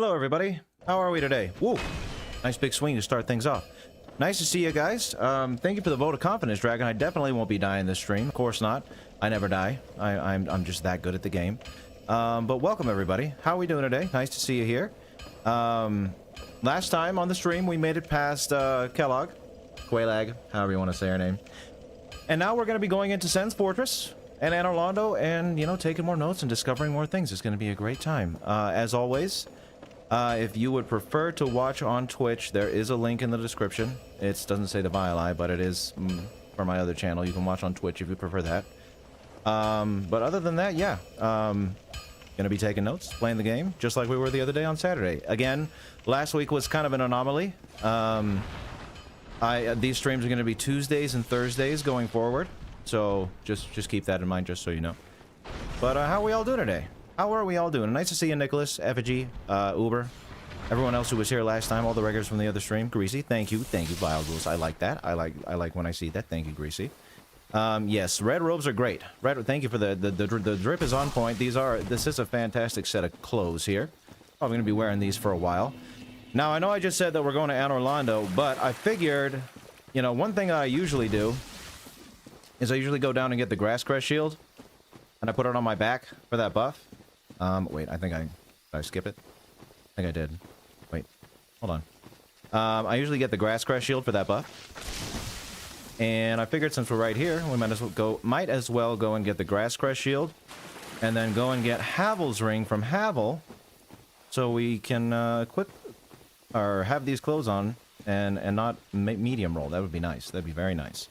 Hello, everybody. How are we today? Whoa, nice big swing to start things off. Nice to see you guys. Thank you for the vote of confidence, Dragon. I definitely won't be dying this stream. Of course not. I never die. I'm just that good at the game. But welcome, everybody. How are we doing today? Nice to see you here. Last time on the stream, we made it past Kellogg, Qualag, however you want to say her name. And now we're going to be going into Sen's Fortress and Anor Londo and, you know, taking more notes and discovering more things. It's going to be a great time. As always, if you would prefer to watch on Twitch, there is a link in the description. It doesn't say the Vile, but it is for my other channel. You can watch on Twitch if you prefer that. But other than that, yeah. Gonna be taking notes, playing the game, just like we were the other day on Saturday. Again, last week was kind of an anomaly. These streams are gonna be Tuesdays and Thursdays going forward. So just keep that in mind, just so you know. But how are we all doing today? How are we all doing? Nice to see you, Nicholas, Effigy, Uber, everyone else who was here last time, all the regulars from the other stream. Greasy, thank you, Vile Rules. I like that. I like when I see that. Thank you, Greasy. Yes, red robes are great. Thank you for the drip is on point. This is a fantastic set of clothes here. Probably gonna be wearing these for a while. Now I know I just said that we're going to Anor Londo, but I figured, you know, one thing I usually do is I usually go down and get the Grass Crest shield, and I put it on my back for that buff. Wait, did I skip it? I think I did. Wait, hold on. I usually get the Grass Crest shield for that buff. And I figured since we're right here, we might as well go and get the Grass Crest shield, and then go and get Havel's ring from Havel, so we can equip or have these clothes on and not medium roll. That would be nice. That'd be very nice.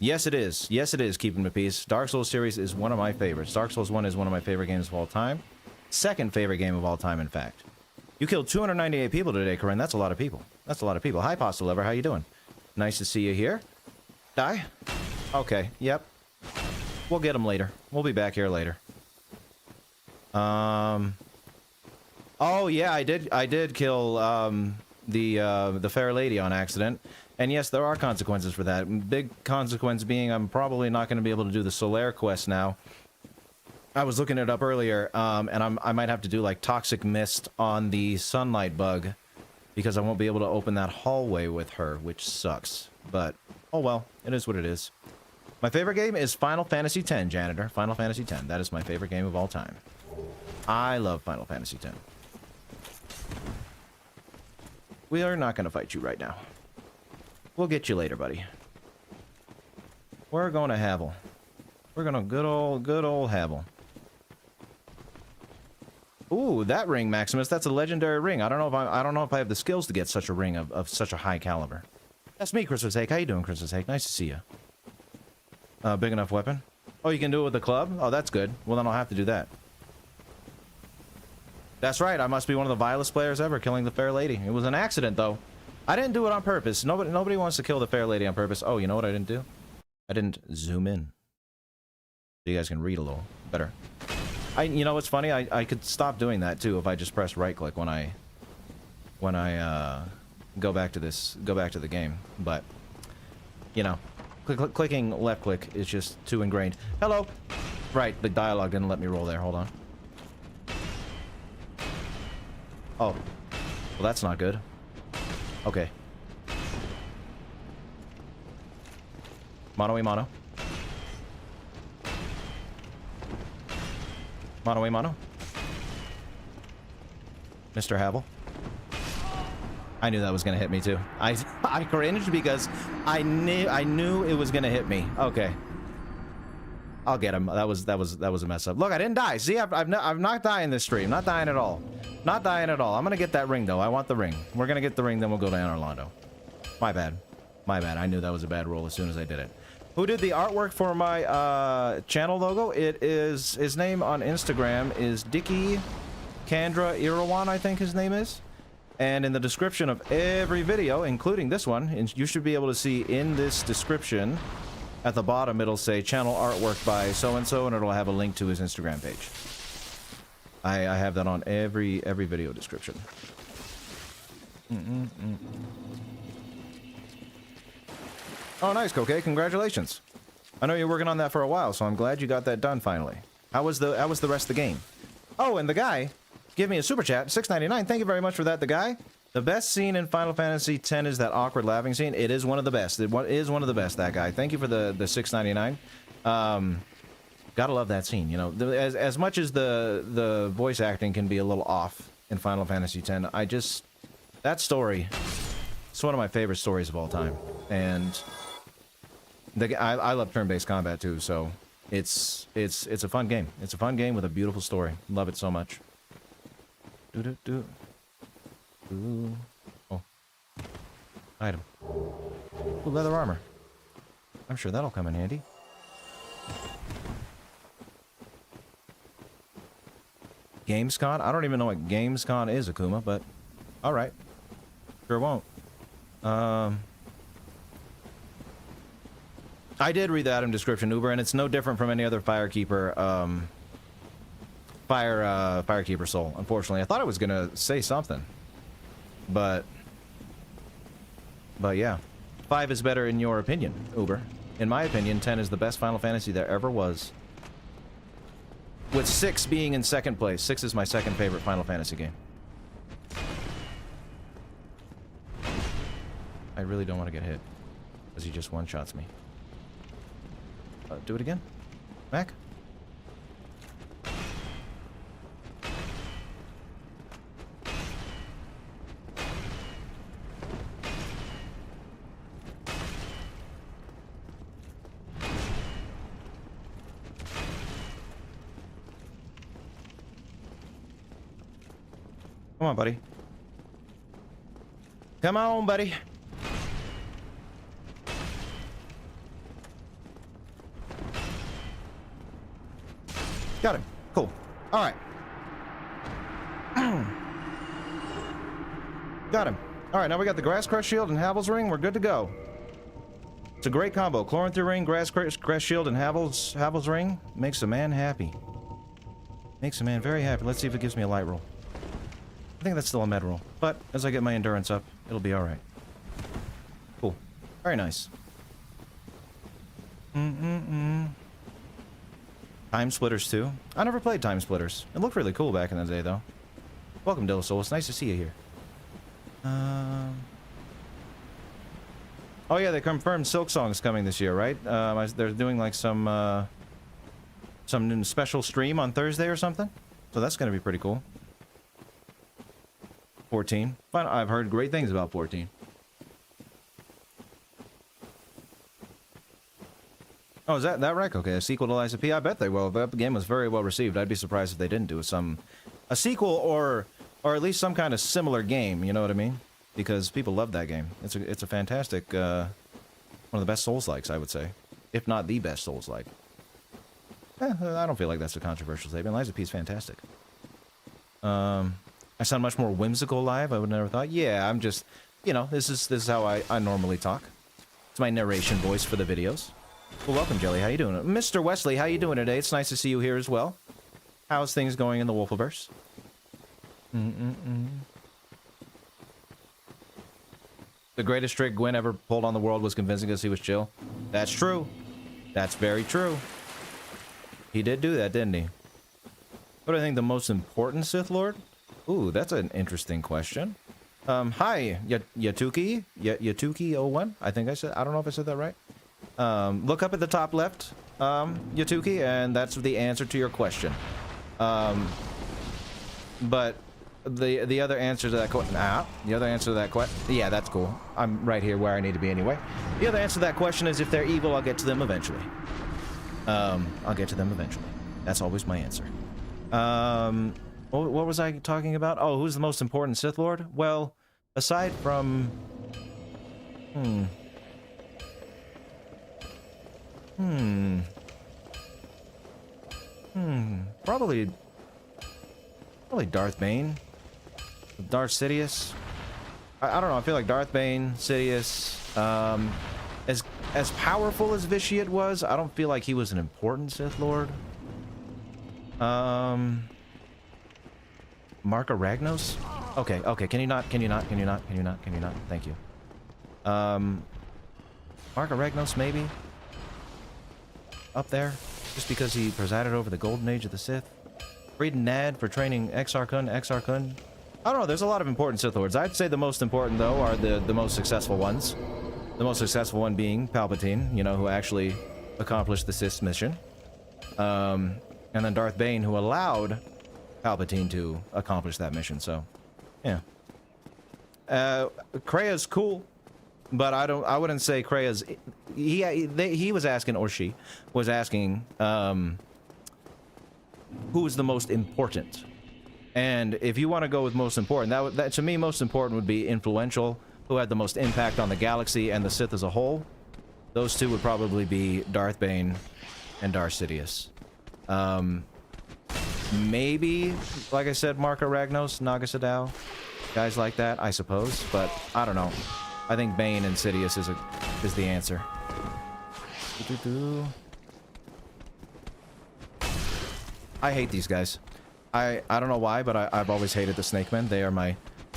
Yes, it is. Yes, it is. Keeping the peace. Dark Souls series is one of my favorites. Dark Souls 1 is one of my favorite games of all time. Second favorite game of all time, in fact. You killed 298 people today, Corinne. That's a lot of people. That's a lot of people. Hi, Pasta Lover. How you doing? Nice to see you here. Die? Okay, yep. We'll get him later. We'll be back here later. Oh yeah, I did kill the fair lady on accident. And yes, there are consequences for that. Big consequence being I'm probably not going to be able to do the Solaire quest now. I was looking it up earlier, and I might have to do like Toxic Mist on the Sunlight Bug, because I won't be able to open that hallway with her, which sucks. But, oh well, it is what it is. My favorite game is Final Fantasy X, Janitor. Final Fantasy X. That is my favorite game of all time. I love Final Fantasy X. We are not going to fight you right now. We'll get you later, buddy. We're going to Havel. We're going to good old Havel. Ooh, that ring, Maximus. That's a legendary ring. I don't know if I have the skills to get such a ring of such a high caliber. That's me, Christmas Hake. How you doing, Christmas Hake? Nice to see you. Big enough weapon. Oh, you can do it with the club? Oh, that's good. Well, then I'll have to do that. That's right. I must be one of the vilest players ever, killing the fair lady. It was an accident, though. I didn't do it on purpose. Nobody wants to kill the fair lady on purpose. Oh, you know what I didn't do? I didn't zoom in. So you guys can read a little better. You know what's funny? I could stop doing that too if I just press right click when I go back to the game. But you know, clicking left click is just too ingrained. Hello. Right, the dialogue didn't let me roll there. Hold on. Oh, well, that's not good. Okay. Mono y mono. Mono y mono. Mr. Havel. I knew that was gonna hit me too. I cringed because I knew it was gonna hit me. Okay. I'll get him. That was a mess up. Look, I didn't die. See, I'm not dying this stream. Not dying at all. Not dying at all. I'm gonna get that ring though. I want the ring. We're gonna get the ring, then we'll go to Anor Londo. My bad. My bad. I knew that was a bad roll as soon as I did it. Who did the artwork for my channel logo? It is, his name on Instagram is Dicky Kandra Irawan, I think his name is. And in the description of every video, including this one, and you should be able to see in this description at the bottom, it'll say channel artwork by so-and-so, and it'll have a link to his Instagram page. I have that on every video description. Oh, nice, Coque. Congratulations. I know you're working on that for a while, so I'm glad you got that done finally. How was the rest of the game? Oh, and the guy give me a super chat, $6.99. Thank you very much for that, the guy. The best scene in Final Fantasy X is that awkward laughing scene. It is one of the best. It is one of the best, that guy. Thank you for the $6.99. Gotta love that scene, you know. As much as the voice acting can be a little off in Final Fantasy X, that story, it's one of my favorite stories of all time. And I love turn-based combat too, so it's a fun game. It's a fun game with a beautiful story. Love it so much. Ooh. Oh. Item. Ooh, leather armor. I'm sure that'll come in handy. Gamescon? I don't even know what Gamescon is, Akuma, but alright. Sure won't. I did read the item description, Uber, and it's no different from any other Firekeeper, Firekeeper soul, unfortunately. I thought I was gonna say something. But yeah. 5 is better in your opinion, Uber. In my opinion, 10 is the best Final Fantasy there ever was. With 6 being in second place. 6 is my second favorite Final Fantasy game. I really don't want to get hit. Because he just one-shots me. Do it again? Mac? Come on, buddy. Come on, buddy. Got him. Cool. All right. Got him. All right, now we got the Grass Crest Shield and Havel's Ring. We're good to go. It's a great combo. Chloranther Ring, Grass Crest Shield, and Havel's Ring makes a man happy. Makes a man very happy. Let's see if it gives me a light roll. I think that's still a med roll, but as I get my endurance up, it'll be alright. Cool. Very nice. Time Splitters 2. I never played Time Splitters. It looked really cool back in the day, though. Welcome, Dillasoul. It's nice to see you here. Oh yeah, they confirmed Silk Song's coming this year, right? They're doing like some special stream on Thursday or something. So that's gonna be pretty cool. 14. But I've heard great things about 14. Oh, is that right? Okay, a sequel to Lies of P. I bet they will. That game was very well received. I'd be surprised if they didn't do a sequel or at least some kind of similar game. You know what I mean? Because people love that game. It's a fantastic one of the best Souls-likes, I would say, if not the best Souls-like. I don't feel like that's a controversial statement. Lies of P is fantastic. I sound much more whimsical live. I would never thought. Yeah, I'm just, you know, this is how I normally talk. It's my narration voice for the videos. Well, welcome, Jelly. How you doing? Mr. Wesley, how you doing today? It's nice to see you here as well. How's things going in the Wolfiverse? The greatest trick Gwyn ever pulled on the world was convincing us he was chill. That's true. That's very true. He did do that, didn't he? What do I think the most important Sith Lord? Ooh, that's an interesting question. Hi, Yatuki? Yatuki01? I think I said, I don't know if I said that right. Look up at the top left, Yatuki, and that's the answer to your question. But the other answer to that question, the other answer to that question, yeah, that's cool. I'm right here where I need to be anyway. The other answer to that question is if they're evil, I'll get to them eventually. I'll get to them eventually. That's always my answer. What was I talking about? Oh, who's the most important Sith Lord? Well, aside from... Probably Darth Bane. Darth Sidious. I don't know, I feel like Darth Bane, Sidious, as powerful as Vitiate was, I don't feel like he was an important Sith Lord. Marka Ragnos? Okay, can you not? Thank you. Marka Ragnos, maybe? Up there? Just because he presided over the Golden Age of the Sith? Read Nad for training Exarchon. I don't know, there's a lot of important Sith Lords. I'd say the most important, though, are the most successful ones. The most successful one being Palpatine, you know, who actually accomplished the Sith mission. And then Darth Bane, who allowed Palpatine to accomplish that mission, so, yeah. Krea's cool, but I wouldn't say Krea's... He was asking, or she was asking, who is the most important? And if you want to go with most important, that to me, most important would be influential, who had the most impact on the galaxy and the Sith as a whole. Those two would probably be Darth Bane and Darth Sidious. Maybe, like I said, Marka Ragnos, Naga Sadow, guys like that, I suppose. But I don't know. I think Bane and Sidious is the answer. I hate these guys. I don't know why, but I've always hated the Snake Men. They are one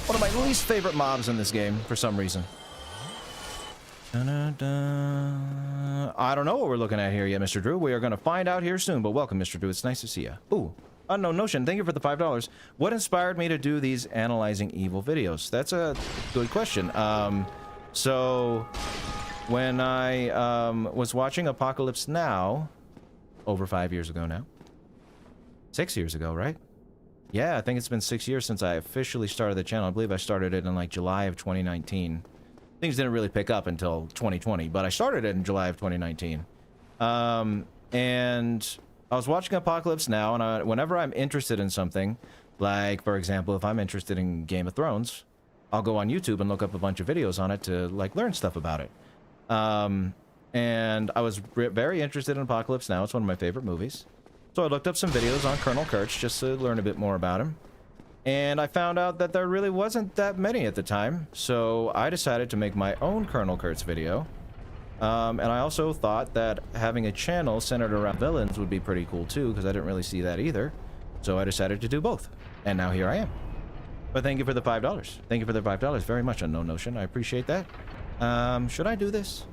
of my least favorite mobs in this game for some reason. I don't know what we're looking at here yet, Mr. Drew. We are going to find out here soon, but welcome, Mr. Drew. It's nice to see you. Ooh, Unknown Notion, thank you for the $5. What inspired me to do these analyzing evil videos? That's a good question. So, when I was watching Apocalypse Now, over 5 years ago now. 6 years ago, right? Yeah, I think it's been 6 years since I officially started the channel. I believe I started it in like July of 2019. Things didn't really pick up until 2020, but I started it in July of 2019. And I was watching Apocalypse Now, and whenever I'm interested in something, like, for example, if I'm interested in Game of Thrones, I'll go on YouTube and look up a bunch of videos on it to, like, learn stuff about it. And I was very interested in Apocalypse Now. It's one of my favorite movies. So I looked up some videos on Colonel Kurtz just to learn a bit more about him. And I found out that there really wasn't that many at the time. So I decided to make my own Colonel Kurtz video. And I also thought that having a channel centered around villains would be pretty cool too, because I didn't really see that either. So I decided to do both. And now here I am. But thank you for the $5. Thank you for the $5 very much, Unknown Notion. I appreciate that. Should I do this?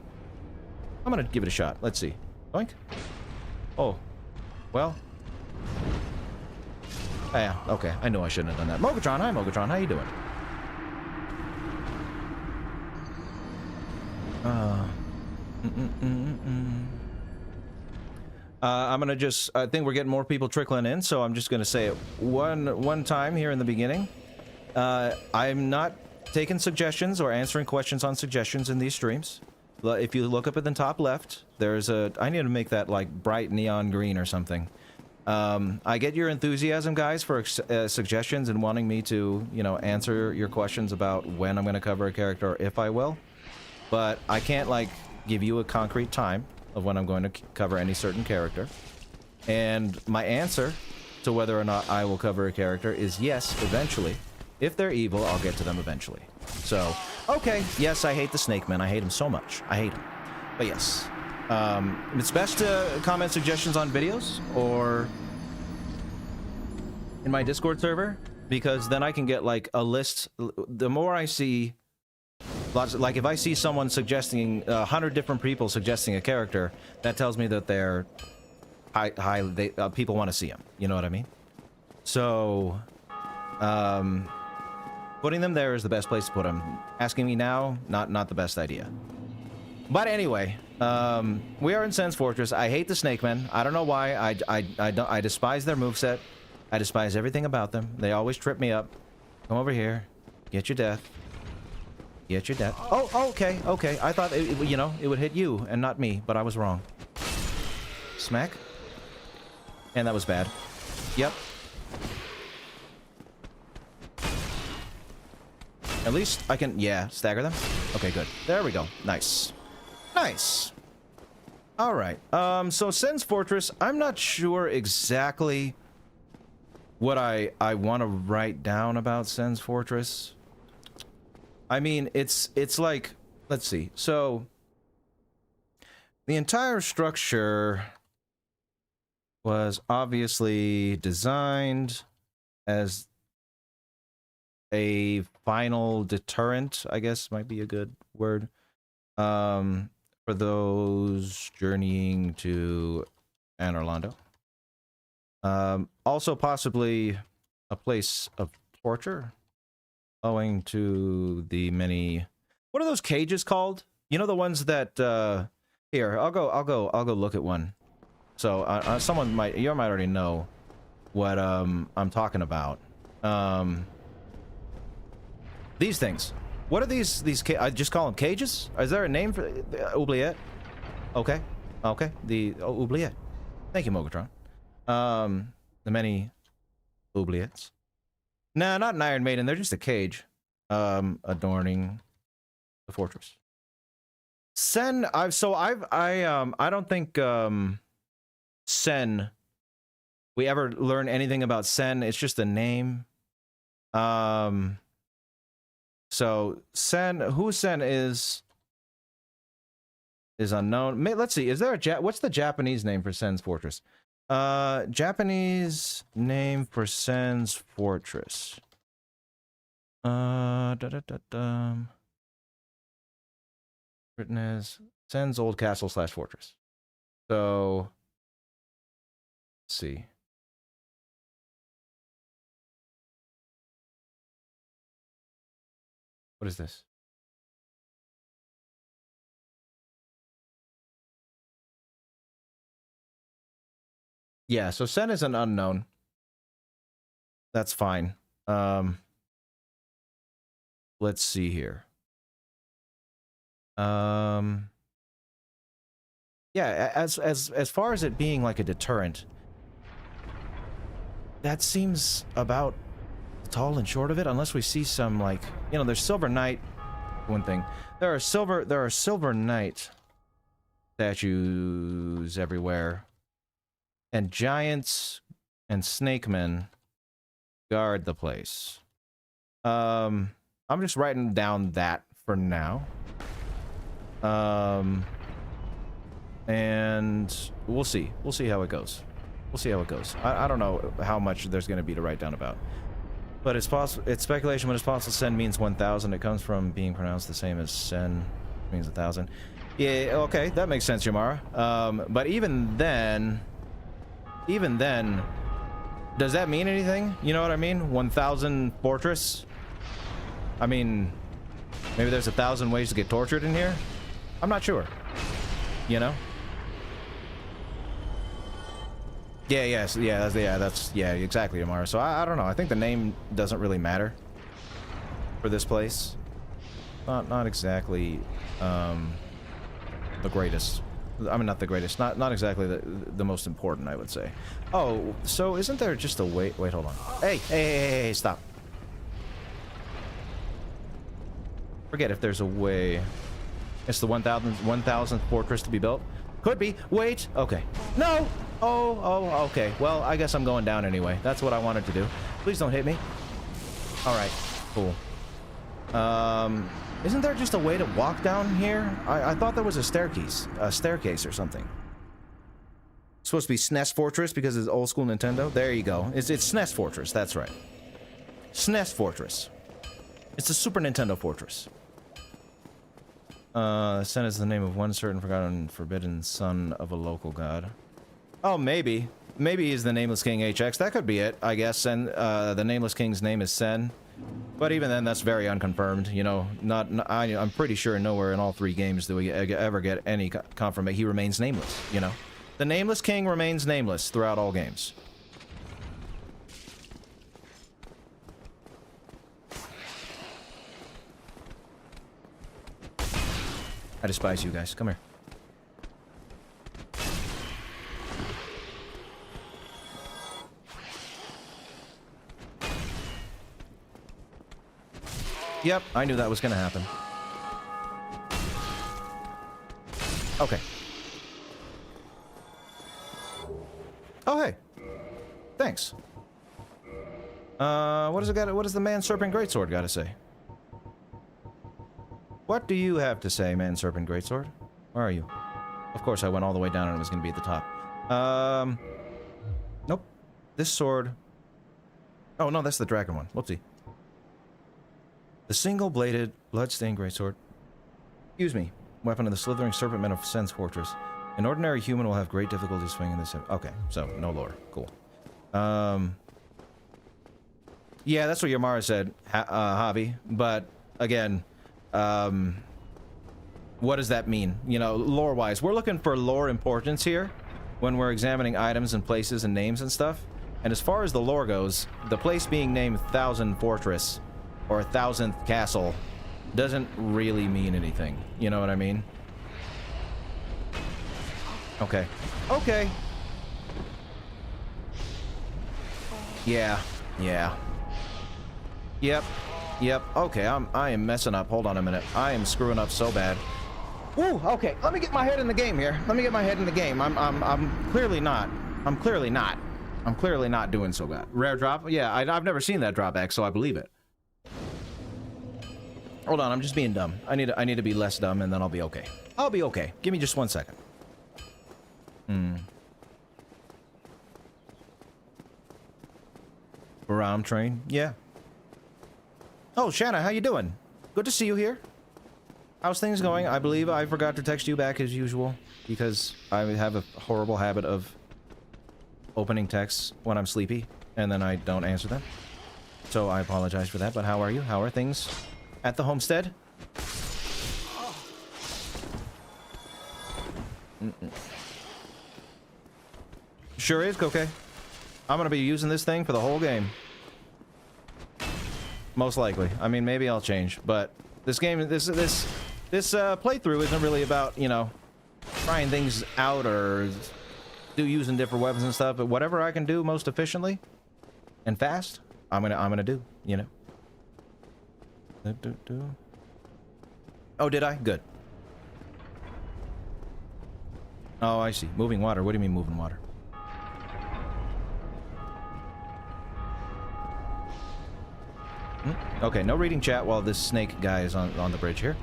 I'm gonna give it a shot. Let's see. Boink. Oh. Well. Oh, yeah, okay. I knew I shouldn't have done that. Mogatron, hi Mogatron. How you doing? I'm gonna just... I think we're getting more people trickling in, so I'm just gonna say it one time here in the beginning. I'm not taking suggestions or answering questions on suggestions in these streams. If you look up at the top left, there's a... I need to make that, like, bright neon green or something. I get your enthusiasm, guys, for suggestions and wanting me to, you know, answer your questions about when I'm going to cover a character or if I will. But I can't, like, give you a concrete time of when I'm going to cover any certain character. And my answer to whether or not I will cover a character is yes, eventually. If they're evil, I'll get to them eventually. So, okay, yes, I hate the Snake Men. I hate him so much. I hate him. But yes. It's best to comment suggestions on videos or in my Discord server, because then I can get, like, a list. The more I see... Like, if I see someone suggesting 100 different people suggesting a character, that tells me that they're people want to see him. You know what I mean? So, putting them there is the best place to put them. Asking me now, not the best idea. But anyway, we are in Sen's Fortress. I hate the Snake Men. I don't know why. I despise their moveset. I despise everything about them. They always trip me up. Come over here. Get your death. Get your death. Oh, okay, okay. I thought, you know, it would hit you and not me, but I was wrong. Smack. And that was bad. Yep. At least I can, yeah, stagger them. Okay, good. There we go. Nice. Nice. All right. So Sen's Fortress, I'm not sure exactly what I want to write down about Sen's Fortress. I mean, it's like, let's see. So the entire structure was obviously designed as a final deterrent, I guess might be a good word, for those journeying to Anor Londo. Also possibly a place of torture, owing to the many... What are those cages called? You know, the ones that, here, I'll go look at one. So, you might already know what, I'm talking about. These things. What are these I just call them cages? Is there a name for oubliette? Okay. Okay. The oubliette. Thank you, Mogatron. The many oubliettes. Nah, not an Iron Maiden. They're just a cage. Adorning the fortress. Sen, I don't think, Sen, we ever learn anything about Sen. It's just a name. So Sen, who Sen is unknown. Let's see. Is there what's the Japanese name for Sen's fortress? Japanese name for Sen's fortress. Written as Sen's old castle / fortress. So let's see. What is this? Yeah, so Sen is an unknown. That's fine. Let's see here. Yeah, as far as it being like a deterrent, that seems about tall and short of it, unless we see some, like, you know, there's Silver Knight. One thing, there are Silver Knight statues everywhere, and giants and snakemen guard the place. I'm just writing down that for now. And we'll see how it goes. I don't know how much there's going to be to write down about. But it's speculation when it's possible Sen means 1,000. It comes from being pronounced the same as Sen means 1,000. Yeah, okay, that makes sense, Yamara. But even then, does that mean anything? You know what I mean? 1,000 fortress? I mean, maybe there's 1,000 ways to get tortured in here? I'm not sure. You know? Yeah, exactly, Amara. So I don't know. I think the name doesn't really matter for this place. Not exactly the greatest. I mean, not the greatest. Not exactly the most important, I would say. Oh, so isn't there just a way? Wait, hold on. Hey, stop. Forget if there's a way. It's the 1,000th fortress to be built. Could be. Wait. Okay. No. Oh, okay. Well, I guess I'm going down anyway. That's what I wanted to do. Please don't hit me. All right. Cool. Isn't there just a way to walk down here? I thought there was a staircase or something. It's supposed to be SNES Fortress because it's old school Nintendo. There you go. It's SNES Fortress. That's right. SNES Fortress. It's a Super Nintendo Fortress. Sen is the name of one certain forgotten forbidden son of a local god. Oh, maybe. Maybe he's the Nameless King HX. That could be it, I guess. And the Nameless King's name is Sen. But even then, that's very unconfirmed. You know, I'm pretty sure nowhere in all 3 games do we ever get any confirmation. He remains nameless, you know. The Nameless King remains nameless throughout all games. I despise you guys. Come here. Yep, I knew that was gonna happen. Okay. Oh, hey. Thanks. What does the Man Serpent Greatsword gotta say? What do you have to say, Man Serpent Greatsword? Where are you? Of course, I went all the way down and it was gonna be at the top. Nope. This sword... Oh, no, that's the dragon one. Whoopsie. The single-bladed, blood-stained greatsword. Excuse me. Weapon of the slithering serpent men of Sen's fortress. An ordinary human will have great difficulty swinging this. Okay, so no lore. Cool. Yeah, that's what Yamara said, Javi. But again, what does that mean? You know, lore-wise, we're looking for lore importance here when we're examining items and places and names and stuff. And as far as the lore goes, the place being named Thousand Fortress or 1000th Castle doesn't really mean anything. You know what I mean? Okay. Okay. Yeah. Yeah. Yep. Yep. Okay, I am messing up. Hold on a minute. I am screwing up so bad. Ooh, okay. Let me get my head in the game here. Let me get my head in the game. I'm clearly not. I'm clearly not doing so bad. Rare drop? Yeah, I've never seen that drop X, so I believe it. Hold on, I'm just being dumb. I need to be less dumb, and then I'll be okay. I'll be okay. Give me just 1 second. Baram train? Yeah. Oh, Shanna, how you doing? Good to see you here. How's things going? I believe I forgot to text you back as usual, because I have a horrible habit of opening texts when I'm sleepy, and then I don't answer them. So I apologize for that, but how are you? How are things at the homestead? Sure is, okay. I'm gonna be using this thing for the whole game. Most likely. I mean, maybe I'll change, but this game, this playthrough isn't really about, you know, trying things out or using different weapons and stuff, but whatever I can do most efficiently and fast, I'm gonna do, you know. Oh, did I? Good. Oh, I see. Moving water. What do you mean moving water? Okay, no reading chat while this snake guy is on the bridge here.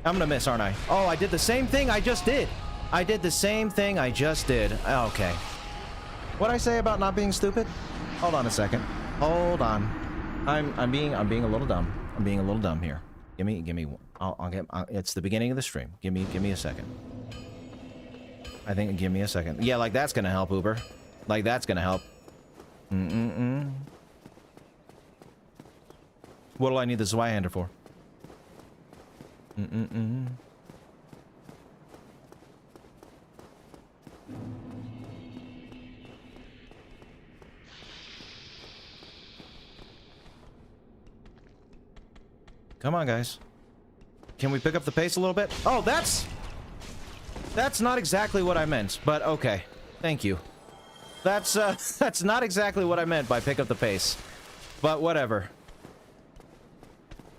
I'm gonna miss, aren't I? Oh, I did the same thing I just did. I did the same thing I just did. Okay. What'd I say about not being stupid? Hold on a second. Hold on. I'm being a little dumb. I'm being a little dumb here. Give me. It's the beginning of the stream. Give me a second. I think. Give me a second. Yeah, like that's gonna help, Uber. Like that's gonna help. What do I need the Zweihander for? Come on, guys. Can we pick up the pace a little bit? Oh, that's not exactly what I meant, but okay. Thank you. That's not exactly what I meant by pick up the pace. But whatever.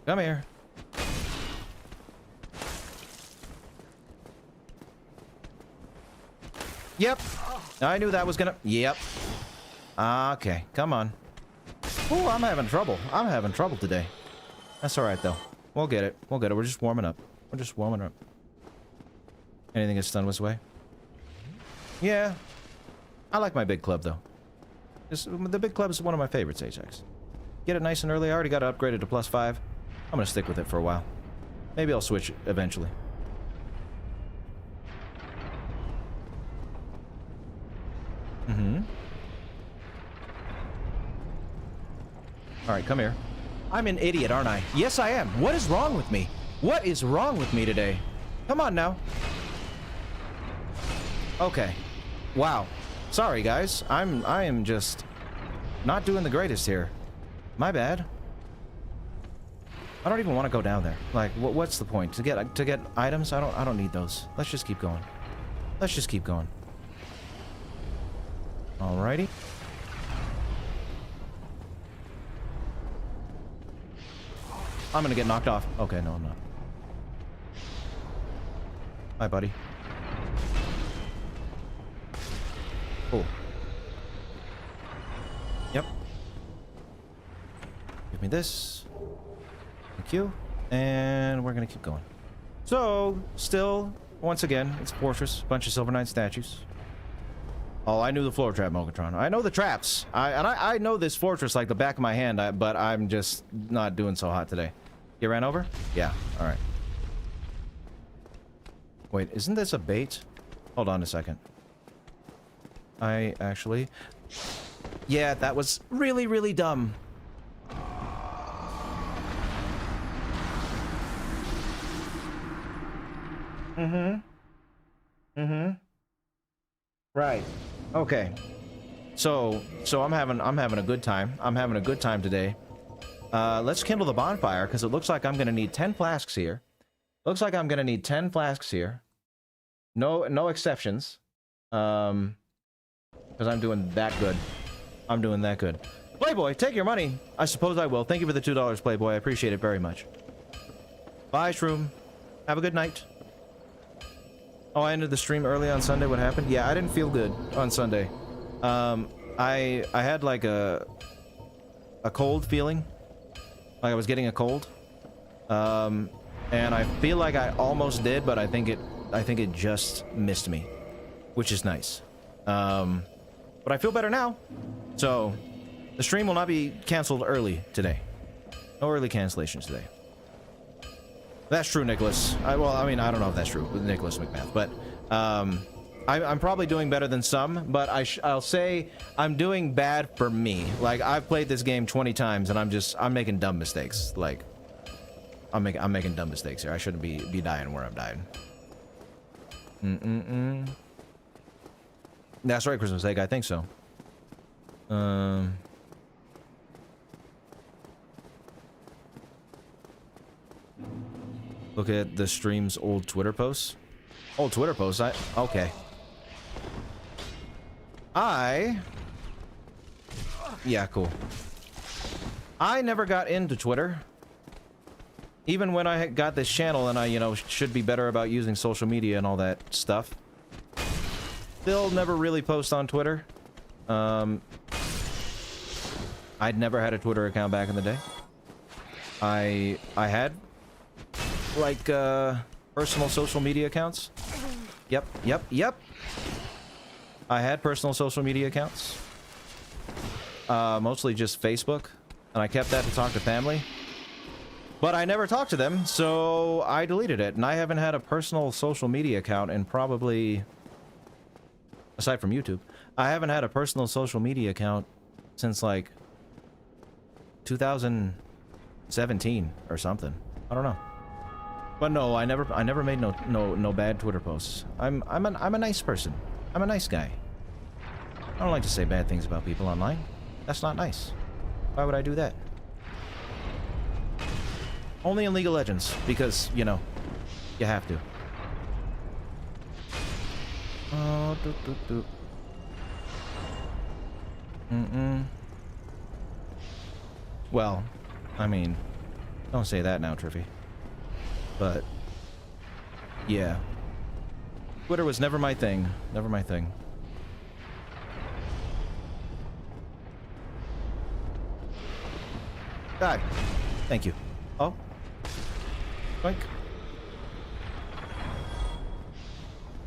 Come here. Yep. I knew that was gonna... Yep. Okay, come on. Ooh, I'm having trouble. I'm having trouble today. That's alright, though. We'll get it. We'll get it. We're just warming up. We're just warming up. Anything gets done this way? Yeah. I like my big club, though. The big club is one of my favorites, Ajax. Get it nice and early. I already got it upgraded to +5. I'm gonna stick with it for a while. Maybe I'll switch eventually. Alright, come here. I'm an idiot, aren't I? Yes, I am. What is wrong with me? What is wrong with me today? Come on now. Okay. Wow. Sorry, guys. I am just not doing the greatest here. My bad. I don't even want to go down there. Like, what's the point? To get items? I don't need those. Let's just keep going. Let's just keep going. Alrighty. I'm gonna get knocked off. Okay, no, I'm not. Hi, buddy. Cool. Yep. Give me this. Thank you. And we're gonna keep going. So, still, once again, it's a fortress. Bunch of Silver Knight statues. Oh, I knew the floor trap, Mokatron. I know the traps. I know this fortress like the back of my hand, but I'm just not doing so hot today. You ran over? Yeah, alright. Wait, isn't this a bait? Hold on a second. I actually... Yeah, that was really, really dumb. Right. Okay. So I'm having a good time. I'm having a good time today. Let's kindle the bonfire, because it looks like I'm gonna need 10 flasks here. Looks like I'm gonna need 10 flasks here. No exceptions. Because I'm doing that good. I'm doing that good. Playboy, take your money. I suppose I will. Thank you for the $2, Playboy. I appreciate it very much. Bye, Shroom. Have a good night. Oh, I ended the stream early on Sunday. What happened? Yeah, I didn't feel good on Sunday. I had like a cold feeling. Like I was getting a cold. And I feel like I almost did, but I think it just missed me, which is nice. But I feel better now. So the stream will not be canceled early today. No early cancellations today. That's true, Nicholas. Well, I mean, I don't know if that's true with Nicholas McMath, but I'm probably doing better than some, but I'll say I'm doing bad for me. Like, I've played this game 20 times, and I'm making dumb mistakes. Like, I'm making dumb mistakes here. I shouldn't be dying where I'm dying. That's right, Christmas Egg. I think so. Look at the stream's old Twitter posts. Old Twitter posts? Okay. Yeah, cool. I never got into Twitter. Even when I got this channel and I, you know, should be better about using social media and all that stuff. Still never really post on Twitter. I'd never had a Twitter account back in the day. I had like personal social media accounts. Yep. I had personal social media accounts. Mostly just Facebook, and I kept that to talk to family. But I never talked to them, so I deleted it, and I haven't had a personal social media account in probably, aside from YouTube, I haven't had a personal social media account since like 2017 or something. I don't know. But no, I never made no bad Twitter posts. I'm a nice person. I'm a nice guy. I don't like to say bad things about people online. That's not nice. Why would I do that? Only in League of Legends, because, you know, you have to. Oh, Well, I mean, don't say that now, Triffy. But, yeah. Twitter was never my thing. Never my thing. God. Thank you. Oh. Boink.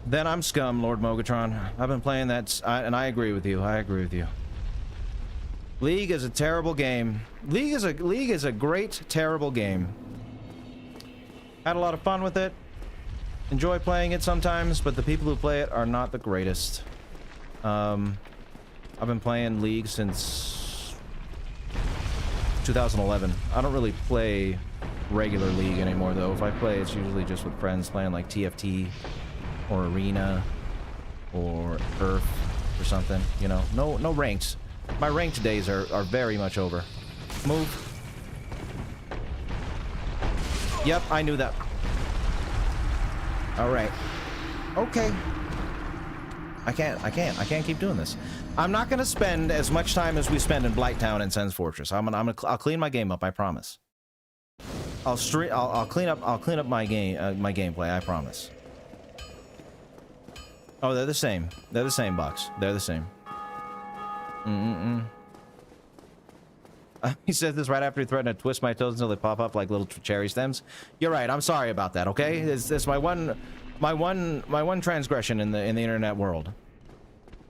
Then I'm scum, Lord Mogatron. I've been playing that, and I agree with you. I agree with you. League is a terrible game. League is a great, terrible game. Had a lot of fun with it. Enjoy playing it sometimes, but the people who play it are not the greatest. I've been playing League since 2011. I don't really play regular League anymore, though. If I play, it's usually just with friends playing like TFT or Arena or Earth or something. You know, no ranks. My ranked days are very much over. Move. Yep, I knew that. All right. Okay. I can't keep doing this. I'm not gonna spend as much time as we spend in Blighttown and Sen's Fortress. I'll clean my game up. I promise. I'll clean up my gameplay. I promise. Oh, they're the same. They're the same, Box. They're the same. He said this right after he threatened to twist my toes until they pop up like little cherry stems. You're right. I'm sorry about that. Okay, it's my one transgression in the internet world.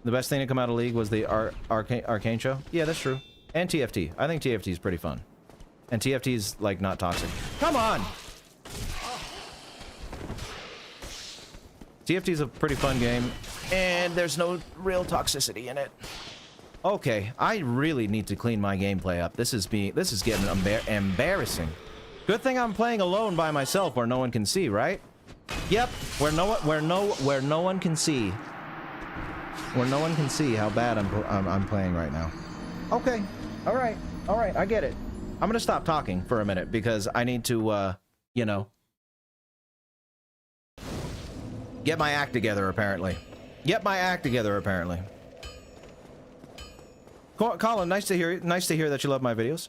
The best thing to come out of League was the Arcane show. Yeah, that's true. And TFT. I think TFT is pretty fun. And TFT is like not toxic. Come on. TFT is a pretty fun game, and there's no real toxicity in it. Okay, I really need to clean my gameplay up. This is getting embarrassing. Good thing I'm playing alone by myself where no one can see, right? Yep, where no one can see. Where no one can see how bad I'm playing right now. Okay. All right. I get it. I'm gonna stop talking for a minute because I need to, you know, get my act together. Apparently, Colin, nice to hear that you love my videos.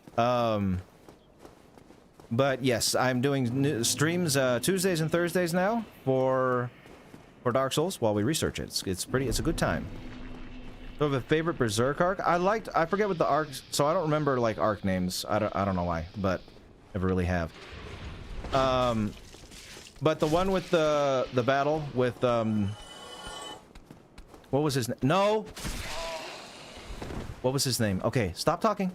But yes, I'm doing streams Tuesdays and Thursdays now for Dark Souls while we research it. It's a good time. Do you have a favorite Berserk arc? I forget what the arcs, so I don't remember like arc names. I don't know why, but never really have. But the one with the battle with what was his name? No. What was his name? Okay, stop talking.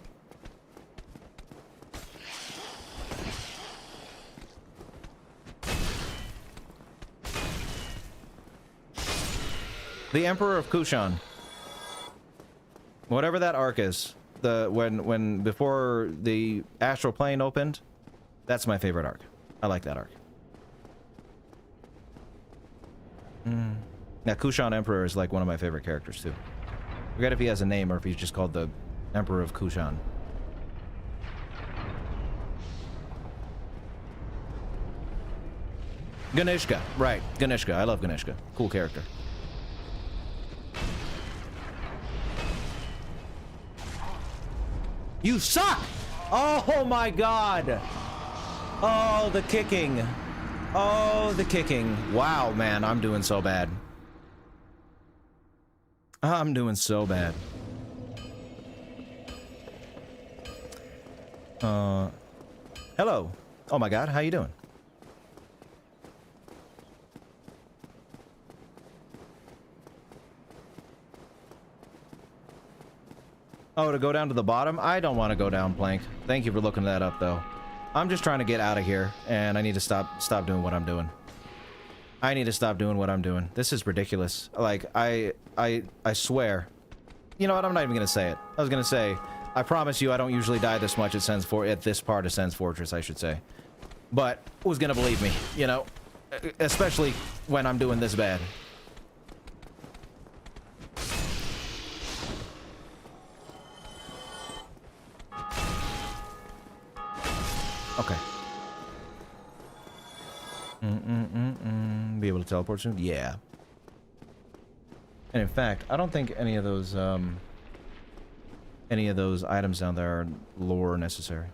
The Emperor of Kushan. Whatever that arc is. When before the astral plane opened, that's my favorite arc. I like that arc. Now Kushan Emperor is like one of my favorite characters too. Forget if he has a name or if he's just called the Emperor of Kushan. Ganeshka, right? Ganeshka. I love Ganeshka. Cool character. You suck! Oh my god! Oh, the kicking. Oh, the kicking. Wow, man, I'm doing so bad. I'm doing so bad. Hello. Oh my god, how you doing? Oh, to go down to the bottom? I don't want to go down, Plank. Thank you for looking that up, though. I'm just trying to get out of here, and I need to stop doing what I'm doing. I need to stop doing what I'm doing. This is ridiculous. Like, I swear. You know what? I'm not even gonna say it. I was gonna say, I promise you I don't usually die this much at this part of Sen's Fortress, I should say. But, who's gonna believe me? You know? Especially when I'm doing this bad. Okay. Be able to teleport soon? Yeah. And in fact, I don't think any of those items down there are lore necessary.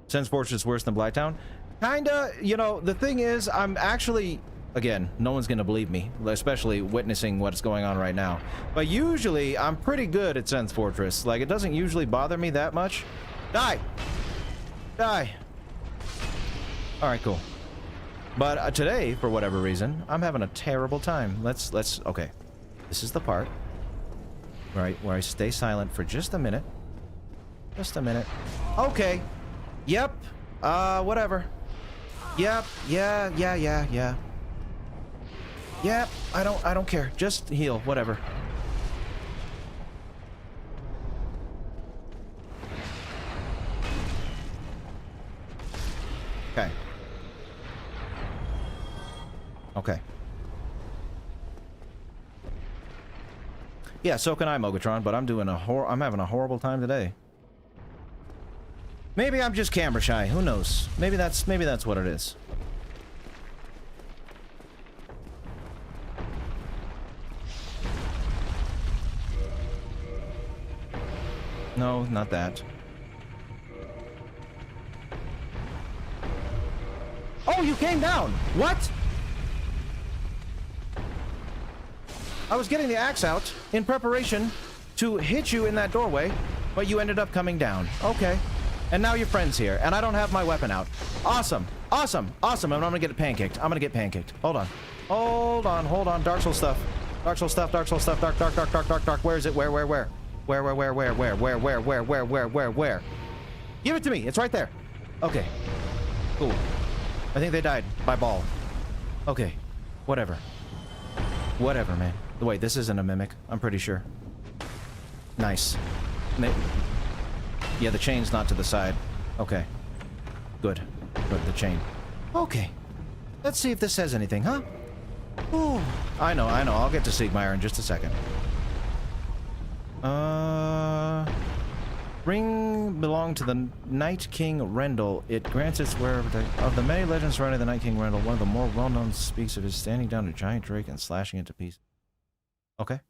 Sen's Fortress is worse than Blighttown? Kinda, you know, the thing is, I'm actually, again, no one's gonna believe me, especially witnessing what's going on right now. But usually, I'm pretty good at Sen's Fortress. Like, it doesn't usually bother me that much. Die! Die! Alright, cool. But today, for whatever reason, I'm having a terrible time. Let's, okay. This is the part where I stay silent for just a minute. Just a minute. Okay. Yep. Whatever. Yep. Yeah. Yep. I don't care. Just heal. Whatever. Okay. Okay. Yeah, so can I, Mogatron, but I'm having a horrible time today. Maybe I'm just camera shy. Who knows? Maybe that's what it is. No, not that. Oh, you came down! What? I was getting the axe out in preparation to hit you in that doorway, but you ended up coming down. Okay. And now your friend's here, and I don't have my weapon out. Awesome. Awesome. Awesome. And I'm gonna get pancaked. I'm gonna get pancaked. Hold on. Hold on. Hold on. Dark Soul stuff. Dark Soul stuff. Dark Soul stuff. Dark. Where is it? Where? Where? Give it to me. It's right there. Okay. Cool. I think they died by ball. Okay. Whatever. Whatever, man. Wait, this isn't a mimic. I'm pretty sure. Nice. Yeah, the chain's not to the side. Okay. Good. Good, the chain. Okay. Let's see if this says anything, huh? Ooh. I know. I'll get to Siegmeyer in just a second. Ring belonged to the Night King Rendel. It grants its wearer of the many legends surrounding the Night King Rendel. One of the more well-known speaks of his standing down a giant drake and slashing it to pieces. Okay.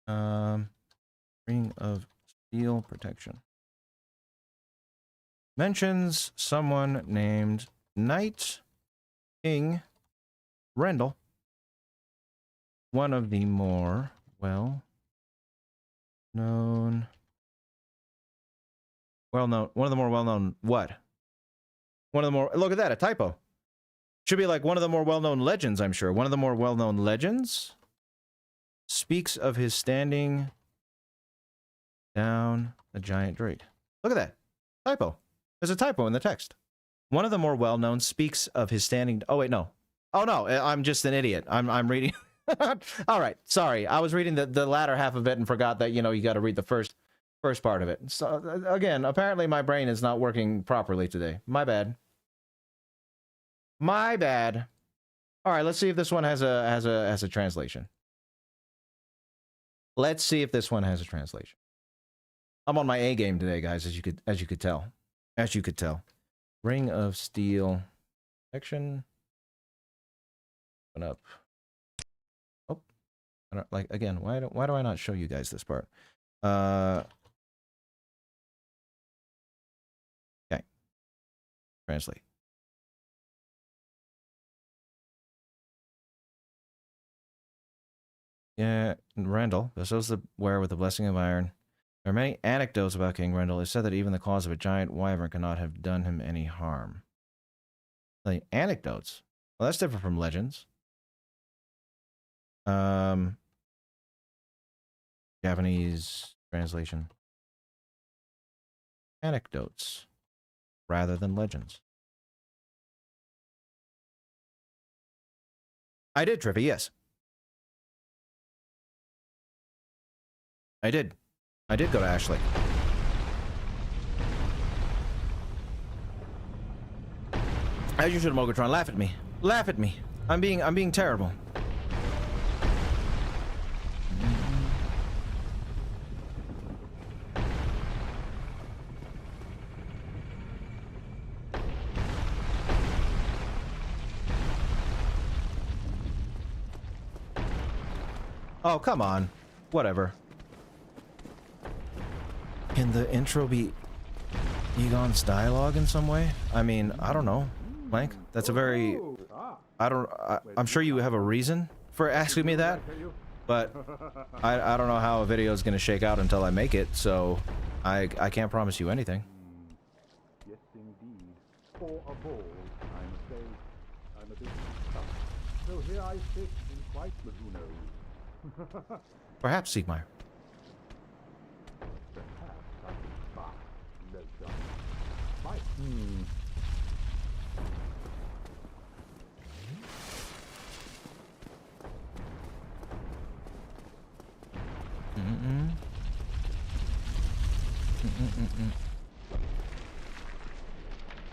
Ring of Steel Protection. Mentions someone named Night King Rendel. One of the more well-known... One of the more well-known what? One of the more... Look at that, a typo. Should be like one of the more well-known legends, I'm sure. One of the more well-known legends speaks of his standing down a giant drake. Look at that. Typo. There's a typo in the text. One of the more well-known speaks of his standing... Oh, wait, no. Oh, no, I'm just an idiot. I'm reading... All right, sorry. I was reading the latter half of it and forgot that, you know, you got to read the first part of it. So, again, apparently my brain is not working properly today. My bad. My bad. All right, let's see if this one has a translation. Let's see if this one has a translation. I'm on my A game today, guys, as you could tell. As you could tell. Ring of Steel Protection. Open up. Oh. I don't, like, again, why do I not show you guys this part? Okay. Translate. Yeah, Rendel bestows the wearer with the blessing of iron. There are many anecdotes about King Rendel. It's said that even the claws of a giant wyvern cannot have done him any harm. Like, anecdotes? Well, that's different from legends. Japanese translation. Anecdotes rather than legends. I did, Trippy, yes. I did. I did go to Ashley. As you should, Mogotron. Laugh at me. Laugh at me. I'm being terrible. Oh, come on. Whatever. Can the intro be Egon's dialogue in some way? I mean, I don't know. Blank? That's a very... I'm sure you have a reason for asking me that, but I don't know how a video is going to shake out until I make it, so I can't promise you anything. Yes, indeed. For a ball, I must say, I'm a bit stuck. So here I sit in quite the who knows. Perhaps, Siegmeyer. Perhaps I can buy no shot. My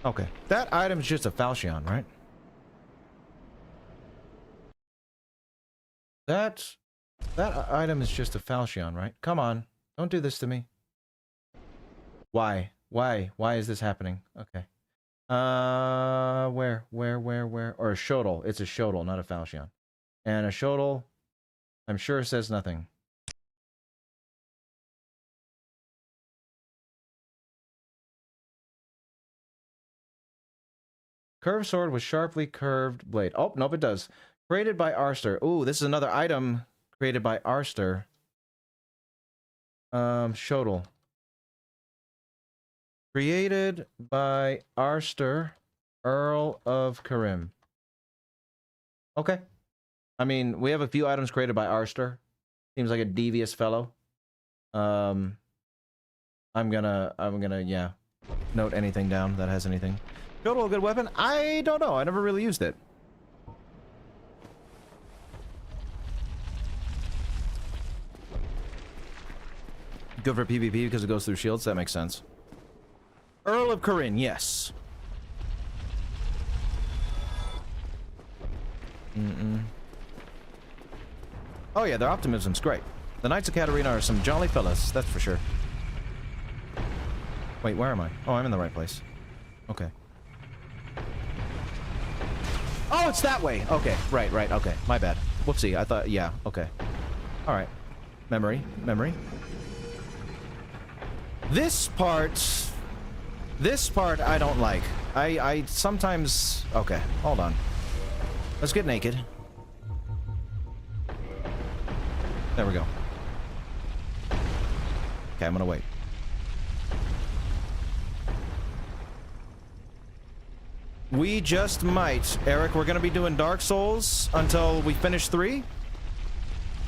Okay, that item is just a falchion, right? That item is just a falchion, right? Come on, don't do this to me. Why? Why is this happening? Okay. Where? Or a shodel. It's a shodel, not a falchion. And a shodel, I'm sure says nothing. Curved sword with sharply curved blade. Oh, nope, it does. Created by Arster. Ooh, this is another item created by Arster. Shodel. Created by Arster, Earl of Karim. Okay. I mean, we have a few items created by Arster. Seems like a devious fellow. I'm gonna, yeah, note anything down that has anything. Shodel, a good weapon? I don't know. I never really used it. Good for PvP because it goes through shields. That makes sense. Earl of Corinne, yes. Oh yeah, their optimism's great. The Knights of Katarina are some jolly fellas, that's for sure. Wait, where am I? Oh, I'm in the right place. Okay. Oh, it's that way! Okay, right, okay. My bad. Whoopsie, I thought, yeah, okay. Alright. Memory. This part I don't like. I sometimes... Okay, hold on. Let's get naked. There we go. Okay, I'm gonna wait. We just might. Eric, we're gonna be doing Dark Souls until we finish 3.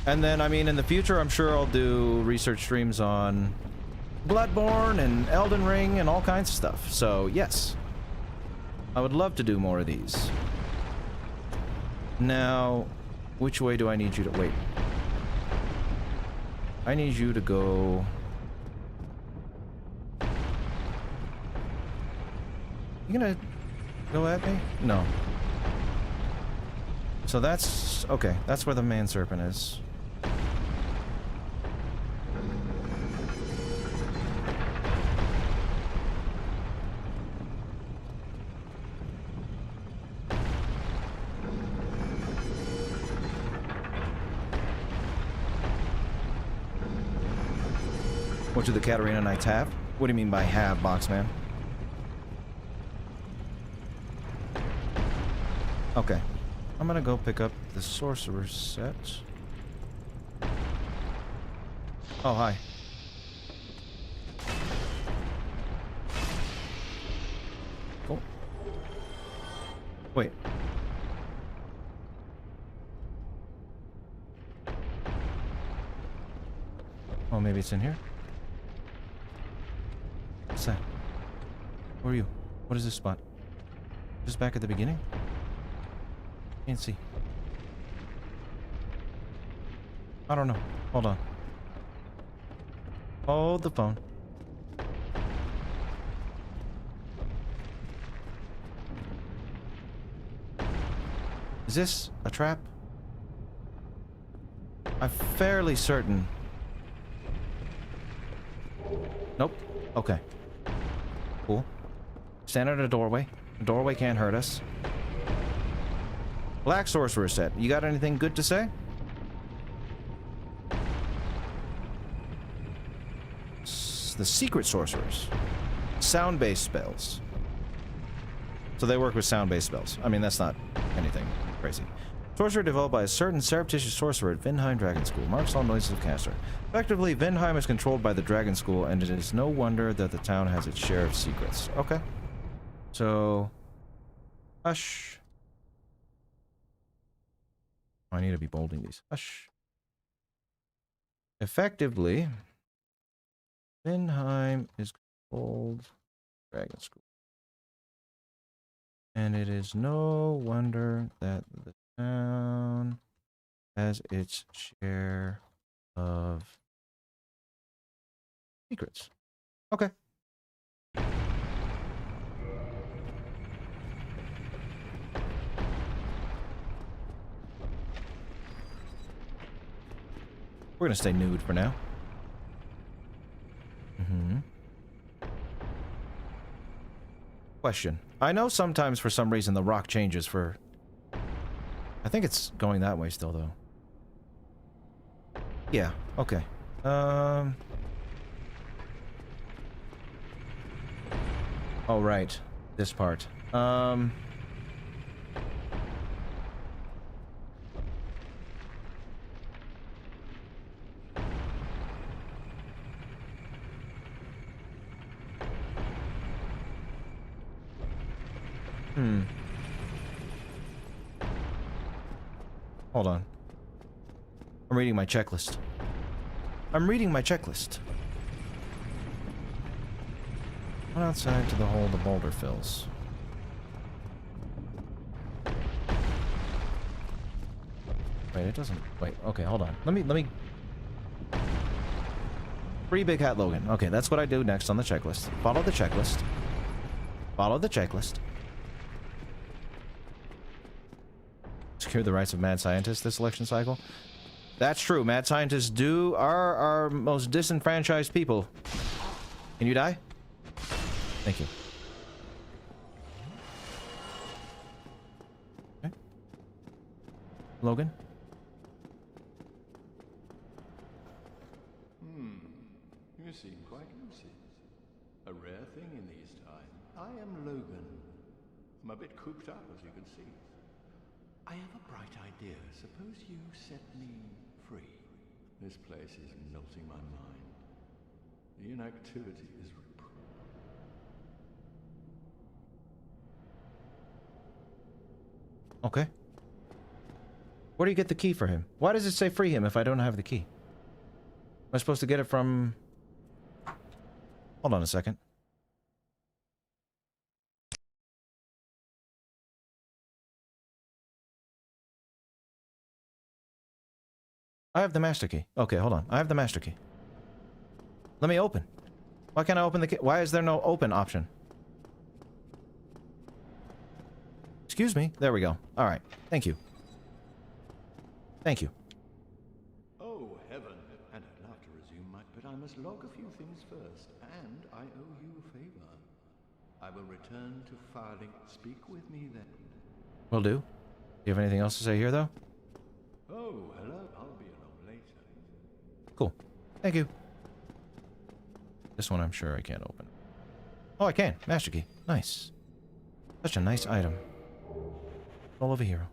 And then, I mean, in the future, I'm sure I'll do research streams on Bloodborne and Elden Ring and all kinds of stuff. So, yes. I would love to do more of these. Now, which way do I need you to... Wait. I need you to go... You gonna go at me? No. So that's... Okay, that's where the man serpent is. What do the Katarina Knights have? What do you mean by have, Boxman? Okay. I'm gonna go pick up the sorcerer's set. Oh, hi. Cool. Wait. Oh, maybe it's in here? What's that? Where are you? What is this spot? Just back at the beginning? Can't see. I don't know. Hold on. Hold the phone. Is this a trap? I'm fairly certain. Nope. Okay. Cool. Stand at a doorway. The doorway can't hurt us. Black Sorcerer set. You got anything good to say? The Secret Sorcerers. Sound-based spells. So they work with sound-based spells. I mean, that's not anything crazy. Sorcerer developed by a certain surreptitious sorcerer at Vinheim Dragon School. Marks all noises of caster. Effectively, Vinheim is controlled by the Dragon School, and it is no wonder that the town has its share of secrets. Okay. So... Hush. I need to be bolding these. Hush. Effectively, Vinheim is controlled Dragon School. And it is no wonder that the town has its share of secrets. Okay. We're gonna stay nude for now. Question. I know sometimes for some reason the rock changes for... I think it's going that way still though. Yeah, okay. Oh right. This part. Hold on. I'm reading my checklist. I'm reading my checklist. Run outside to the hole the boulder fills. Wait, it doesn't... Wait, okay, hold on. Let me... Free Big Hat Logan. Okay, that's what I do next on the checklist. Follow the checklist. Follow the checklist. Secure the rights of mad scientists this election cycle. That's true. Mad scientists are our most disenfranchised people. Can you die? Thank you. Okay. Logan? You seem quite lucid. A rare thing in these times. I am Logan. I'm a bit cooped up, as you can see. I have a bright idea. Suppose you set me free. This place is melting my mind. The inactivity is... Okay. Where do you get the key for him? Why does it say free him if I don't have the key? Am I supposed to get it from... Hold on a second. I have the master key. Okay, hold on. I have the master key. Let me open. Why can't I open the key? Why is there no open option? Excuse me. There we go. All right. Thank you. Thank you. Oh, heaven. And I'd love to resume but I must log a few things first, and I owe you a favor. I will return to filing. Speak with me then. Will do. Do you have anything else to say here, though? Oh, hello. I'll be along later. Cool. Thank you. This one I'm sure I can't open. Oh, I can. Master key. Nice. Such a nice item. All of a hero.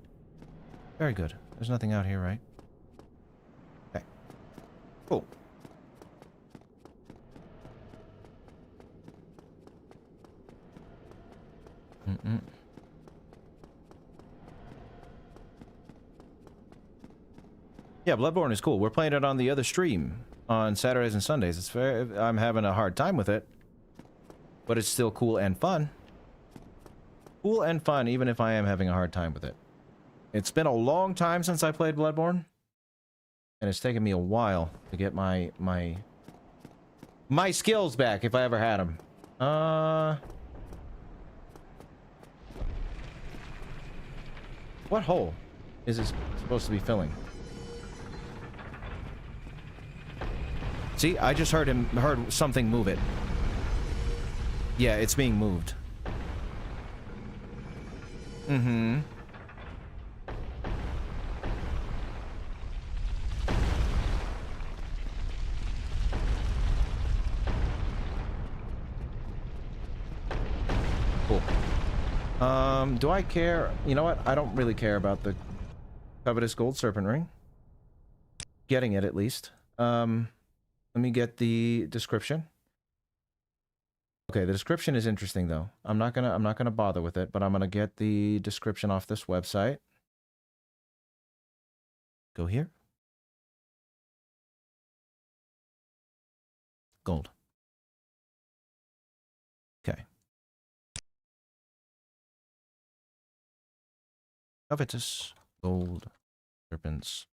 Very good. There's nothing out here, right? Okay. Cool. Yeah, Bloodborne is cool. We're playing it on the other stream on Saturdays and Sundays. It's very, I'm having a hard time with it, but it's still cool and fun. Cool and fun, even if I am having a hard time with it. It's been a long time since I played Bloodborne, and it's taken me a while to get my skills back, if I ever had them. What hole is this supposed to be filling? See, I just heard something move it. Yeah, it's being moved. Mm-hmm. Cool. Do I care? You know what? I don't really care about the covetous gold serpent ring. Getting it, at least. Let me get the description. Okay, the description is interesting though. I'm not gonna bother with it, but I'm gonna get the description off this website. Go here. Gold. Okay. Covetous gold serpents.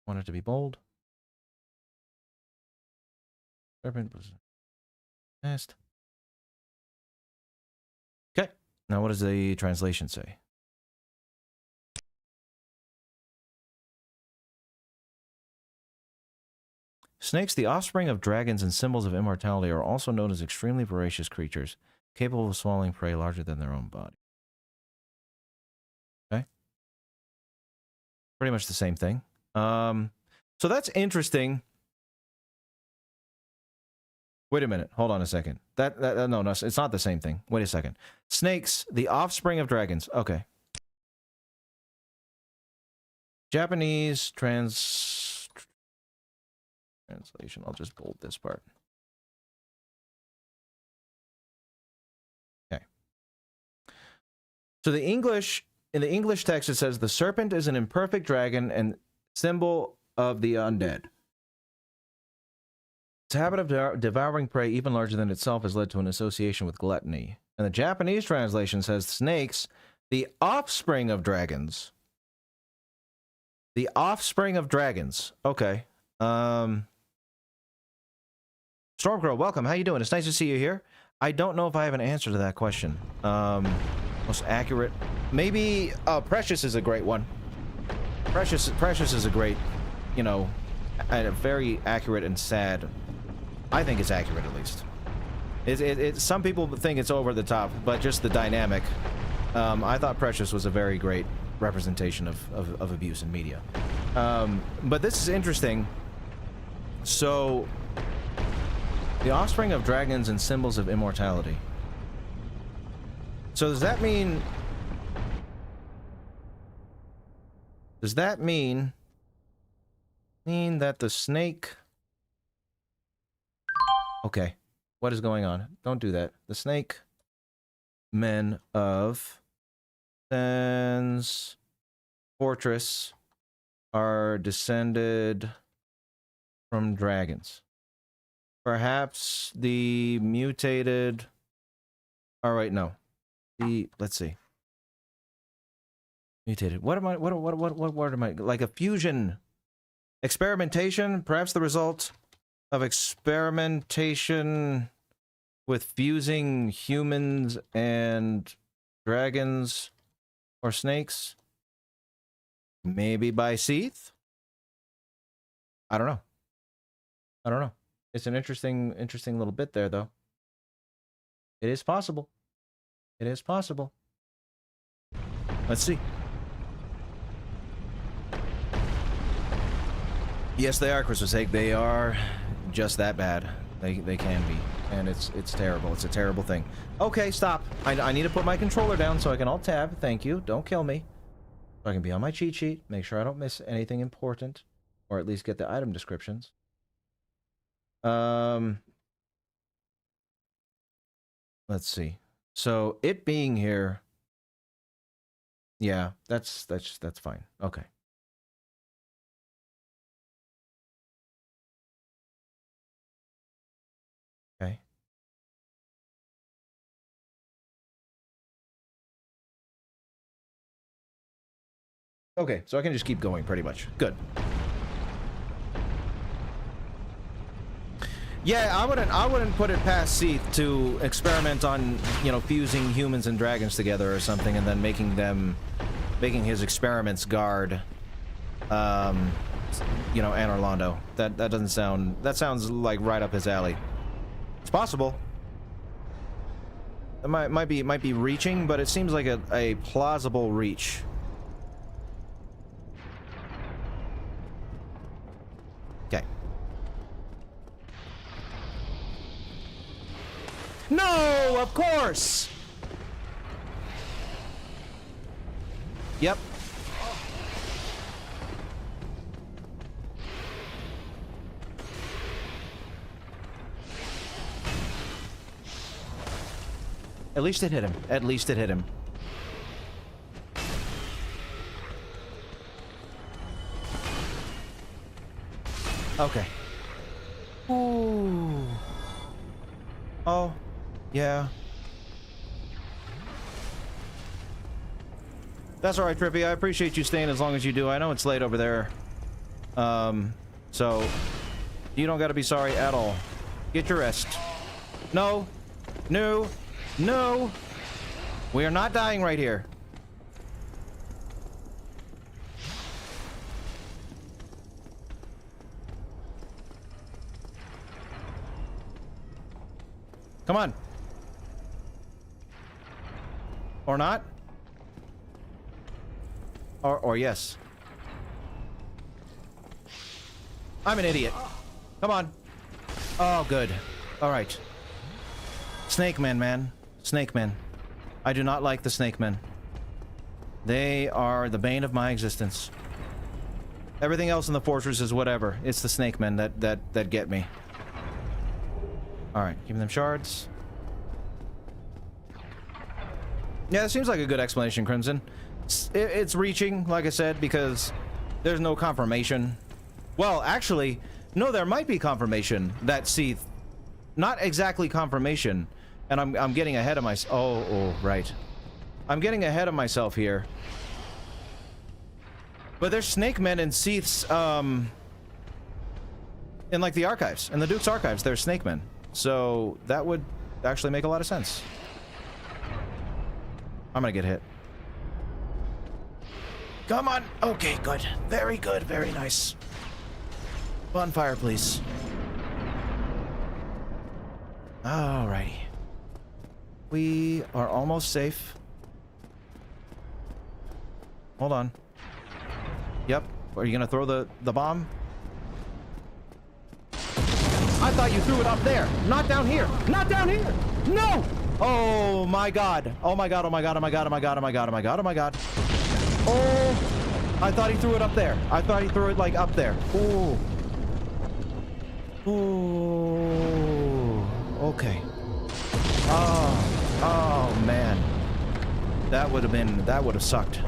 Want it to be bold. Serpent was fast. Okay. Now what does the translation say? Snakes, the offspring of dragons and symbols of immortality, are also known as extremely voracious creatures, capable of swallowing prey larger than their own body. Okay. Pretty much the same thing. So that's interesting. Wait a minute. Hold on a second. No, it's not the same thing. Wait a second. Snakes, the offspring of dragons. Okay. Japanese translation. I'll just bold this part. Okay. So in the English text, it says the serpent is an imperfect dragon and symbol of the undead. Its habit of devouring prey even larger than itself has led to an association with gluttony. And the Japanese translation says snakes, the offspring of dragons. The offspring of dragons. Okay. Stormcrow, welcome. How you doing? It's nice to see you here. I don't know if I have an answer to that question. Most accurate. Maybe Precious is a great one. Precious is a great, you know, very accurate and sad. I think it's accurate, at least. Some people think it's over the top, but just the dynamic. I thought Precious was a very great representation of abuse in media. But this is interesting. So, the offspring of dragons and symbols of immortality. So does that mean... Does that mean that the snake... Okay. What is going on? Don't do that. The snake men of Sen's fortress are descended from dragons. Perhaps the mutated... Alright, no. Let's see. Mutated. What am I... What word am I... Like a fusion. Experimentation? Perhaps the result of experimentation with fusing humans and dragons or snakes? Maybe by Seath? I don't know. I don't know. It's an interesting little bit there, though. It is possible. It is possible. Let's see. Yes, they are, Christmas Egg. They are just that bad. They can be. And it's terrible. It's a terrible thing. Okay, stop. I need to put my controller down so I can alt-tab. Thank you. Don't kill me. So I can be on my cheat sheet. Make sure I don't miss anything important. Or at least get the item descriptions. Let's see. So, it being here... Yeah, that's fine. Okay. Okay. Okay, so I can just keep going pretty much. Good. Yeah, I wouldn't put it past Seath to experiment on, you know, fusing humans and dragons together or something, and then making his experiments guard, you know, Anor Londo. That doesn't sound... That sounds like right up his alley. It's possible. It might be reaching, but it seems like a plausible reach. Okay. No, of course. Yep. At least it hit him. At least it hit him. Okay. Ooh. Oh. Yeah. That's alright, Trippy. I appreciate you staying as long as you do. I know it's late over there. So... You don't gotta be sorry at all. Get your rest. No. No. No! We are not dying right here. Come on. Or not? Or yes. I'm an idiot. Come on. Oh, good. Alright. Snake men, man. Snake men. I do not like the snake men. They are the bane of my existence. Everything else in the fortress is whatever. It's the snake men that get me. Alright, give them shards. Yeah, it seems like a good explanation, Crimson. It's reaching, like I said, because there's no confirmation. Well, actually, no, there might be confirmation that Seath... Not exactly confirmation. And I'm getting ahead of myself. Oh, right. I'm getting ahead of myself here. But there's snake men and Seaths, in like the archives, in the Duke's archives, there's snake men. So that would actually make a lot of sense. I'm gonna get hit. Come on. Okay, good. Very good. Very nice. Bonfire, please. Alrighty. We are almost safe. Hold on. Yep. Are you gonna throw the bomb? I thought you threw it up there. Not down here. Not down here. No! Oh my god. Oh my god. Oh my god. Oh my god. Oh my god. Oh my god. Oh my god. Oh my god. Oh! I thought he threw it up there. I thought he threw it like up there. Ooh. Ooh. Okay. Oh man. That would have sucked.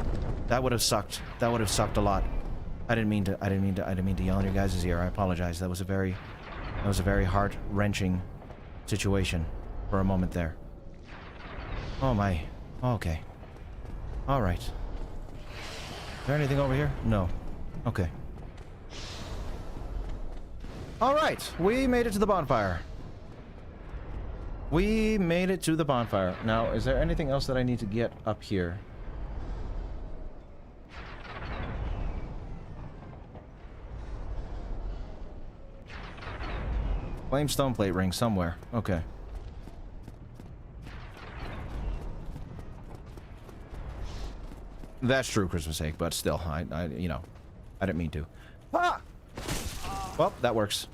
That would have sucked. That would have sucked a lot. I didn't mean to yell in your guys' ear. I apologize. That was a very heart-wrenching situation for a moment there. Oh my. Okay. All right. Is there anything over here? No. Okay. All right. We made it to the bonfire. We made it to the bonfire. Now, is there anything else that I need to get up here? Flame stone plate ring somewhere. Okay. That's true, Christmas egg, but still, you know, I didn't mean to. Ah! Well, that works.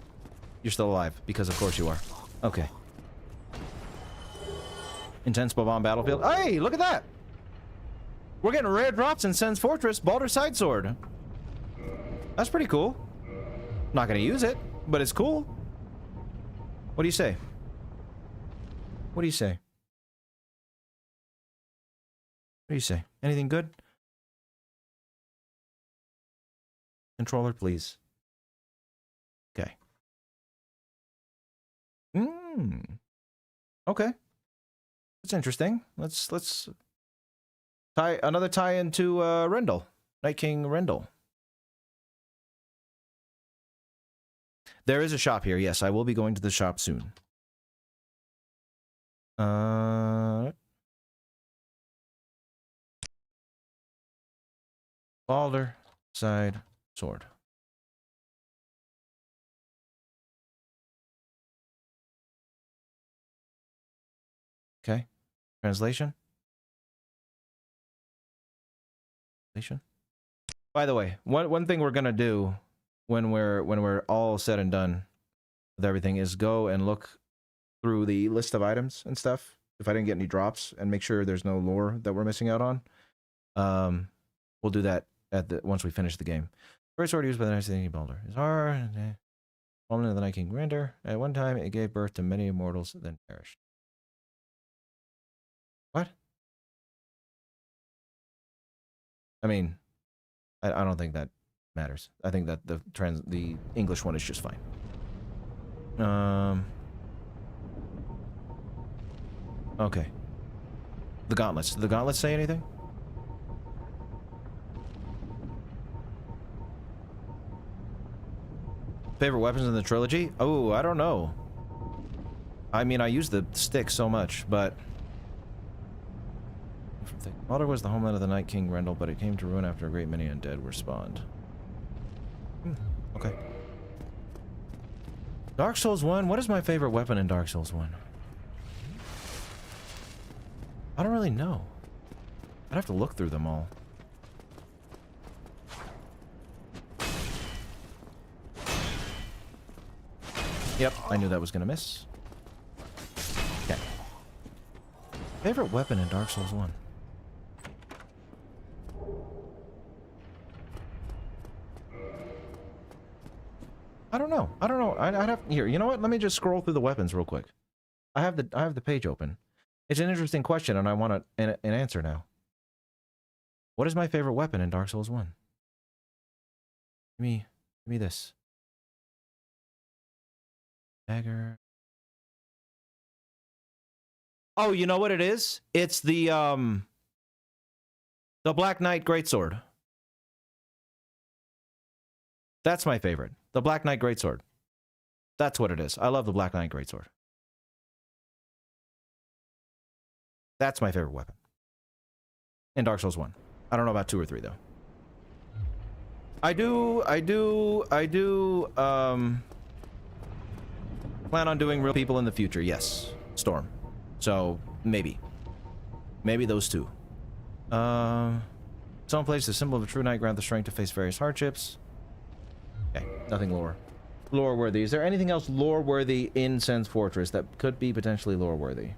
You're still alive, because of course you are. Okay. Intense bomb battlefield. Hey, look at that! We're getting rare drops in Sen's Fortress, Baldur's Side Sword. That's pretty cool. Not gonna use it, but it's cool. What do you say? What do you say? What do you say? Anything good? Controller, please. Okay. Okay. That's interesting. Let's tie another tie into Rendell. Night King Rendell. There is a shop here. Yes, I will be going to the shop soon. Baldur Side Sword. Okay. Translation. By the way, one thing we're gonna do when we're all said and done with everything is go and look through the list of items and stuff if I didn't get any drops and make sure there's no lore that we're missing out on. We'll do that once we finish the game. First sword used by the Night King Baldur is hard. Woman of the Night King Render. At one time, it gave birth to many immortals, then perished. What? I mean, I don't think that matters. I think that the English one is just fine. Okay. The gauntlets. Did the gauntlets say anything? Favorite weapons in the trilogy? Oh, I don't know. I mean, I use the stick so much, but... Baldur was the homeland of the Night King Rendell, but it came to ruin after a great many undead were spawned. Okay. Dark Souls 1? What is my favorite weapon in Dark Souls 1? I don't really know. I'd have to look through them all. Yep, I knew that was gonna miss. Okay. Favorite weapon in Dark Souls 1? I don't know. I don't know. I'd have here. You know what? Let me just scroll through the weapons real quick. I have the page open. It's an interesting question, and I want an answer now. What is my favorite weapon in Dark Souls 1? Give me this. Dagger. Oh, you know what it is? It's the Black Knight Greatsword. That's my favorite. The Black Knight Greatsword. That's what it is. I love the Black Knight Greatsword. That's my favorite weapon. In Dark Souls 1. I don't know about 2 or 3, though. I do, plan on doing real people in the future, yes. Storm. So, maybe. Maybe those two. Someone plays the symbol of a true knight, grant the strength to face various hardships. Okay, nothing lore-worthy. Is there anything else lore-worthy in Sen's Fortress that could be potentially lore-worthy?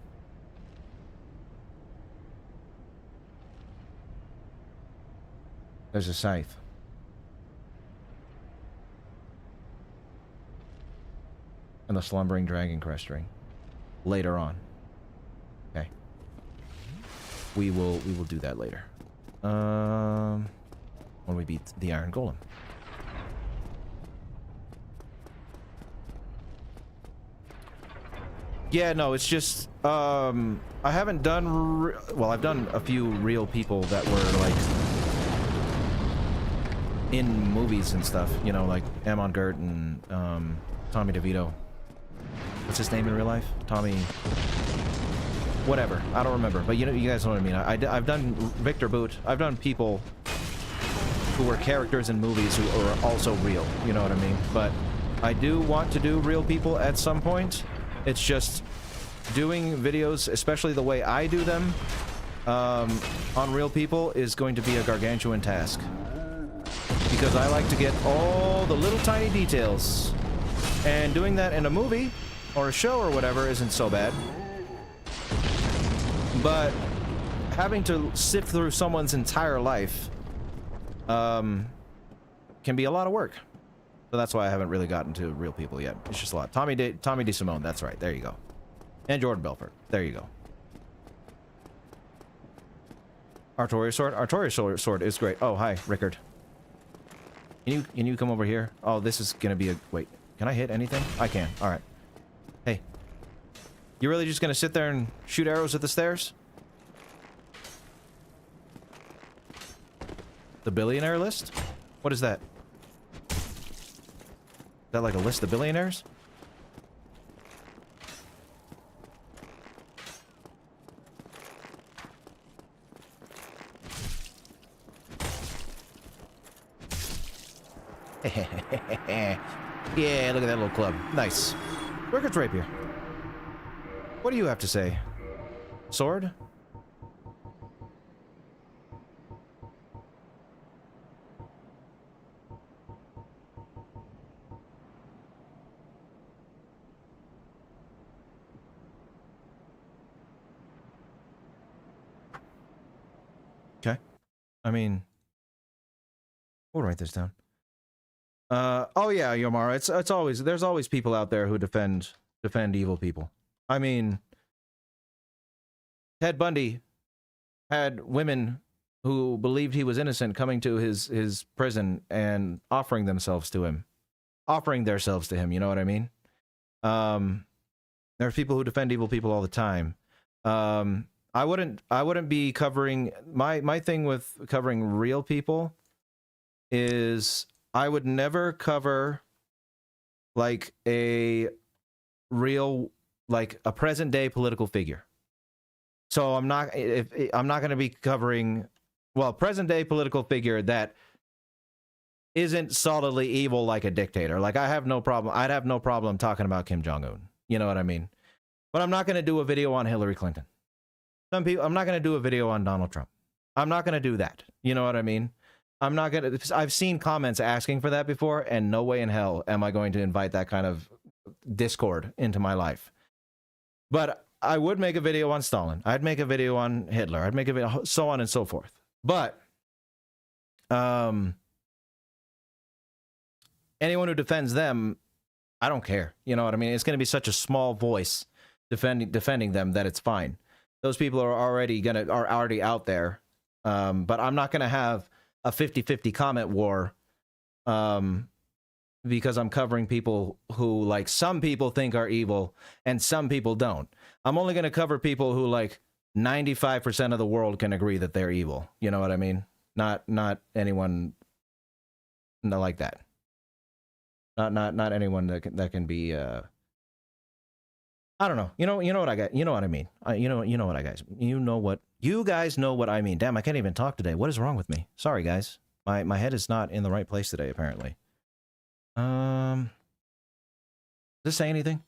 There's a scythe. And the slumbering dragon crest ring. Later on. Okay. We will do that later. When we beat the Iron Golem. Yeah, no, it's just I haven't done well, I've done a few real people that were like in movies and stuff, you know, like Amon Gert and Tommy DeVito. What's his name in real life? Tommy... Whatever. I don't remember. But you know, you guys know what I mean. I've done Victor Boot. I've done people who were characters in movies who are also real. You know what I mean? But I do want to do real people at some point. It's just doing videos, especially the way I do them, on real people is going to be a gargantuan task. Because I like to get all the little tiny details. And doing that in a movie or a show or whatever isn't so bad. But having to sift through someone's entire life can be a lot of work. So that's why I haven't really gotten to real people yet. It's just a lot. Tommy DeSimone, that's right. There you go. And Jordan Belfort. There you go. Artorias sword? Artorias sword is great. Oh, hi, Rickard. Can you come over here? Oh, this is gonna be a... Wait. Can I hit anything? I can. Alright. Hey. You really just gonna sit there and shoot arrows at the stairs? The billionaire list? What is that? Is that like a list of billionaires? Yeah, look at that little club. Nice. Rickard's rapier. What do you have to say? Sword? Okay. I mean, we'll write this down. Oh yeah, Yomara, it's always, there's always people out there who defend evil people. I mean, Ted Bundy had women who believed he was innocent coming to his prison and offering themselves to him. Offering themselves to him, you know what I mean? There's people who defend evil people all the time. I wouldn't be covering, my thing with covering real people is I would never cover like a real, like a present day political figure. So I'm not going to be covering, well, present day political figure that isn't solidly evil like a dictator. Like I'd have no problem talking about Kim Jong-un. You know what I mean? But I'm not going to do a video on Hillary Clinton. I'm not going to do a video on Donald Trump. I'm not going to do that. You know what I mean? I'm not going to, I've seen comments asking for that before, and no way in hell am I going to invite that kind of discord into my life. But I would make a video on Stalin. I'd make a video on Hitler. I'd make a video, so on and so forth. But anyone who defends them, I don't care. You know what I mean? It's going to be such a small voice defending them that it's fine. Those people are already out there. But I'm not going to have a 50-50 comment war because I'm covering people who, like, some people think are evil and some people don't. I'm only going to cover people who, like, 95% of the world can agree that they're evil. You know what I mean? Not anyone like that. Not anyone that can be. I don't know. You know what I got. You know what I mean. You know what I guys. You guys know what I mean. Damn, I can't even talk today. What is wrong with me? Sorry, guys. My head is not in the right place today. Apparently. Does this say anything?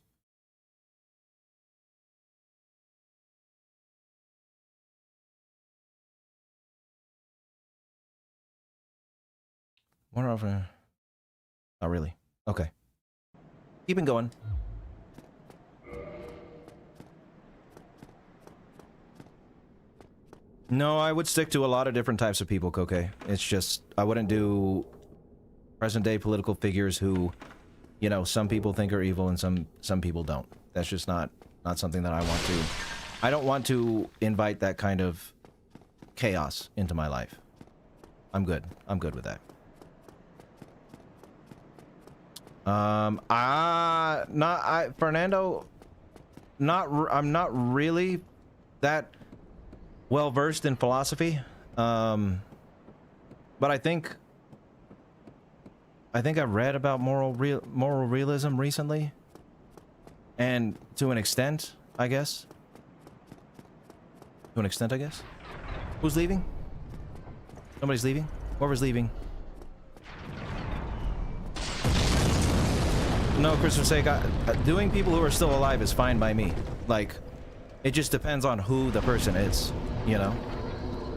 What off? Not really. Okay. Keeping going. No, I would stick to a lot of different types of people, Koke. It's just, I wouldn't do present-day political figures who, you know, some people think are evil and some people don't. That's just not something that I want to... I don't want to invite that kind of chaos into my life. I'm good. I'm good with that. Fernando, I'm not really that well versed in philosophy, but I think I've read about moral realism recently, and to an extent, I guess. To an extent, I guess. Who's leaving? Nobody's leaving. Whoever's leaving. No, Christopher's sake, doing people who are still alive is fine by me. Like, it just depends on who the person is, you know?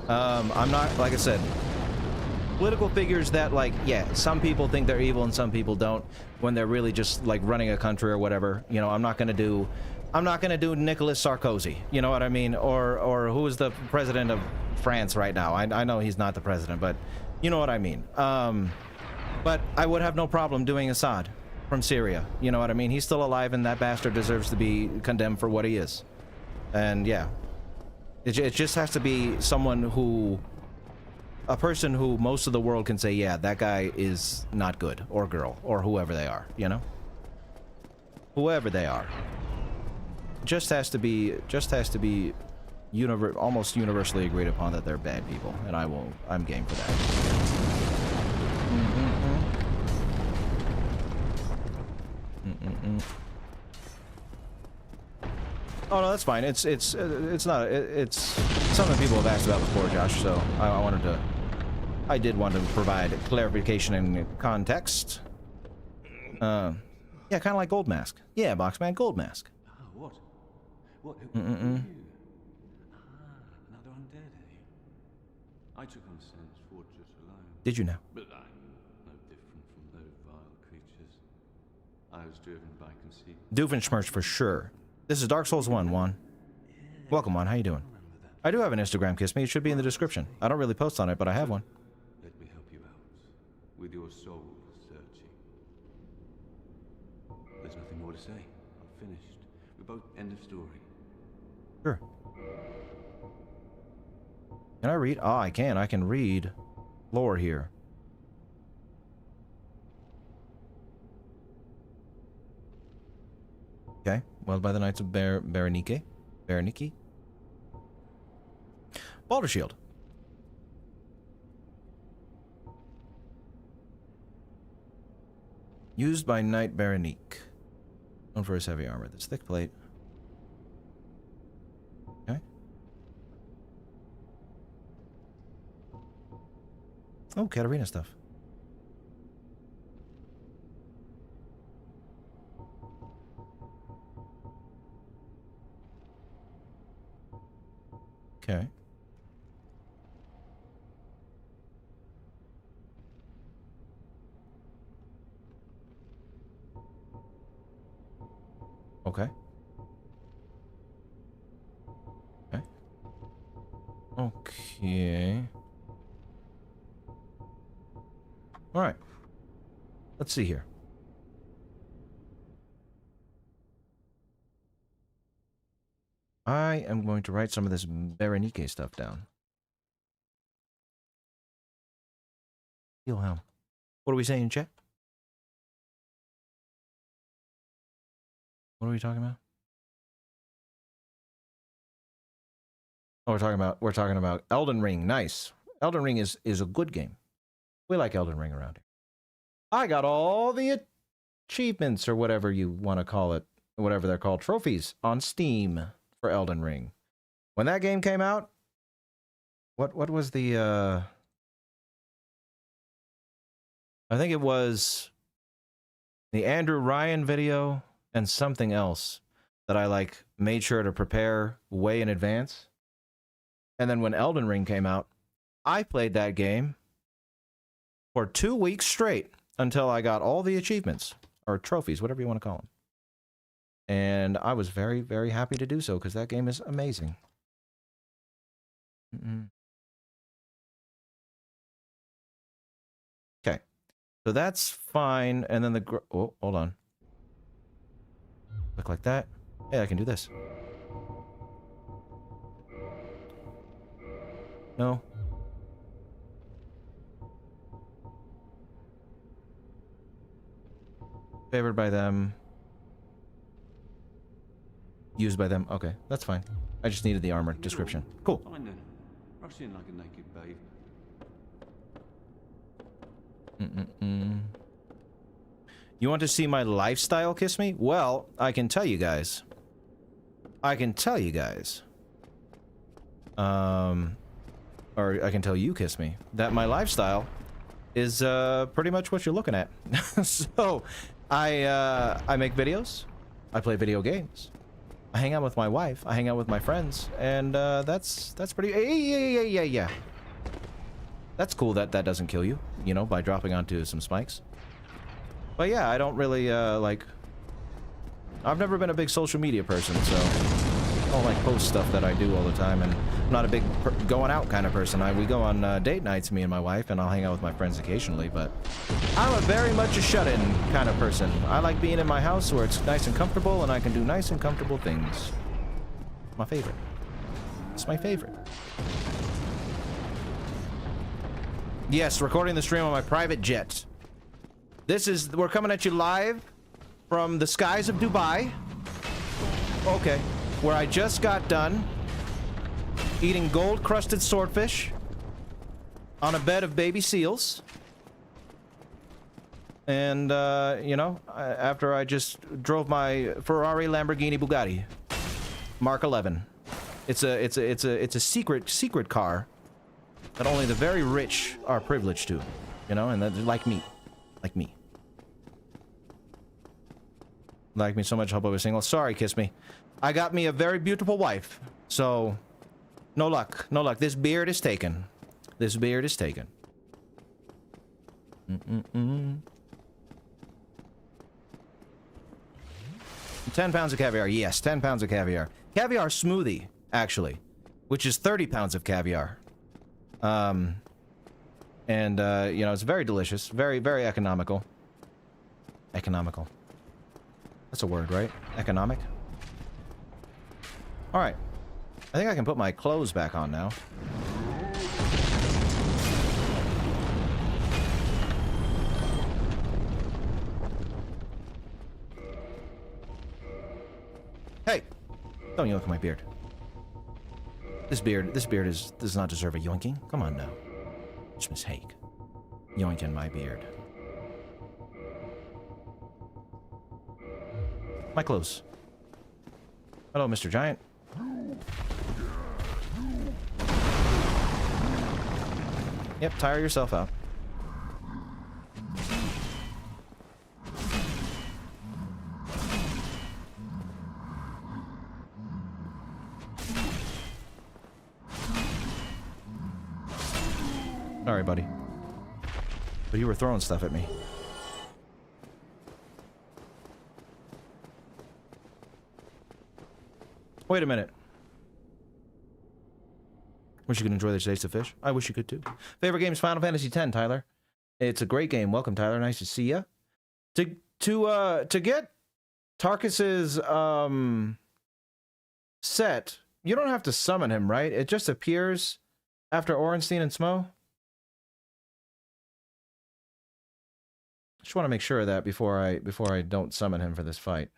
I'm not, like I said, political figures that, like, yeah, some people think they're evil and some people don't, when they're really just, like, running a country or whatever. You know, I'm not gonna do Nicolas Sarkozy, you know what I mean? Or who is the president of France right now? I know he's not the president, but you know what I mean. But I would have no problem doing Assad from Syria, you know what I mean? He's still alive and that bastard deserves to be condemned for what he is. And yeah, it just has to be someone who, a person who most of the world can say, yeah, that guy is not good, or girl, or whoever they are, you know? Whoever they are. Just has to be almost universally agreed upon that they're bad people, and I'm game for that. Oh no, that's fine. It's something people have asked about before, Josh. So I did want to provide clarification and context. Yeah, kind of like Gold Mask. Yeah, Boxman, Gold Mask. What? Who are you? Another undead, eh? I took on Sen's fortress alone. Did you now? But I'm no different from those vile creatures. I was driven by conceit. Doofenshmirch for sure. This is Dark Souls 1, Juan. Welcome, Juan. How you doing? I do have an Instagram, Kiss Me. It should be in the description. I don't really post on it, but I have one. Let me help you out with your soul searching. There's nothing more to say. I'm finished. We're both end of story. Sure. Can I read? Oh, I can. I can read lore here. Okay. Well, by the Knights of Berenike. Baldur Shield. Used by Knight Berenique. Known for his heavy armor. This thick plate. Okay. Oh, Katarina stuff. Okay. Okay. Okay. Okay. All right. Let's see here. I am going to write some of this Berenike stuff down. Wilhelm. What are we saying, chat? What are we talking about? Oh, we're talking about Elden Ring. Nice. Elden Ring is a good game. We like Elden Ring around here. I got all the achievements or whatever you want to call it, whatever they're called, trophies on Steam for Elden Ring. When that game came out, what was the I think it was the Andrew Ryan video and something else that I like made sure to prepare way in advance. And then when Elden Ring came out, I played that game for 2 weeks straight until I got all the achievements or trophies, whatever you want to call them. And I was very, very happy to do so because that game is amazing. Okay, so that's fine. And then oh, hold on. Look like that. Hey, I can do this. No. Favored by them. Used by them. Okay, that's fine. I just needed the armor description. Cool. Fine then. Rush in like a naked babe. You want to see my lifestyle, Kiss Me? Well, I can tell you guys. Or I can tell you, Kiss Me, that my lifestyle is pretty much what you're looking at. So, I make videos, I play video games, I hang out with my wife, I hang out with my friends, and that's pretty. Yeah. That's cool that that doesn't kill you, you know, by dropping onto some spikes. But yeah, I don't really like. I've never been a big social media person, so I don't like post stuff that I do all the time, and I'm not a big going out kind of person. We go on date nights, me and my wife, and I'll hang out with my friends occasionally, but I'm a very much a shut-in kind of person. I like being in my house where it's nice and comfortable, and I can do nice and comfortable things. My favorite. It's my favorite. Yes, recording the stream on my private jet. We're coming at you live from the skies of Dubai. Okay. Where I just got done eating gold-crusted swordfish on a bed of baby seals. And, you know, after I just drove my Ferrari, Lamborghini, Bugatti. Mark 11. It's a secret car that only the very rich are privileged to, you know, and that like me. Like me. Like me so much, hope I was single. Sorry, Kiss Me. I got me a very beautiful wife, so no luck. No luck. This beard is taken. This beard is taken. 10 pounds of caviar. Yes, 10 pounds of caviar. Caviar smoothie, actually, which is 30 pounds of caviar. You know, it's very delicious. Very, very economical. Economical. That's a word, right? Economic? Alright. I think I can put my clothes back on now. Hey! Don't yoink my beard. This beard does not deserve a yoinking. Come on now. It's Miss Hake. Yoinking my beard. My clothes. Hello, Mr. Giant. Yep, tire yourself out. Sorry, buddy. But you were throwing stuff at me. Wait a minute. Wish you could enjoy the taste of fish. I wish you could too. Favorite game is Final Fantasy X, Tyler. It's a great game. Welcome, Tyler. Nice to see ya. To get Tarkus's set, you don't have to summon him, right? It just appears after Ornstein and Smough. Just want to make sure of that before I don't summon him for this fight.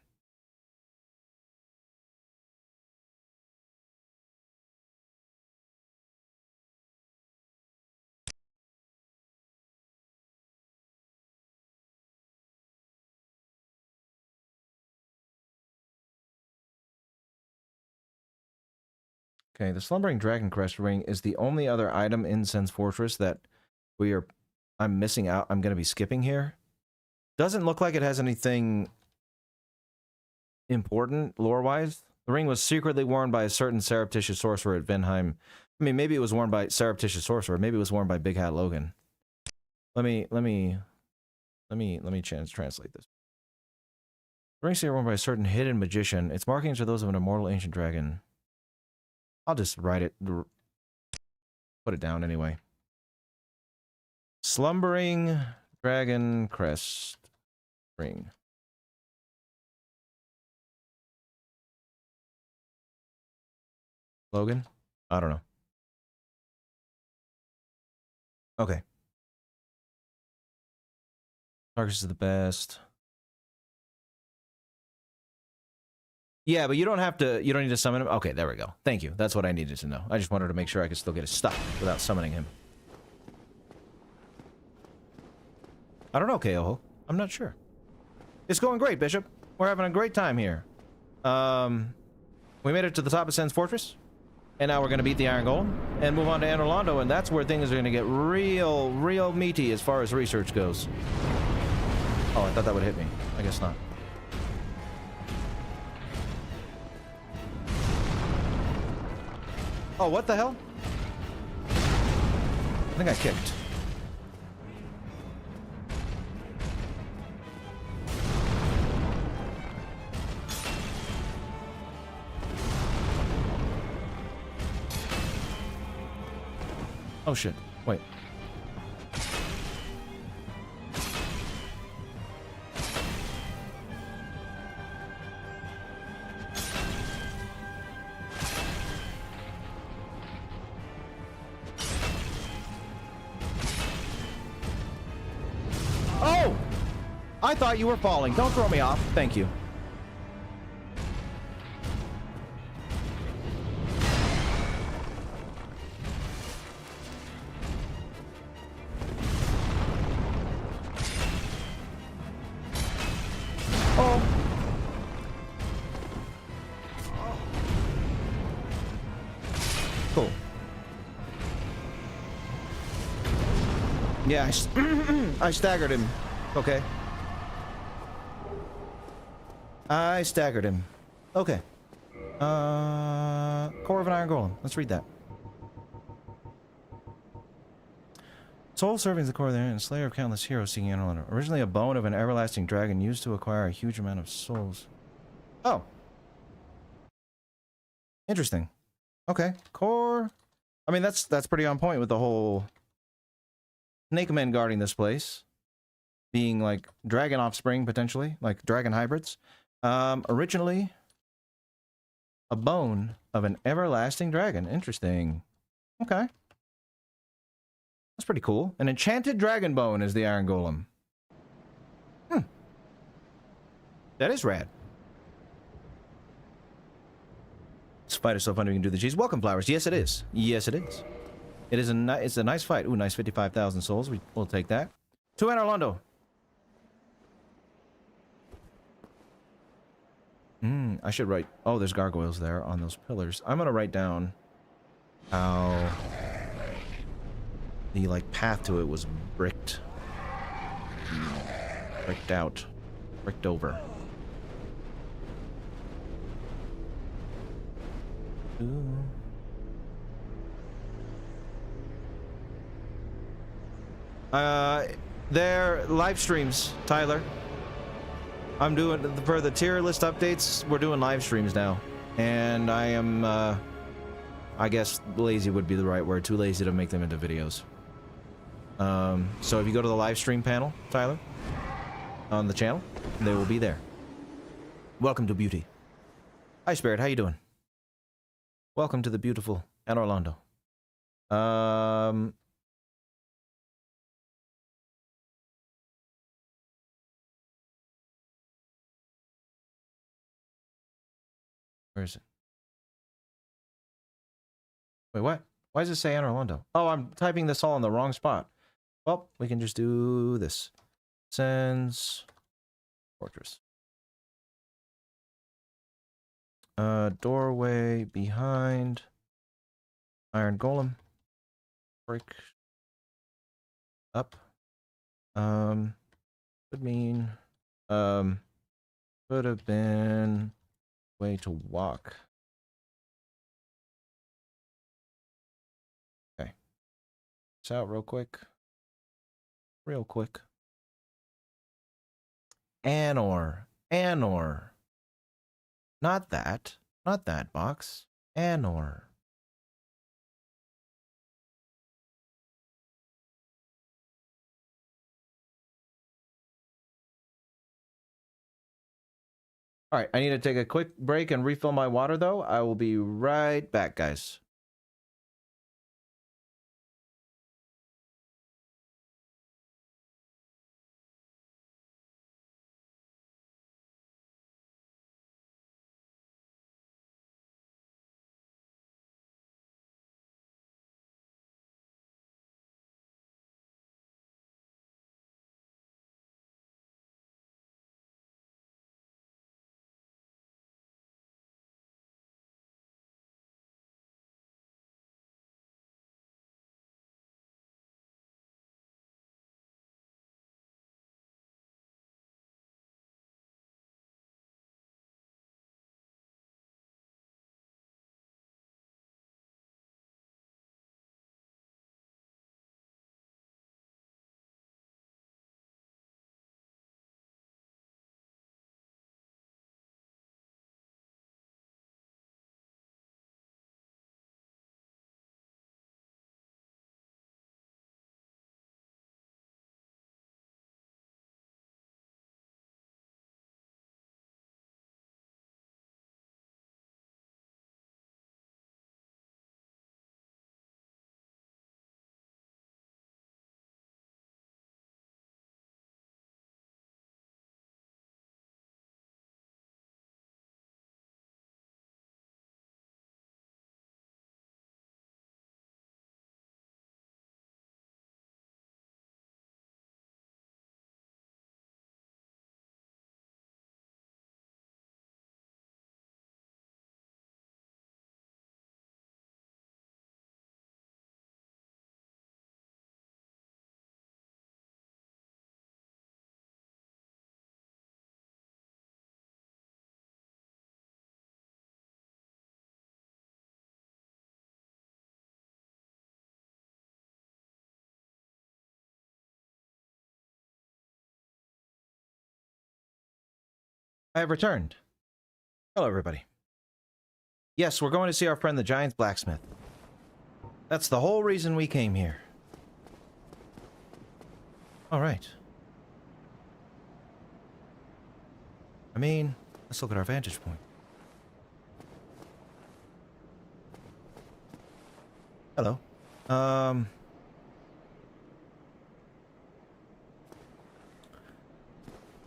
Okay, the Slumbering Dragon Crest ring is the only other item in Sen's Fortress that I'm missing out. I'm going to be skipping here. Doesn't look like it has anything important lore-wise. The ring was secretly worn by a certain surreptitious sorcerer at Vinheim. I mean, maybe it was worn by surreptitious sorcerer. Maybe it was worn by Big Hat Logan. Let me translate this. The rings are worn by a certain hidden magician. Its markings are those of an immortal ancient dragon. I'll just write it, put it down anyway. Slumbering Dragon Crest ring. Logan? I don't know. Okay. Tarkus is the best. Yeah, but you don't need to summon him. Okay, there we go. Thank you. That's what I needed to know. I just wanted to make sure I could still get his stuff without summoning him. I don't know, Keoho. I'm not sure. It's going great, Bishop. We're having a great time here. We made it to the top of Sen's Fortress. And now we're going to beat the Iron Golem and move on to Anor Londo, and that's where things are going to get real meaty as far as research goes. Oh, I thought that would hit me. I guess not. Oh, what the hell? I think I kicked. Oh shit, wait. Oh! I thought you were falling. Don't throw me off. Thank you. Cool. Yeah, I staggered him. Okay. I staggered him. Okay. Core of an Iron Golem. Let's read that. Soul serving the core of the Iron, slayer of countless heroes seeking Anor Londo. Originally a bone of an everlasting dragon used to acquire a huge amount of souls. Oh. Interesting. Okay. Core. I mean, that's pretty on point with the whole snake men guarding this place being like dragon offspring, potentially, like dragon hybrids. Originally a bone of an everlasting dragon. Interesting. Okay. That's pretty cool. An enchanted dragon bone is the Iron Golem. That is rad. This fight is so fun we can do the cheese. Welcome, Flowers. Yes, it is. Yes, it is. It's a nice fight. Ooh, nice 55,000 souls. We'll take that. To Anor Londo. I should write... Oh, there's gargoyles there on those pillars. I'm gonna write down how the, like, path to it was bricked. Bricked out. Bricked over. Ooh. They're live streams, Tyler. I'm doing, for the tier list updates, we're doing live streams now. And I am, I guess lazy would be the right word. Too lazy to make them into videos. So if you go to the live stream panel, Tyler, on the channel, they will be there. Welcome to Beauty. Hi, Spirit. How you doing? Welcome to the beautiful Anor Londo. Where is it? Wait, what? Why does it say Anor Londo? Oh, I'm typing this all in the wrong spot. Well, we can just do this. Sen's Fortress. Doorway behind Iron Golem. Break. Up. Would mean, could have been way to walk. Okay. This out real quick. Real quick. Anor. Anor. Not that. Not that box. Anor. All right, I need to take a quick break and refill my water, though. I will be right back, guys. I have returned. Hello, everybody. Yes, we're going to see our friend the Giant's Blacksmith. That's the whole reason we came here. All right. I mean, let's look at our vantage point. Hello.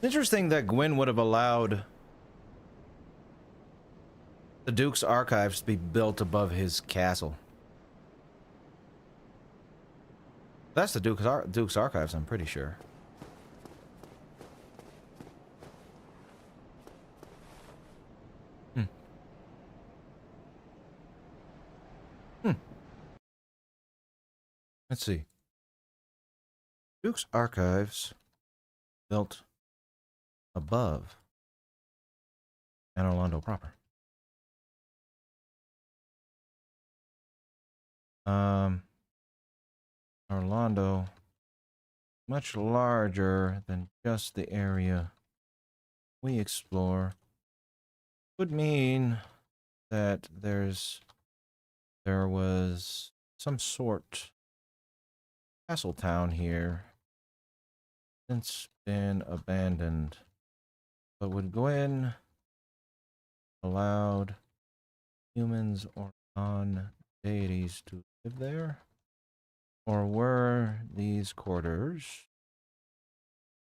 Interesting that Gwyn would have allowed the Duke's archives to be built above his castle. That's the Duke's archives, I'm pretty sure. Let's see. Duke's archives built above Anor Londo proper. Anor Londo, much larger than just the area we explore, would mean that there was some sort castle town here since been abandoned. But would Gwyn allowed humans or non-deities to live there? Or were these quarters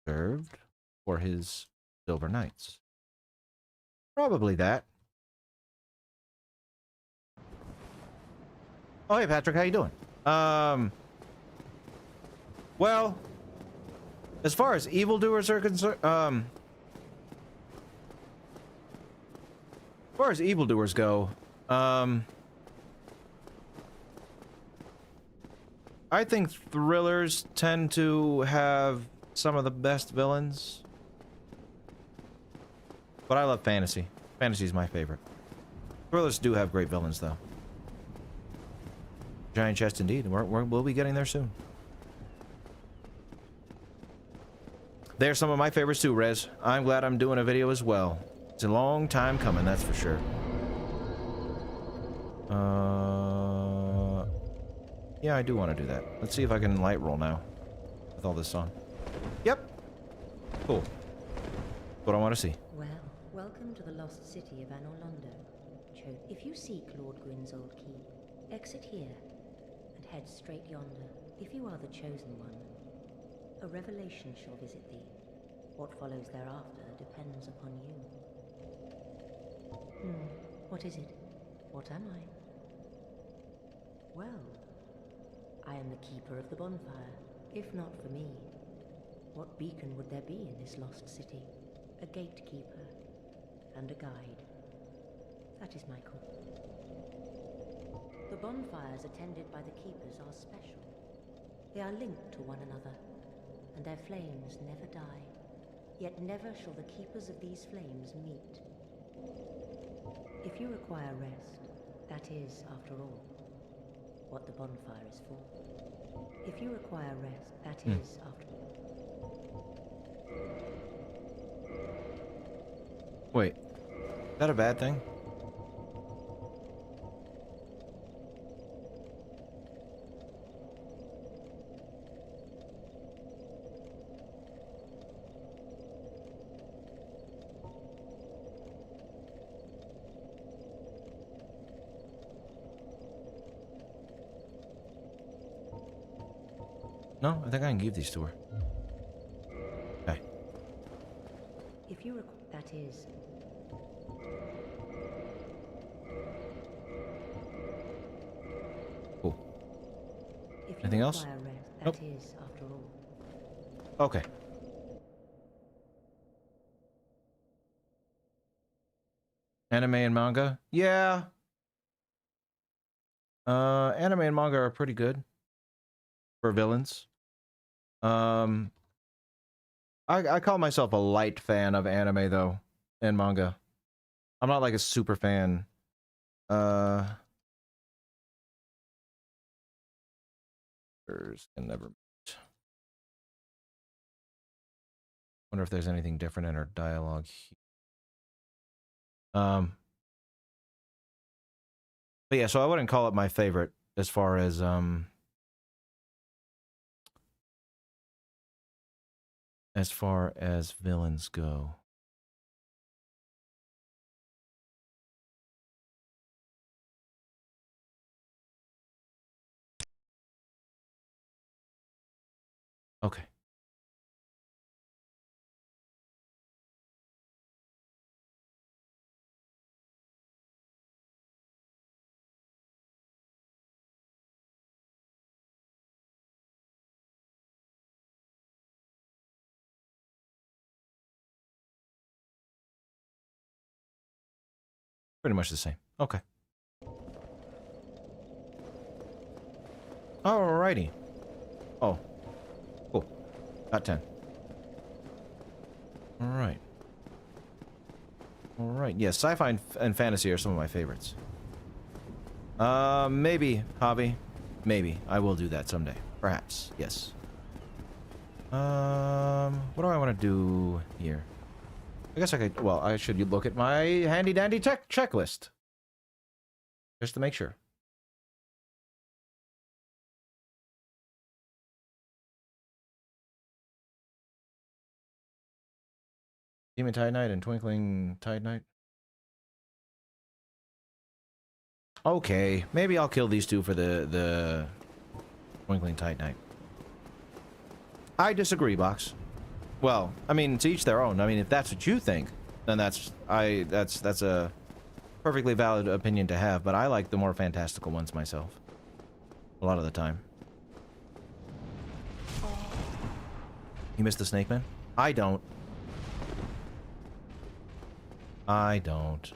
served for his Silver Knights? Probably that. Oh, hey, Patrick, how you doing? Well, as far as evildoers are concerned, as far as evildoers go, I think thrillers tend to have some of the best villains. But I love fantasy. Fantasy is my favorite. Thrillers do have great villains, though. Giant chest indeed. We'll be getting there soon. They're some of my favorites too, Rez. I'm glad I'm doing a video as well. It's a long time coming, that's for sure. Yeah, I do want to do that. Let's see if I can light roll now. With all this on. Yep. Cool. What I want to see. Well, welcome to the lost city of Anor Londo. If you seek Lord Gwyn's old keep, exit here and head straight yonder. If you are the chosen one, a revelation shall visit thee. What follows thereafter depends upon you. What is it? What am I? Well, I am the keeper of the bonfire. If not for me, what beacon would there be in this lost city? A gatekeeper and a guide. That is my call. The bonfires attended by the keepers are special. They are linked to one another, and their flames never die. Yet never shall the keepers of these flames meet. If you require rest, that is, after all, what the bonfire is for. If you require rest, that is, after all. Wait. Is that a bad thing? No, I think I can give these to her. Okay. If you that is. Cool. If you Anything else? require rest, that Nope. is, after all. Okay. Anime and manga? Yeah. Anime and manga are pretty good for villains. I call myself a light fan of anime though, and manga. I'm not like a super fan. And never. Wonder if there's anything different in her dialogue. But yeah, so I wouldn't call it my favorite as far as villains go. Okay. Pretty much the same. Okay. Alrighty. Oh. Cool. Got 10. Alright. Alright. Yeah, sci-fi and fantasy are some of my favorites. Maybe, hobby. Maybe. I will do that someday. Perhaps. Yes. What do I want to do here? I guess I could, well, I should look at my handy-dandy checklist. Just to make sure. Demon Tide Knight and Twinkling Tide Knight. Okay, maybe I'll kill these two for the Twinkling Tide Knight. I disagree, Box. Well, I mean, to each their own. I mean, if that's what you think, then that's a perfectly valid opinion to have, but I like the more fantastical ones myself. A lot of the time. You missed the snake man? I don't. I don't.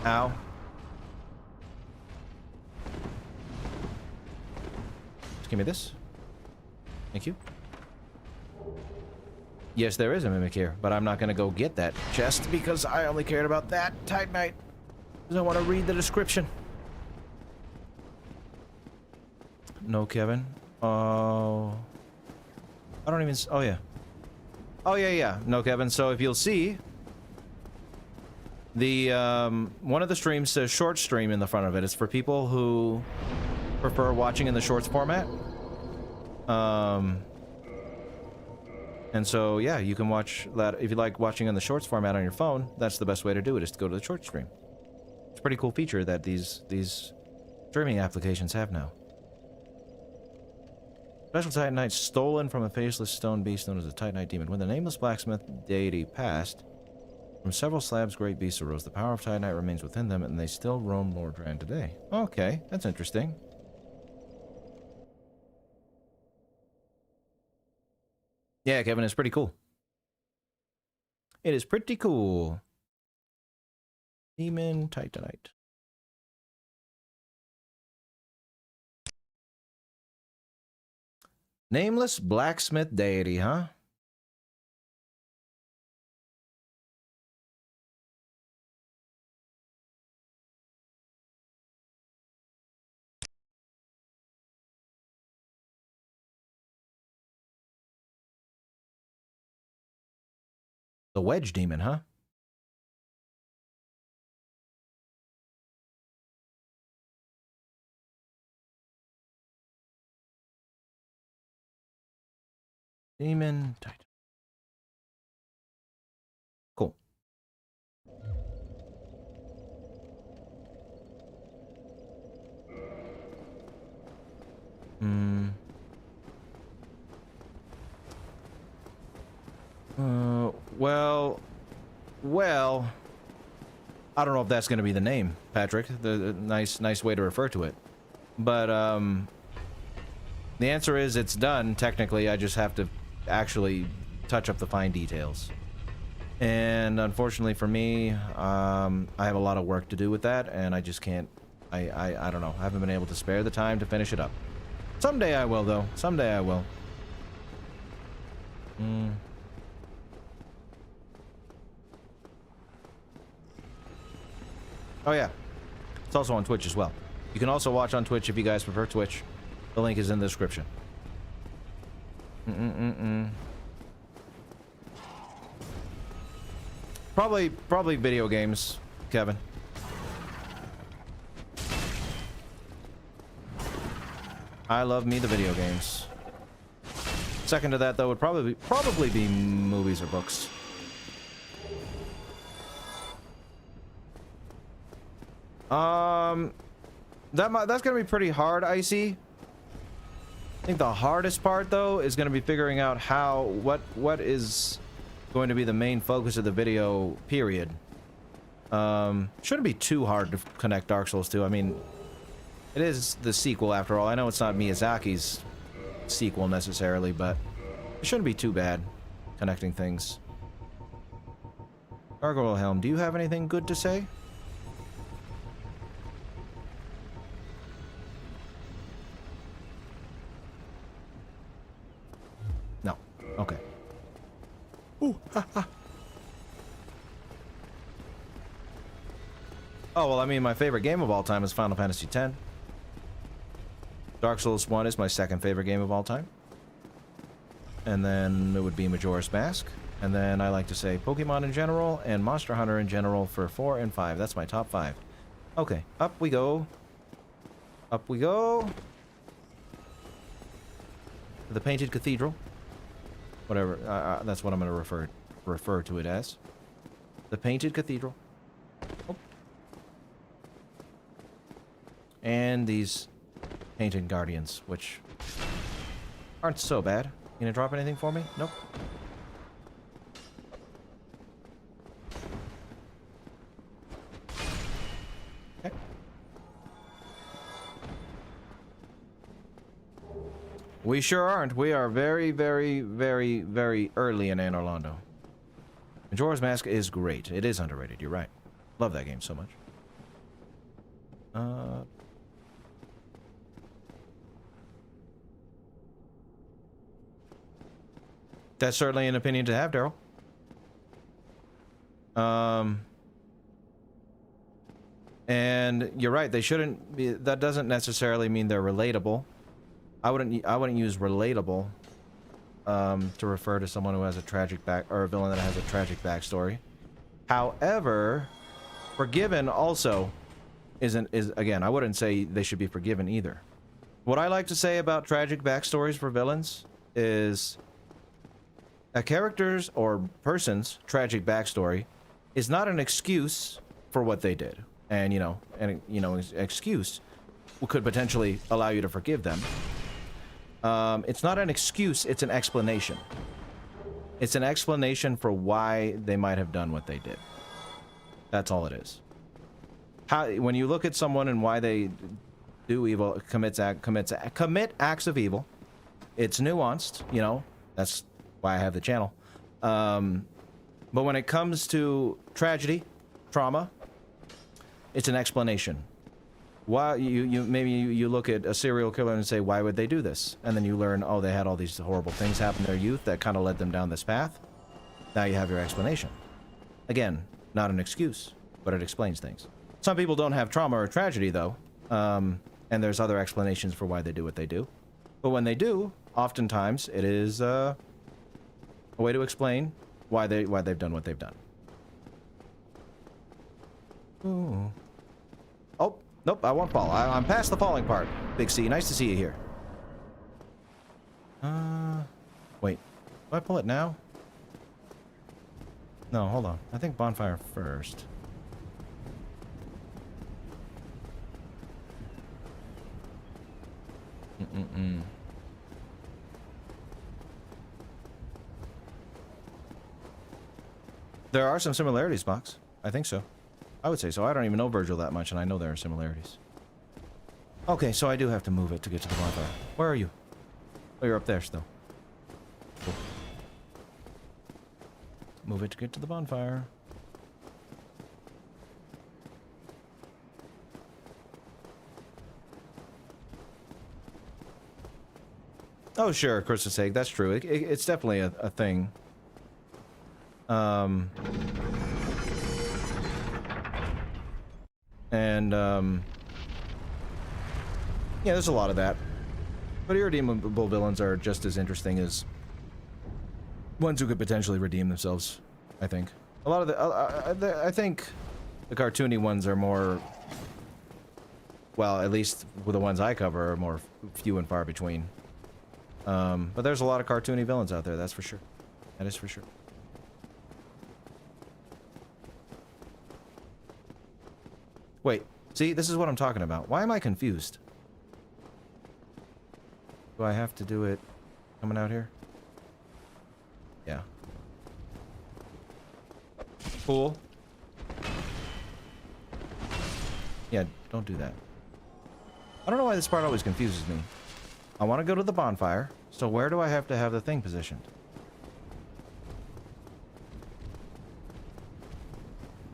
Ow. Give me this. Thank you. Yes, there is a mimic here, but I'm not going to go get that chest because I only cared about that Titanite. Because I want to read the description. No, Kevin. Oh. I don't even... Oh, yeah. Oh, yeah, yeah. No, Kevin. So if you'll see... The, one of the streams says short stream in the front of it. It's for people who prefer watching in the shorts format. And so, yeah, you can watch that. If you like watching in the shorts format on your phone, that's the best way to do it, is to go to the short stream. It's a pretty cool feature that these streaming applications have now. Special Titanite stolen from a faceless stone beast known as the Titanite Demon. When the nameless blacksmith deity passed, from several slabs great beasts arose. The power of Titanite remains within them, and they still roam Lordran today. Okay, that's interesting. Yeah, Kevin, it's pretty cool. It is pretty cool. Demon Titanite. Nameless blacksmith deity, huh? The wedge demon, huh? Demon Titan. Cool. Well, I don't know if that's going to be the name, Patrick. The nice way to refer to it. But, the answer is it's done, technically. I just have to actually touch up the fine details. And unfortunately for me, I have a lot of work to do with that, and I just can't, I don't know. I haven't been able to spare the time to finish it up. Someday I will, though. Someday I will. Oh, yeah. It's also on Twitch as well. You can also watch on Twitch if you guys prefer Twitch. The link is in the description. Probably video games, Kevin. I love me the video games. Second to that, though, would probably be movies or books. That's gonna be pretty hard, Icy. I think the hardest part, though, is gonna be figuring out what is going to be the main focus of the video, period. Shouldn't be too hard to connect Dark Souls 2. I mean, it is the sequel after all. I know it's not Miyazaki's sequel necessarily, but it shouldn't be too bad connecting things. Gargoyle Helm, do you have anything good to say? No. Okay. Ooh, ha, ha. Oh, well, I mean, my favorite game of all time is Final Fantasy X. Dark Souls 1 is my second favorite game of all time. And then it would be Majora's Mask. And then I like to say Pokemon in general and Monster Hunter in general for 4 and 5. That's my top 5. Okay, up we go. Up we go. The Painted Cathedral. Whatever, that's what I'm going to refer to it as. The Painted Cathedral. Oh. And these Painted Guardians, which aren't so bad. You gonna drop anything for me? Nope. Okay. We sure aren't. We are very, very, very, very early in Anor Londo. Majora's Mask is great. It is underrated. You're right. Love that game so much. That's certainly an opinion to have, Daryl. And you're right, they shouldn't be, that doesn't necessarily mean they're relatable. I wouldn't use relatable to refer to someone who has a tragic or a villain that has a tragic backstory. However, forgiven also is again, I wouldn't say they should be forgiven either. What I like to say about tragic backstories for villains is a character's or person's tragic backstory is not an excuse for what they did. And, excuse could potentially allow you to forgive them. It's not an excuse, it's an explanation. It's an explanation for why they might have done what they did. That's all it is. When you look at someone and why they do evil, commit acts of evil, it's nuanced, that's why I have the channel. But when it comes to tragedy, trauma, it's an explanation. Why maybe you look at a serial killer and say, why would they do this? And then you learn, oh, they had all these horrible things happen in their youth that kind of led them down this path. Now you have your explanation. Again, not an excuse, but it explains things. Some people don't have trauma or tragedy, though, and there's other explanations for why they do what they do. But when they do, oftentimes it is a way to explain why they've done what they've done. Ooh. Oh, nope, I won't fall. I'm past the falling part. Big C, nice to see you here. Wait. Do I pull it now? No, hold on. I think bonfire first. There are some similarities, Box. I think so. I would say so. I don't even know Virgil that much, and I know there are similarities. Okay, so I do have to move it to get to the bonfire. Where are you? Oh, you're up there still. Cool. Move it to get to the bonfire. Oh, sure, Chris's sake. That's true. It's definitely a thing. Yeah, there's a lot of that. But irredeemable villains are just as interesting as ones who could potentially redeem themselves, I think. A lot of I think the cartoony ones are more, well, at least with the ones I cover, are more few and far between. But there's a lot of cartoony villains out there, that's for sure. That is for sure. Wait, see, this is what I'm talking about. Why am I confused? Do I have to do it coming out here? Yeah. Cool. Yeah, don't do that. I don't know why this part always confuses me. I want to go to the bonfire, so where do I have to have the thing positioned?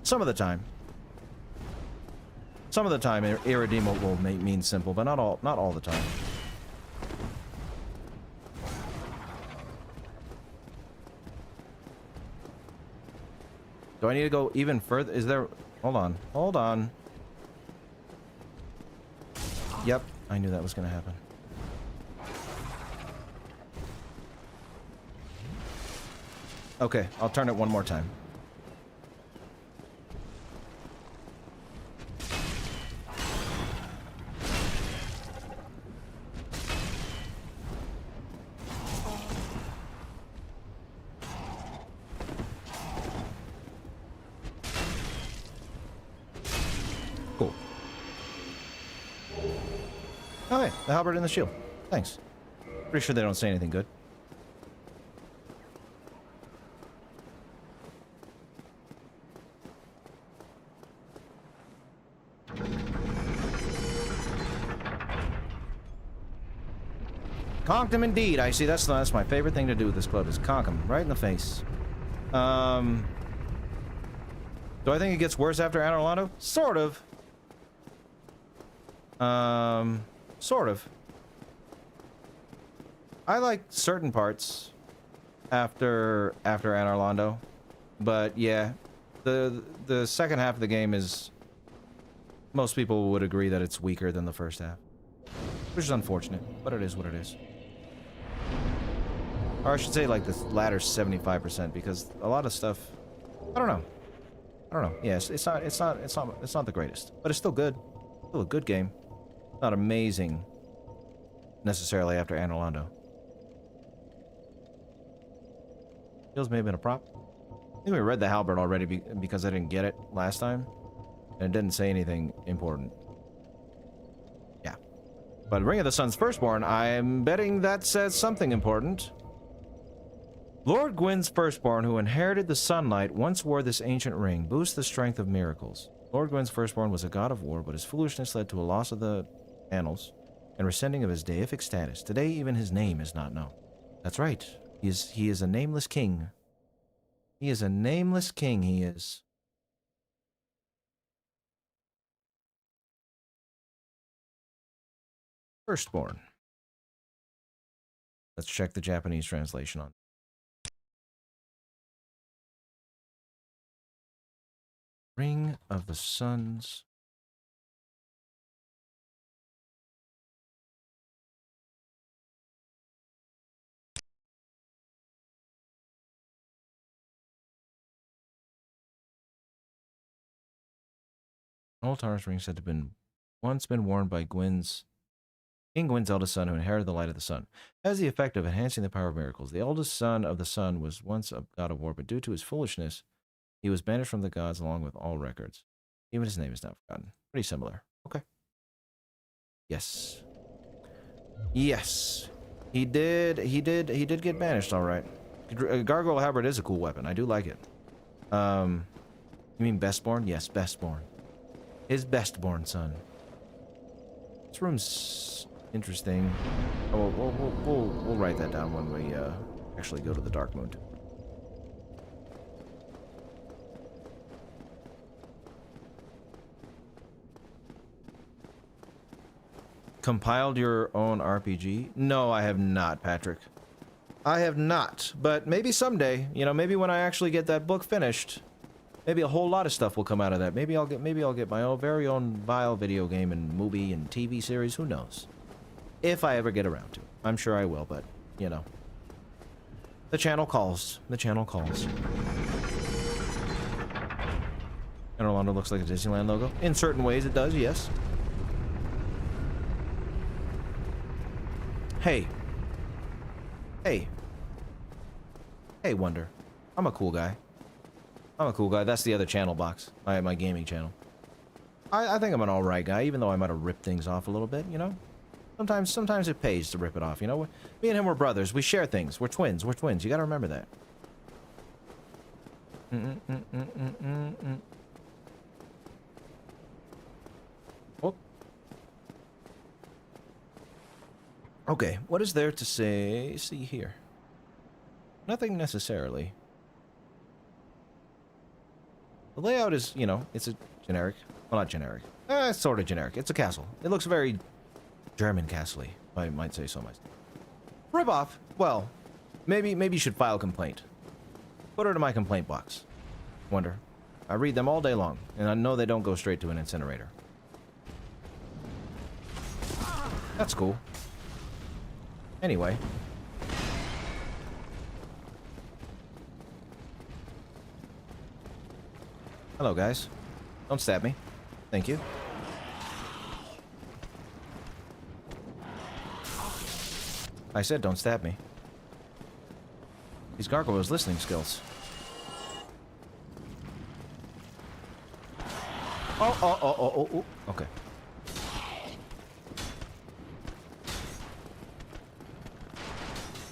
Some of the time. Some of the time, irredeemable means simple, but not all the time. Do I need to go even further? Is there... Hold on. Hold on. Yep. I knew that was going to happen. Okay. I'll turn it one more time. The halberd and the shield. Thanks. Pretty sure they don't say anything good. Conked him indeed. I see. That's my favorite thing to do with this club is conk him right in the face. Do I think it gets worse after Anor Londo? Sort of. Sort of. I like certain parts. after Anor Londo. But yeah, the second half of the game is, most people would agree that it's weaker than the first half, which is unfortunate, but it is what it is. Or I should say, like, the latter 75%, because a lot of stuff, I don't know. Yes, it's not the greatest, but it's still good. Still a good game. Not amazing necessarily after Anor Londo. Feels may have been a prop. I think we read the halberd already because I didn't get it last time, and it didn't say anything important. Yeah. But Ring of the Sun's Firstborn, I'm betting that says something important. Lord Gwyn's Firstborn, who inherited the sunlight, once wore this ancient ring. Boosts the strength of miracles. Lord Gwyn's Firstborn was a god of war, but his foolishness led to a loss of the annals and rescinding of his deific status. Today, even his name is not known. That's right. He is a nameless king. He is a nameless king, he is. Firstborn. Let's check the Japanese translation on. Ring of the Suns. Altar's ring said to have once been worn by King Gwyn's eldest son, who inherited the light of the sun. It has the effect of enhancing the power of miracles. The eldest son of the sun was once a god of war, but due to his foolishness, he was banished from the gods along with all records. Even his name is now forgotten. Pretty similar. Okay. Yes. Yes. He did get banished, all right. Gargoyle Halberd is a cool weapon. I do like it. You mean Bestborn? Yes, Bestborn. His Bestborn son. This room's interesting. Oh, we'll write that down when we actually go to the Darkmoon. Compiled your own RPG? No, I have not, Patrick. I have not, but maybe someday, you know, maybe when I actually get that book finished, maybe a whole lot of stuff will come out of that. Maybe I'll get my own very own vile video game and movie and TV series, who knows? If I ever get around to it. I'm sure I will, but, you know. The channel calls. The channel calls. Anor Londo looks like a Disneyland logo. In certain ways it does, yes. Hey. Hey. Hey, Wonder. I'm a cool guy. I'm a cool guy. That's the other channel box. My gaming channel. I think I'm an alright guy, even though I might have ripped things off a little bit, you know? Sometimes it pays to rip it off, you know? Me and him were brothers. We share things. We're twins. We're twins. You gotta remember that. Oh. Okay, what is there to see here? Nothing necessarily. The layout is, you know, it's a generic. Well, not generic. It's sort of generic. It's a castle. It looks very German castle-y, I might say so myself. Rip off? Well, maybe you should file a complaint. Put her to my complaint box. Wonder. I read them all day long, and I know they don't go straight to an incinerator. That's cool. Anyway. Hello, guys. Don't stab me. Thank you. I said don't stab me. These gargoyles' listening skills. Oh. Okay.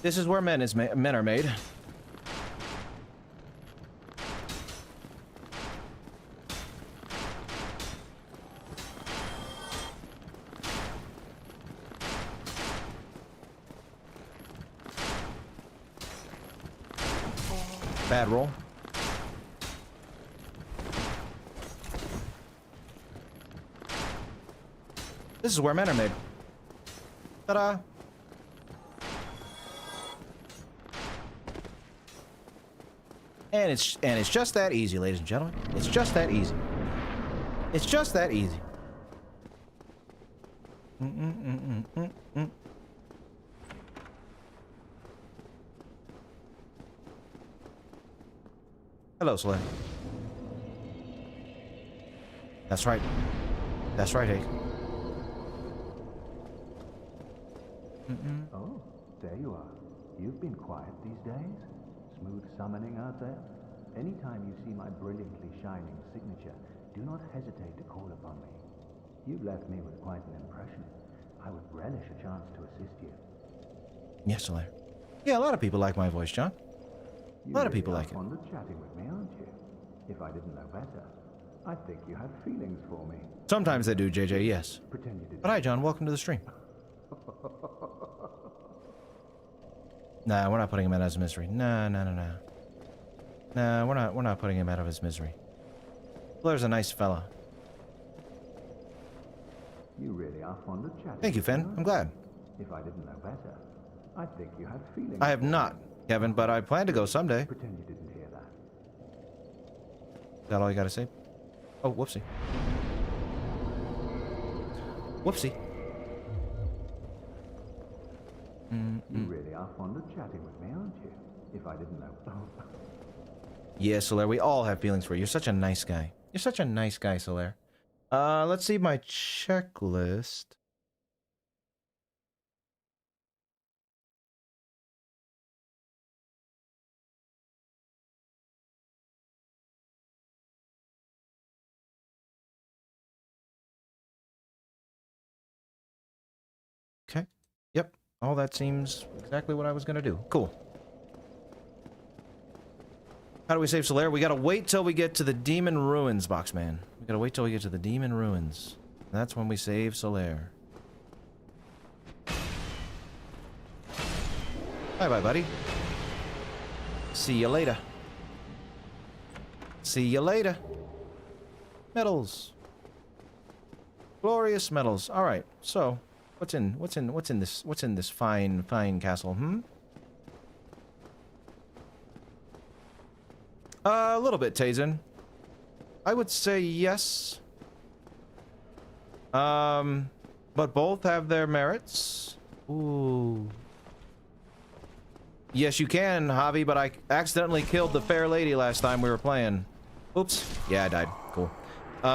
This is where men are made. Bad roll. This is where men are made. Ta-da! And it's just that easy, ladies and gentlemen. It's just that easy. It's just that easy. Hello, Slim. That's right. That's right, Hank. Oh, there you are. You've been quiet these days. Smooth summoning out there. Anytime you see my brilliantly shining signature, do not hesitate to call upon me. You've left me with quite an impression. I would relish a chance to assist you. Yes, Solaire. Yeah, a lot of people like my voice, John. A lot of people like it. Fond of chatting with me, aren't you? If I didn't know better, I think you have feelings for me. Sometimes they do, JJ, yes. Pretend you didn't. But hi, John. Welcome to the stream. Nah, we're not putting him out of his misery. Nah, we're not putting him out of his misery. Blair's a nice fella. You really are fond of chatting. Thank you, Finn. I'm glad. If I didn't know better, I think you have feelings. I have not, Kevin, but I plan to go someday. Pretend you didn't hear that. Is that all you gotta say? Oh, whoopsie. Whoopsie. You really are fond of chatting with me, aren't you? If I didn't know. Yeah, Solaire, we all have feelings for you. You're such a nice guy. You're such a nice guy, Solaire. Let's see my checklist. Okay. Yep. All that seems exactly what I was gonna do. Cool. How do we save Solaire? We gotta wait till we get to the Demon Ruins, Boxman. We gotta wait till we get to the Demon Ruins. That's when we save Solaire. Bye-bye, buddy. See you later. See you later. Medals. Glorious medals. All right. So, what's in this fine castle? A little bit, Tazen. I would say yes. But both have their merits. Ooh. Yes, you can, Javi, but I accidentally killed the fair lady last time we were playing. Oops. Yeah, I died. Cool. What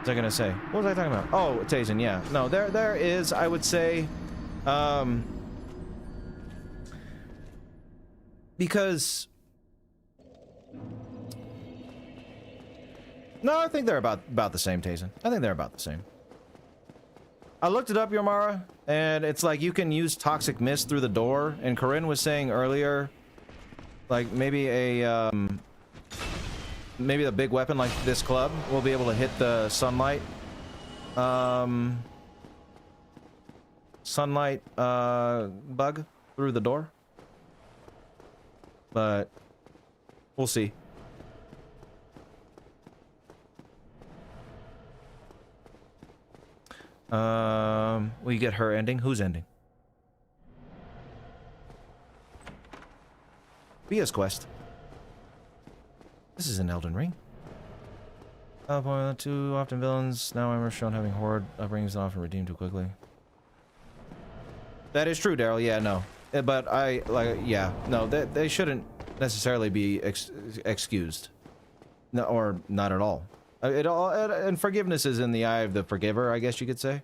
was I gonna say? What was I talking about? Oh, Tazen, yeah. No, there is, I would say, because... No, I think they're about the same, Tazen. I think they're about the same. I looked it up, Yomara, and it's like you can use Toxic Mist through the door, and Corinne was saying earlier, like maybe a, maybe a big weapon like this club will be able to hit the sunlight, bug through the door. But we'll see. Will you get her ending? Whose ending? Bia's quest. This is an Elden Ring. Too often villains. Now I'm shown having horde upbringings often redeemed too quickly. That is true, Daryl. Yeah, no. But no, they shouldn't necessarily be excused. No, or not at all. And forgiveness is in the eye of the forgiver, I guess you could say.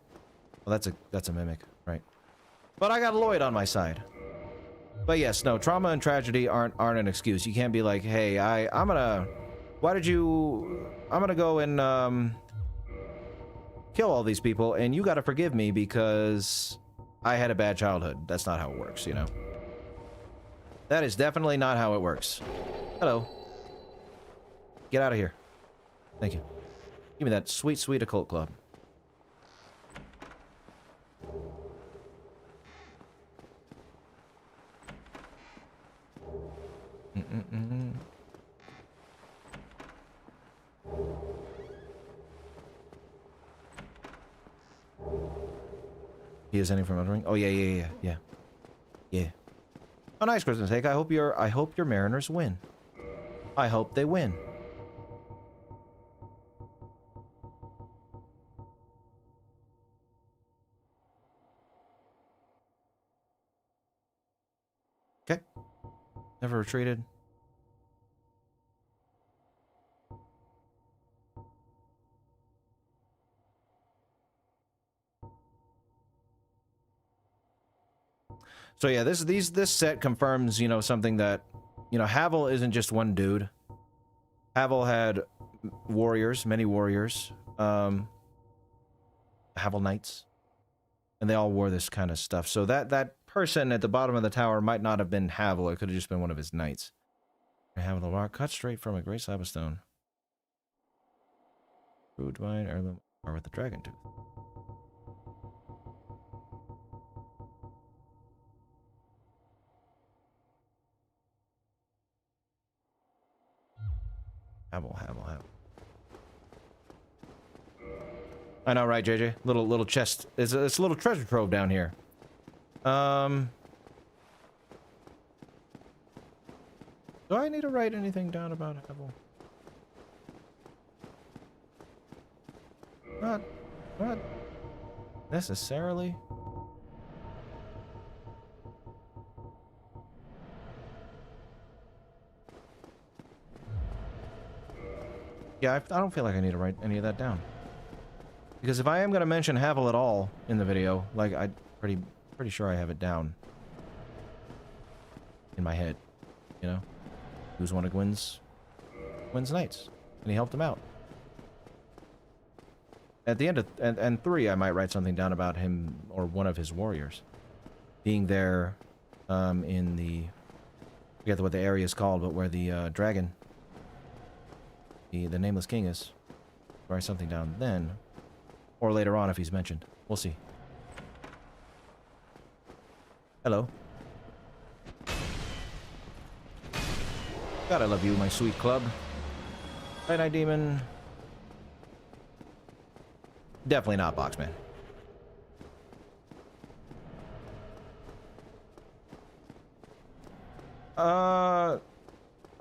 Well, that's a mimic, right? But I got Lloyd on my side. But yes, no, trauma and tragedy aren't an excuse. You can't be like, hey, I'm gonna go and kill all these people, and you gotta forgive me because I had a bad childhood. That's not how it works, you know. That is definitely not how it works. Hello. Get out of here. Thank you. Give me that sweet, sweet occult club. He is anything from Elden Ring? Oh, yeah. A nice Christmas cake. I hope your Mariners win. I hope they win. Okay. Never retreated. So yeah, this set confirms, you know, something that, you know, Havel isn't just one dude. Havel had warriors, many warriors, Havel Knights, and they all wore this kind of stuff. So that person at the bottom of the tower might not have been Havel. It could have just been one of his knights. Havel the rock cut straight from a great slab of stone. Food wine, heirloom, or with the dragon tooth. Havel. I know, right, JJ? Little chest. It's a little treasure trove down here. Do I need to write anything down about Havel? Not necessarily. Yeah, I don't feel like I need to write any of that down. Because if I am going to mention Havel at all in the video, like, I'm pretty sure I have it down. In my head. You know? He was one of Gwyn's knights. And he helped him out. At the end of... And 3, I might write something down about him, or one of his warriors. Being there, in the... I forget what the area is called, but where the, dragon... The Nameless King is. Write something down then. Or later on if he's mentioned. We'll see. Hello. God, I love you, my sweet club. Night Demon. Definitely not Boxman.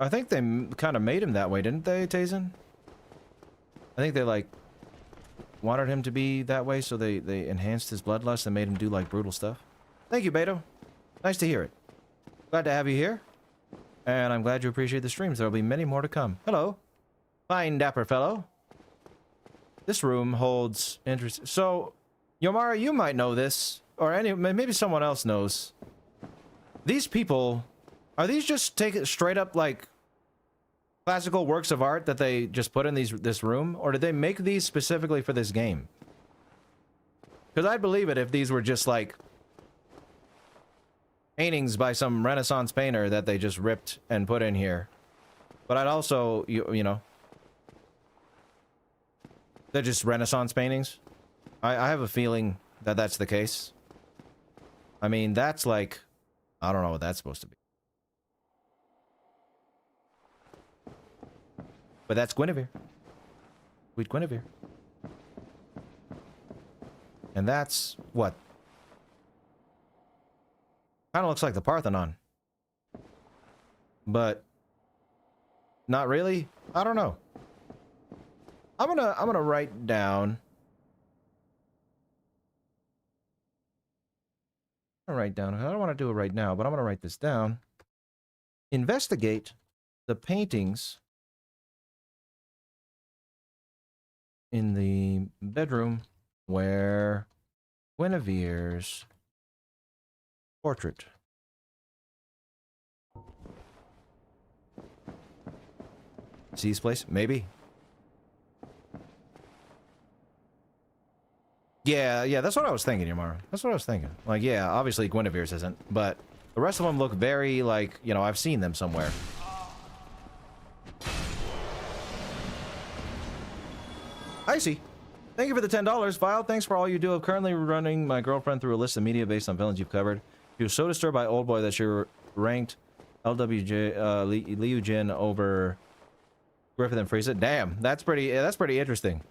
I think they kind of made him that way, didn't they, Tazen? I think they, like, wanted him to be that way, so they enhanced his bloodlust and made him do, like, brutal stuff. Thank you, Beto. Nice to hear it. Glad to have you here. And I'm glad you appreciate the streams. There will be many more to come. Hello. Fine, dapper fellow. This room holds interest. So, Yomara, you might know this, or maybe someone else knows. These people, are these just straight up, like, classical works of art that they just put in this room, or did they make these specifically for this game? Because I'd believe it if these were just like paintings by some Renaissance painter that they just ripped and put in here. But I'd also, you know, they're just Renaissance paintings. I have a feeling that that's the case. I mean, that's like, I don't know what that's supposed to be. But that's Gwynevere. Sweet Gwynevere. And that's what? Kind of looks like the Parthenon. But not really? I don't know. I'm gonna write down. I don't want to do it right now, but I'm gonna write this down. Investigate the paintings in the bedroom where Gwynevere's portrait. See his place? Maybe. Yeah, that's what I was thinking, Yamara. That's what I was thinking. Like, yeah, obviously Gwynevere's isn't, but the rest of them look very, like, you know, I've seen them somewhere. I see. Thank you for the $10, Vile. Thanks for all you do. I'm currently running my girlfriend through a list of media based on villains you've covered. She was so disturbed by Old Boy that she ranked Liu Jin over Griffith and Frieza. Damn, that's pretty interesting.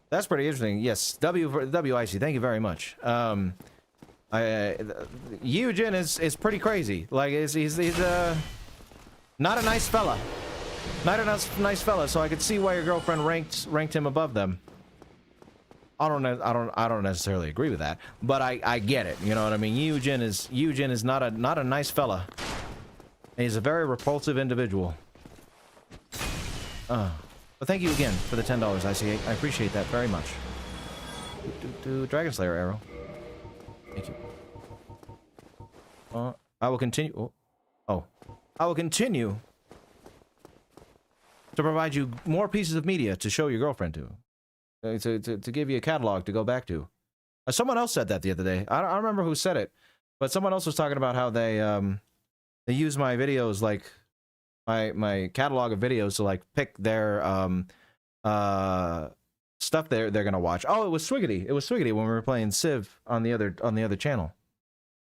That's pretty interesting. Yes, WIC. Thank you very much. Eugen is pretty crazy. Like he's not a nice fella. Not a nice fella. So I could see why your girlfriend ranked him above them. I don't necessarily agree with that, but I get it. You know what I mean? Eugen is not a nice fella. And he's a very repulsive individual. But thank you again for the $10, IC8. I appreciate that very much. Dragon Slayer arrow. Thank you. I will continue. I will continue to provide you more pieces of media to show your girlfriend to give you a catalog to go back to. Someone else said that the other day. I don't remember who said it, but someone else was talking about how they use my videos, like my catalog of videos, to like pick their stuff they're gonna watch. Oh, it was Swiggity. It was Swiggity when we were playing Civ on the other channel.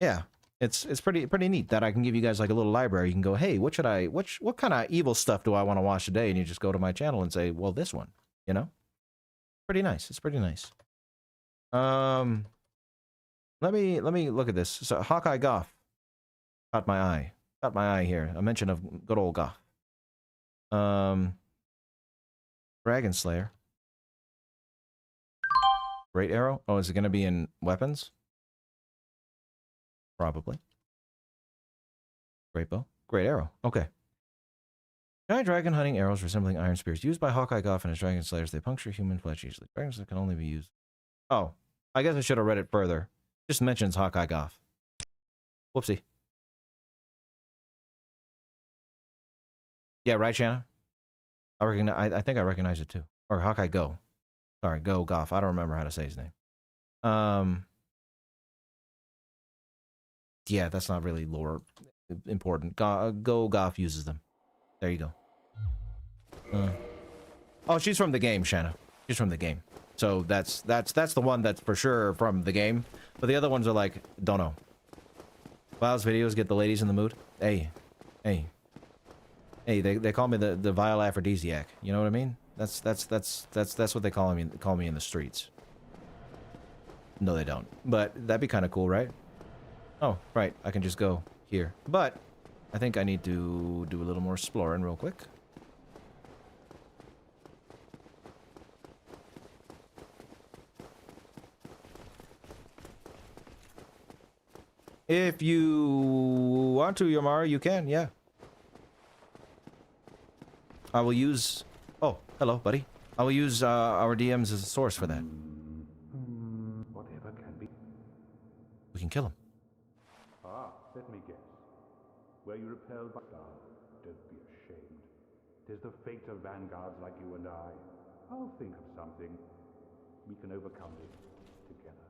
Yeah, it's pretty neat that I can give you guys like a little library. You can go, hey, what kind of evil stuff do I want to watch today? And you just go to my channel and say, well, this one. You know, pretty nice. It's pretty nice. Let me look at this. So Hawkeye Goff caught my eye. Caught my eye here. A mention of good old Goff. Dragon Slayer. Great arrow. Oh, is it gonna be in weapons? Probably. Great bow. Great arrow. Okay. Giant dragon hunting arrows resembling iron spears used by Hawkeye Goff and his dragon slayers. They puncture human flesh easily. Dragons can only be used. Oh, I guess I should have read it further. Just mentions Hawkeye Goff. Whoopsie. Yeah, right, Shanna? I think I recognize it too. Or Hawkeye Go. Sorry, Go Goff. I don't remember how to say his name. Yeah, that's not really lore important. Go Goff uses them. There you go. Oh, she's from the game, Shanna. She's from the game. So that's the one that's for sure from the game. But the other ones are like, don't know. Vile's videos get the ladies in the mood. Hey, they call me the vile aphrodisiac. You know what I mean? That's what they call me in the streets. No, they don't. But that'd be kind of cool, right? Oh, right. I can just go here. But I think I need to do a little more exploring real quick. If you want to, Yomara, you can, yeah. I will use... Oh, hello, buddy. I will use our DMs as a source for that. Whatever can be. We can kill him. Let me guess. Were you repelled by... Don't be ashamed. 'Tis the fate of vanguards like you and I. I'll think of something. We can overcome this together.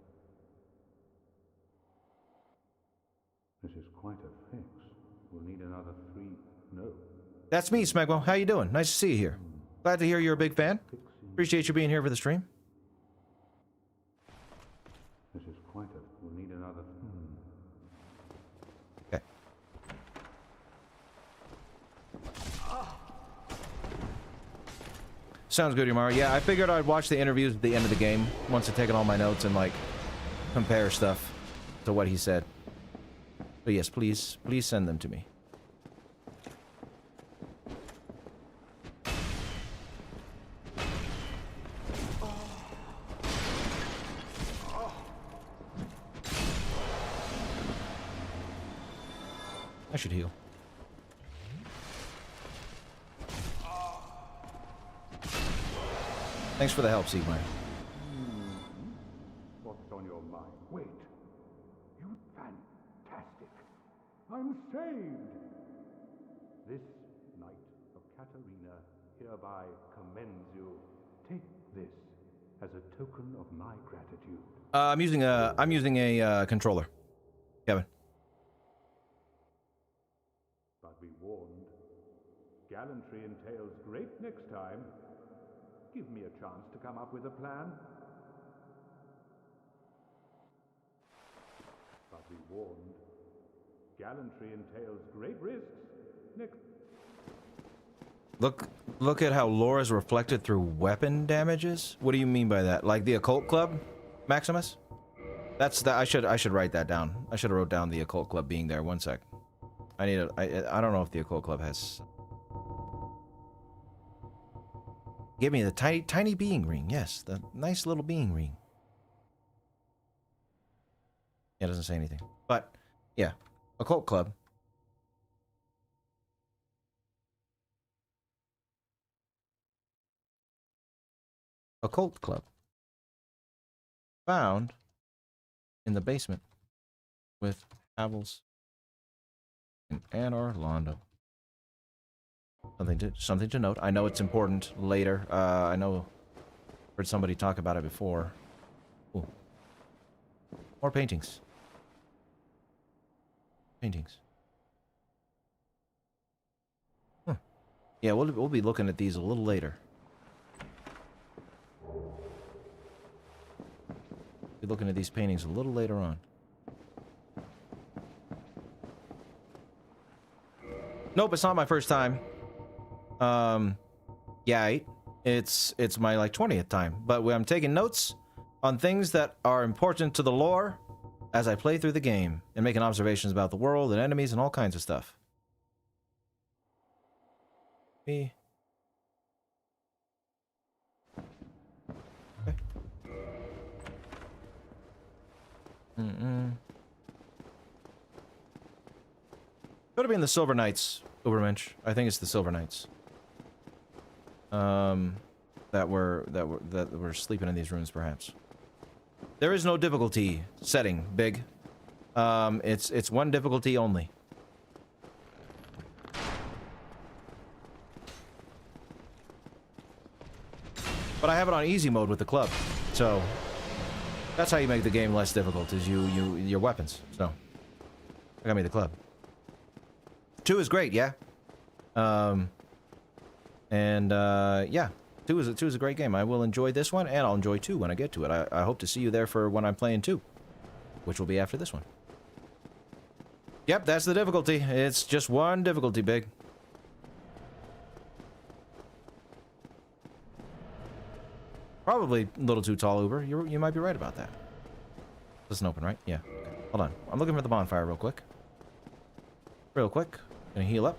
This is quite a fix. We'll need another 3... No. That's me, Smough. How you doing? Nice to see you here. Glad to hear you're a big fan. Appreciate you being here for the stream. This is quite a... We'll need another... Okay. Sounds good, Yomara. Yeah, I figured I'd watch the interviews at the end of the game once I've taken all my notes and, like, compare stuff to what he said. But yes, please send them to me. I should heal. Thanks for the help, Siegmeyer. What's on your mind? Wait. You fantastic. I'm saved. This knight of Katarina hereby commends you. Take this as a token of my gratitude. I'm using a controller. Kevin. But be warned. Gallantry entails great next time. Give me a chance to come up with a plan. But be warned. Gallantry entails great risks. Next. Look at how lore is reflected through weapon damages? What do you mean by that? Like the Occult Club, Maximus? That's the I should write that down. I should have wrote down the occult club being there. One sec. I need a I don't know if the occult club has. Give me the tiny being ring. Yes, the nice little being ring. Yeah, it doesn't say anything. But yeah, occult club. Occult club. Found in the basement with Havels and Anor Londo. Something to note. I know it's important later. I know heard somebody talk about it before. Ooh. More paintings. Paintings. Huh. Yeah, we'll be looking at these a little later. Be looking at these paintings a little later on. Nope, it's not my first time. Yeah, it's my like 20th time, but I'm taking notes on things that are important to the lore as I play through the game and making observations about the world and enemies and all kinds of stuff. Me. Okay. Could have been the Silver Knights, Ubermensch. I think it's the Silver Knights. That were sleeping in these rooms, perhaps. There is no difficulty setting, Big. It's one difficulty only. But I have it on easy mode with the club, so that's how you make the game less difficult. Is your weapons. So I got me the club. 2 is great, yeah. Yeah, 2 is a great game. I will enjoy this one, and I'll enjoy 2 when I get to it. I hope to see you there for when I'm playing 2, which will be after this one. Yep, that's the difficulty. It's just one difficulty, Big. Probably a little too tall, Uber. You might be right about that. Doesn't open, right? Yeah. Okay. Hold on. I'm looking for the bonfire real quick. Gonna heal up.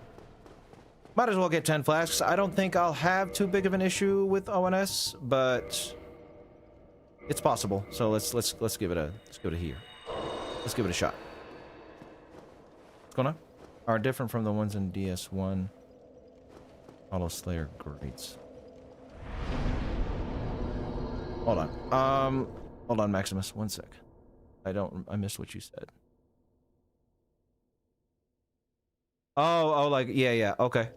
Might as well get 10 flasks. I don't think I'll have too big of an issue with ONS, but it's possible. So let's give it a here. Let's give it a shot. What's going on? Are different from the ones in DS1. Hollow Slayer Greats. Hold on. Hold on, Maximus. One sec. I missed what you said. Oh, like, yeah, okay.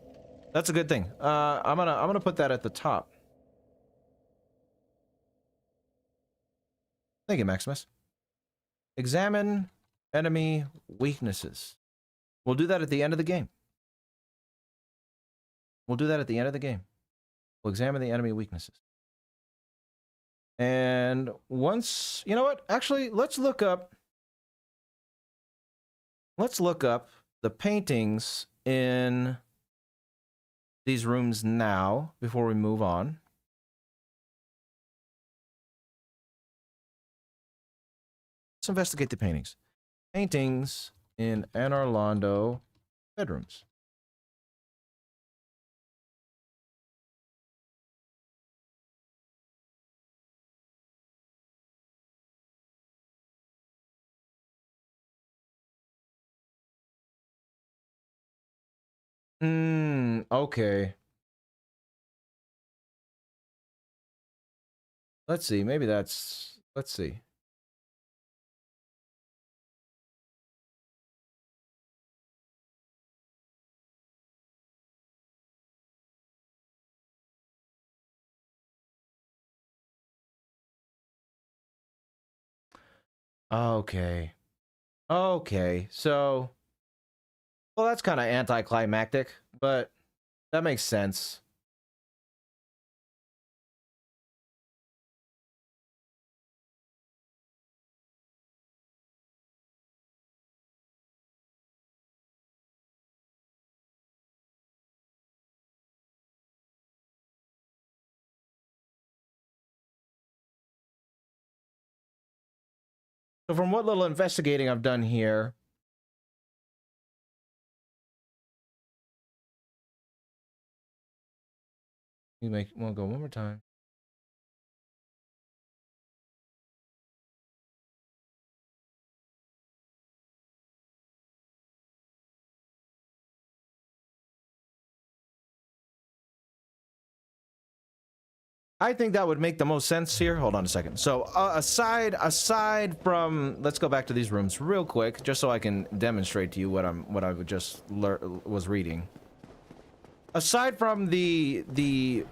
That's a good thing. I'm gonna put that at the top. Thank you, Maximus. Examine enemy weaknesses. We'll do that at the end of the game. We'll examine the enemy weaknesses. And once, you know what? Actually, let's look up the paintings in these rooms now before we move on. Let's investigate the paintings. Paintings in Anor Londo bedrooms. Okay. Let's see. Maybe that's... Let's see. Okay. Okay. So... Well, that's kind of anticlimactic, but that makes sense. So from what little investigating I've done here, we'll go one more time. I think that would make the most sense here. Hold on a second. So aside from, let's go back to these rooms real quick, just so I can demonstrate to you what I just was reading. Aside from the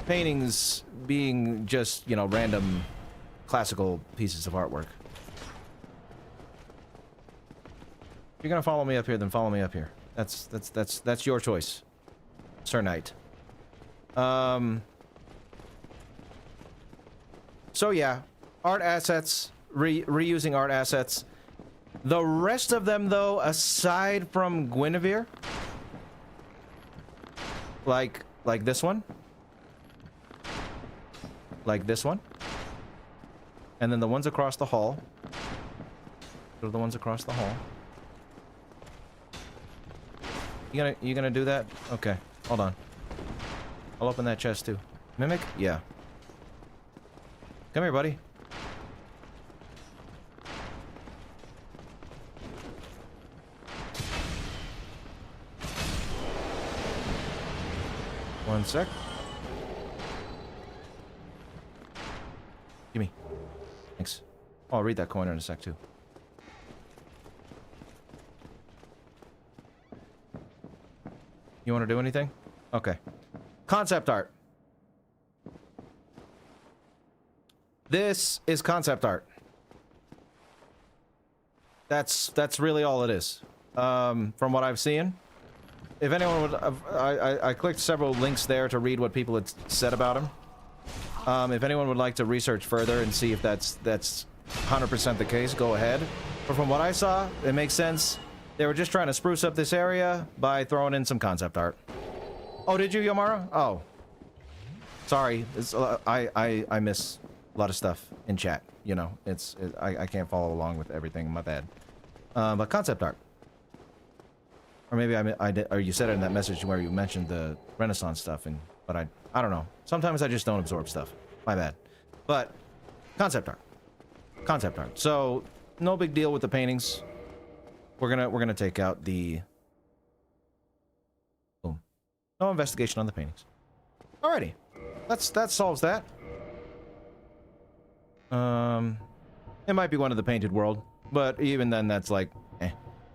paintings being just, you know, random classical pieces of artwork. If you're gonna follow me up here, then follow me up here. That's your choice, Sir Knight. So yeah, art assets, reusing art assets. The rest of them, though, aside from Gwynevere, like this one, and then the ones across the hall. Those are the ones across the hall. You gonna do that? Okay, hold on. I'll open that chest too. Mimic? Yeah. Come here, buddy. One sec. Gimme. Thanks. Oh, I'll read that coin in a sec, too. You want to do anything? Okay. Concept art. This is concept art. That's really all it is. From what I've seen. If anyone would, I clicked several links there to read what people had said about him. If anyone would like to research further and see if that's 100% the case, go ahead. But from what I saw, it makes sense. They were just trying to spruce up this area by throwing in some concept art. Oh, did you, Yomara? Oh, sorry. I miss a lot of stuff in chat. You know, I can't follow along with everything. My bad. But concept art. Or maybe I did, or you said it in that message where you mentioned the Renaissance stuff, but I don't know. Sometimes I just don't absorb stuff. My bad. But concept art. Concept art. So no big deal with the paintings. We're gonna take out the boom. No investigation on the paintings. Alrighty. That solves that. It might be one of the painted world, but even then that's like eh.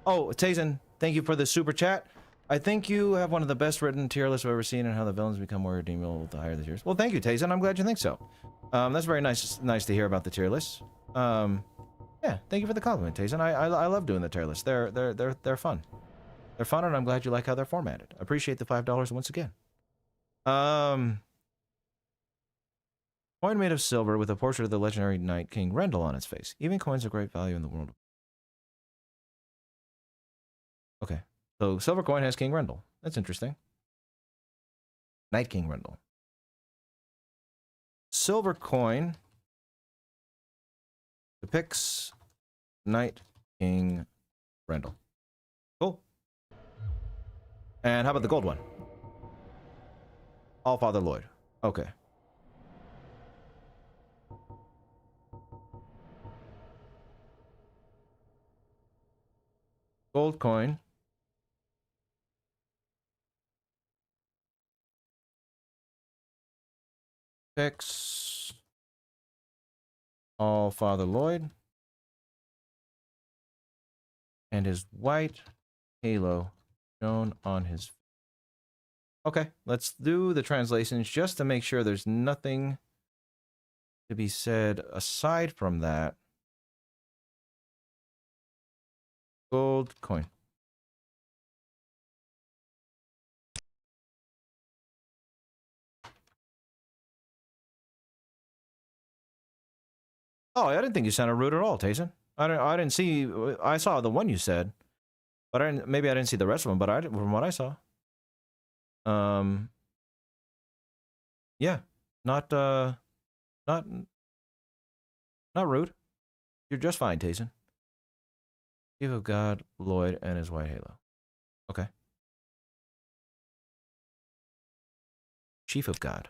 Oh, Tazen, thank you for the super chat. I think you have one of the best written tier lists I've ever seen, and how the villains become more redeemable the higher the tiers. Well, thank you, Tazen. I'm glad you think so. That's very nice to hear about the tier lists. Yeah, thank you for the compliment, Tazen. I love doing the tier lists. They're fun. They're fun, and I'm glad you like how they're formatted. I appreciate the $5 once again. Coin made of silver with a portrait of the legendary knight King Gwyndolin on its face. Even coins of great value in the world. Okay. So, silver coin has King Gwyndolin. That's interesting. Knight King Gwyndolin. Silver coin depicts Knight King Gwyndolin. Cool. And how about the gold one? All Father Lloyd. Okay. Gold coin. Depicts All Father Lloyd. And his white halo shown on his... Okay, let's do the translations just to make sure there's nothing to be said aside from that. Gold coin. Oh, I didn't think you sounded rude at all, Tayson. I didn't see... I saw the one you said. But maybe I didn't see the rest of them, but from what I saw. Yeah. Not rude. You're just fine, Tayson. Chief of God, Lloyd, and his white halo. Okay. Chief of God.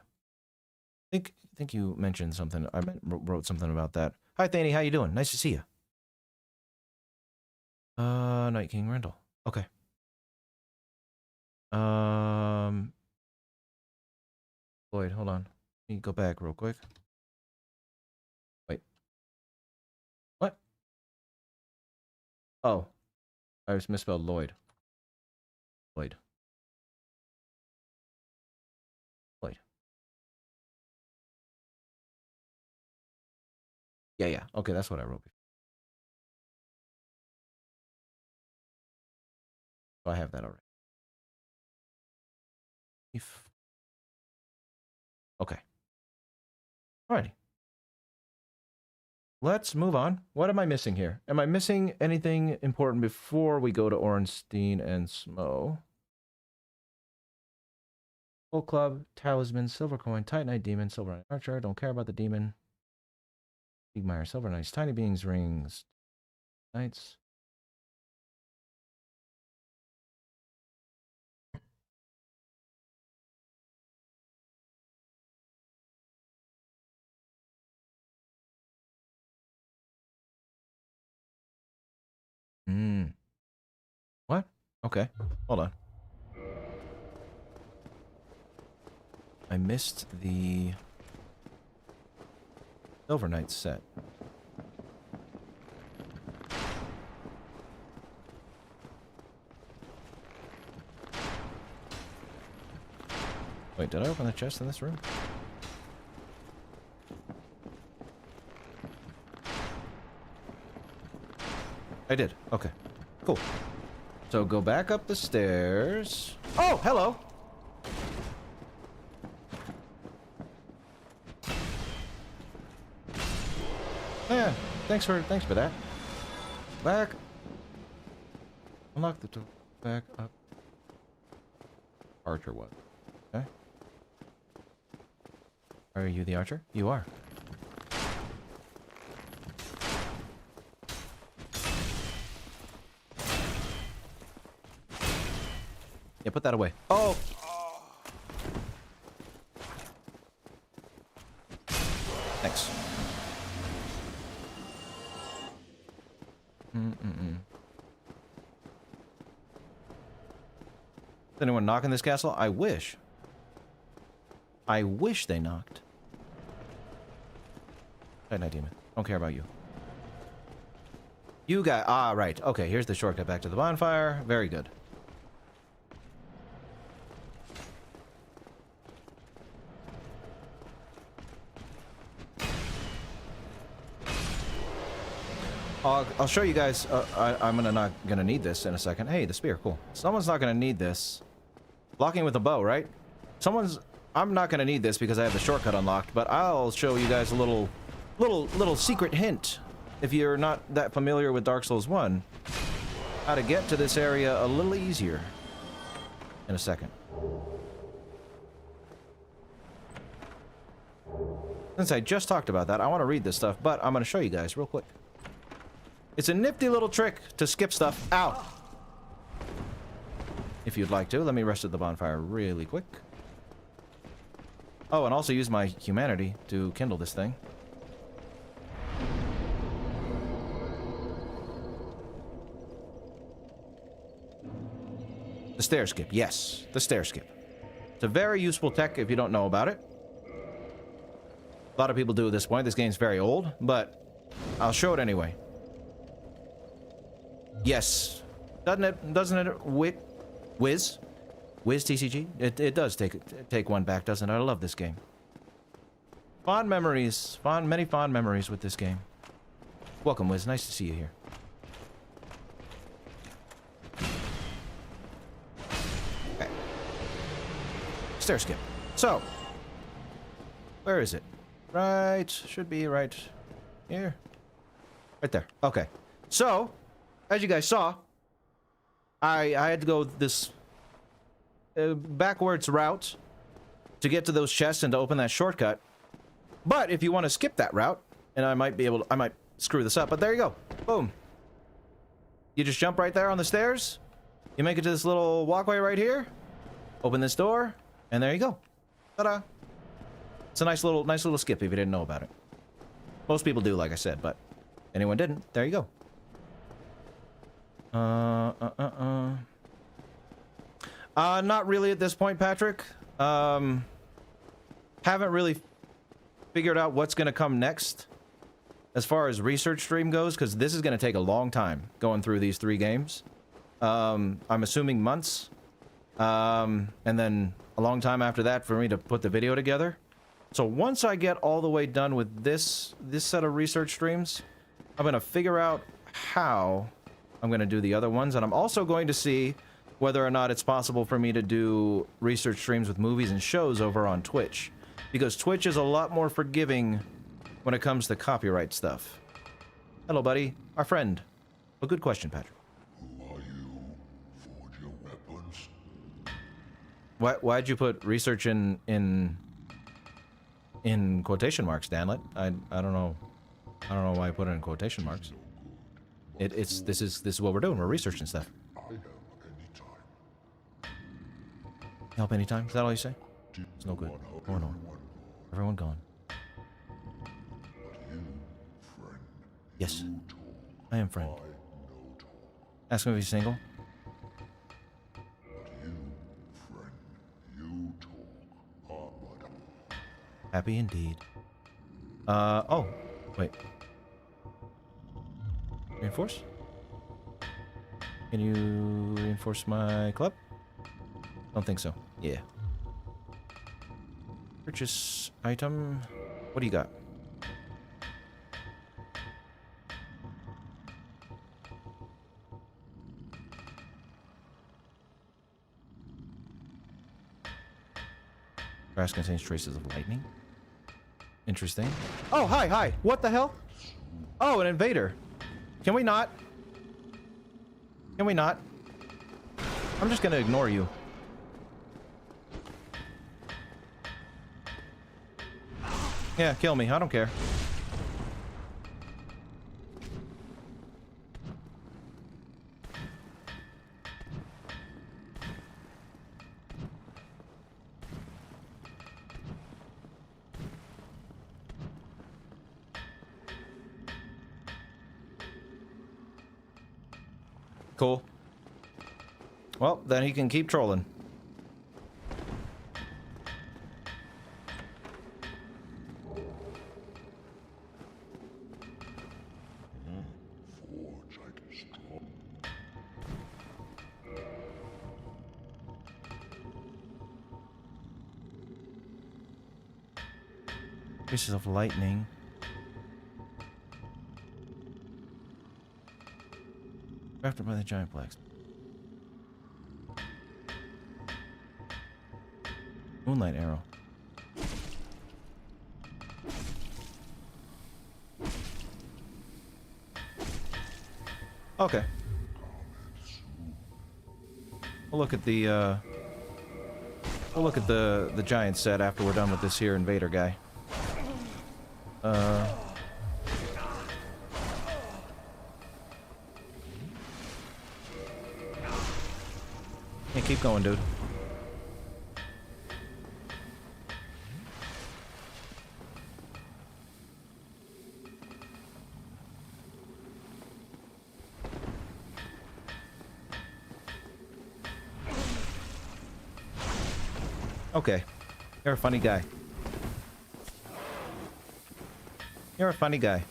Think you mentioned something. I wrote something about that. Hi, Thany. How you doing? Nice to see you. Night King Rendell. Okay. Lloyd, hold on. Let me go back real quick. Wait. What? Oh. I just misspelled Lloyd. Lloyd. Lloyd. Yeah. Okay, that's what I wrote before. So I have that already. Okay. Alrighty. Let's move on. What am I missing here? Am I missing anything important before we go to Ornstein and Smough? Full Club, Talisman, Silver Coin, Titanite Demon, Silver Knight Archer. Don't care about the demon. Sigmire, Silver Knights, Tiny Beings, Rings, Knights. What? Okay. Hold on. I missed the Silver Knights set. Wait, did I open the chest in this room? I did. Okay. Cool. So go back up the stairs. Oh, hello. Yeah, thanks for that. Back. Unlock the door. Back up. Archer was. Okay. Are you the archer? You are. Yeah, put that away. Oh! Thanks. Is anyone knocking this castle? I wish. I wish they knocked. Night Demon. Don't care about you. You got... Ah, right. Okay, here's the shortcut back to the bonfire. Very good. I'll show you guys. I'm not gonna need this in a second. Hey, the spear, cool. Someone's not gonna need this. Blocking with a bow, right? I'm not gonna need this because I have the shortcut unlocked. But I'll show you guys a little secret hint, if you're not that familiar with Dark Souls 1, how to get to this area a little easier. In a second. Since I just talked about that, I want to read this stuff, but I'm gonna show you guys real quick. It's a nifty little trick to skip stuff. Ow! If you'd like to, let me rest at the bonfire really quick. Oh, and also use my humanity to kindle this thing. The stair skip, yes, the stair skip. It's a very useful tech if you don't know about it. A lot of people do at this point. This game's very old, but I'll show it anyway. Yes. Doesn't it whiz TCG? It does take one back, doesn't it? I love this game. Fond memories. Many fond memories with this game. Welcome, Wiz. Nice to see you here. Okay. Stair skip. So, where is it? Right. Should be right here. Right there. Okay. So, as you guys saw, I had to go this backwards route to get to those chests and to open that shortcut. But if you want to skip that route, and I might screw this up, but there you go. Boom. You just jump right there on the stairs. You make it to this little walkway right here. Open this door, and there you go. Ta-da. It's a nice little skip if you didn't know about it. Most people do, like I said, but anyone didn't, there you go. Not really at this point, Patrick. Haven't really figured out what's gonna come next as far as research stream goes, because this is gonna take a long time going through these 3 games. I'm assuming months. And then a long time after that for me to put the video together. So once I get all the way done with this set of research streams, I'm gonna figure out how I'm gonna do the other ones, and I'm also going to see whether or not it's possible for me to do research streams with movies and shows over on Twitch, because Twitch is a lot more forgiving when it comes to copyright stuff. Hello, buddy. Our friend. A good question, Patrick. Who are you? Forge your weapons? Why'd you put research in quotation marks, Danlet? I don't know. I don't know why I put it in quotation marks. This is what we're doing. We're researching stuff. I help anytime. Help anytime? Is that all you say? It's no good. Oh no. Everyone gone. But you, friend, Yes. you talk. I am friend. I no talk. Ask him if he's single. But you, friend, you talk. But Happy indeed. Oh. Wait. Reinforce? Can you reinforce my club? Don't think so. Yeah. Purchase item. What do you got? Grass contains traces of lightning. Interesting. Oh, hi. What the hell? Oh, an invader. Can we not? Can we not? I'm just gonna ignore you. Yeah, kill me. I don't care. Cool. Well, then he can keep trolling. forge like strong. Pieces of lightning. Crafted by the giant blacks. Moonlight arrow. Okay. We'll look at the the giant set after we're done with this here invader guy. Yeah, keep going, dude. Okay. You're a funny guy. You're a funny guy.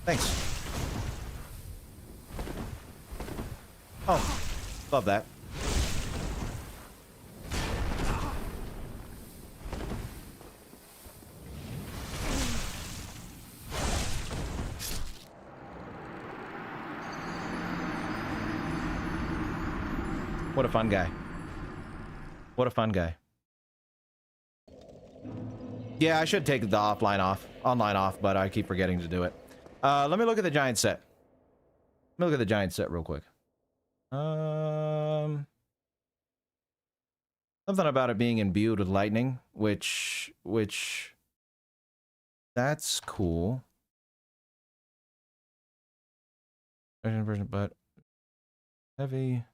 Thanks. Oh, love that. What a fun guy. What a fun guy. Yeah, I should take the online off, but I keep forgetting to do it. Let me look at the giant set. Let me look at the giant set real quick. Something about it being imbued with lightning, which that's cool. But heavy.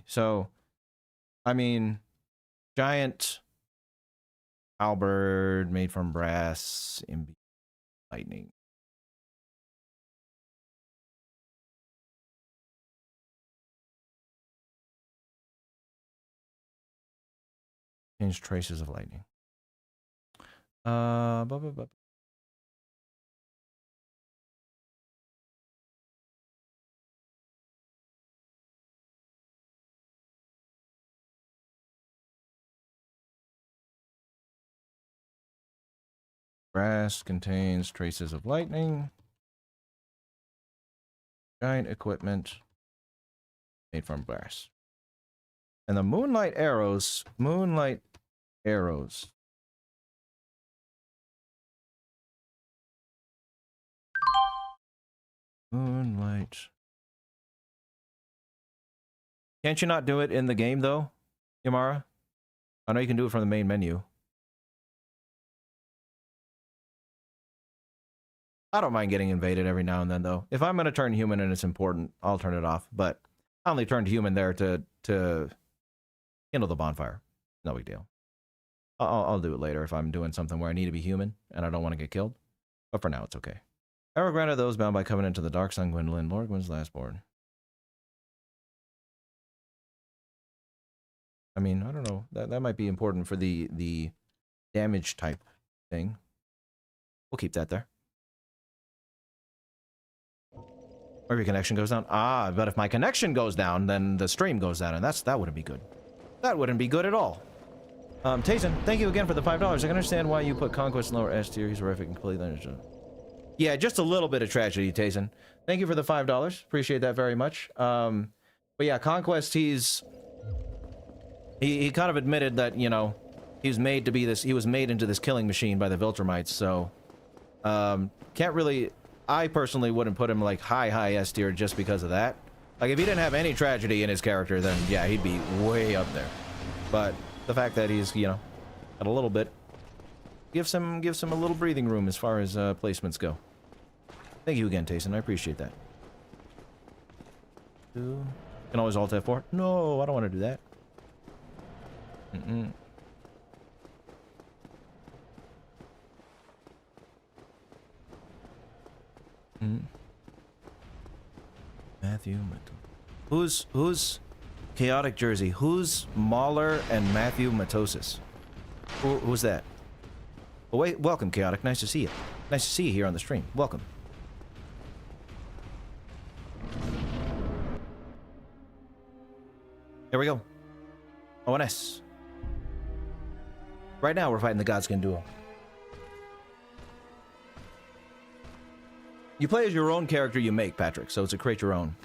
So, I mean, giant halberd made from brass, imbued with lightning. Change traces of lightning. Brass contains traces of lightning. Giant equipment made from brass. And the moonlight arrows. Moonlight. Can't you not do it in the game, though, Yamara? I know you can do it from the main menu. I don't mind getting invaded every now and then, though. If I'm going to turn human and it's important, I'll turn it off. But I only turned human there to kindle the bonfire. No big deal. I'll do it later if I'm doing something where I need to be human and I don't want to get killed. But for now, it's okay. Arrow granted those bound by covenant to the dark sun Gwyndolin, Lord Gwyn's lastborn. I mean, I don't know. That might be important for the damage type thing. We'll keep that there. Or your connection goes down. Ah, but if my connection goes down, then the stream goes down, and that wouldn't be good. That wouldn't be good at all. Tayson, thank you again for the $5. I can understand why you put Conquest in lower S tier. He's horrific and completely. Yeah, just a little bit of tragedy, Tayson. Thank you for the $5. Appreciate that very much. But yeah, Conquest, he kind of admitted that, you know, he was made to be this. He was made into this killing machine by the Viltrumites. So, can't really. I personally wouldn't put him like high S tier just because of that. Like if he didn't have any tragedy in his character, then yeah, he'd be way up there. But the fact that he's, you know, got a little bit gives him a little breathing room as far as placements go. Thank you again, Tayson. I appreciate that. Can always alt F4. No, I don't want to do that. Matthew, who's Chaotic Jersey? Who's Mahler and Matthew Matosis? Who's that? Oh, wait, welcome, Chaotic. Nice to see you. Nice to see you here on the stream. Welcome. Here we go. ONS. Right now, we're fighting the Godskin duo. You play as your own character you make, Patrick, so it's a create your own.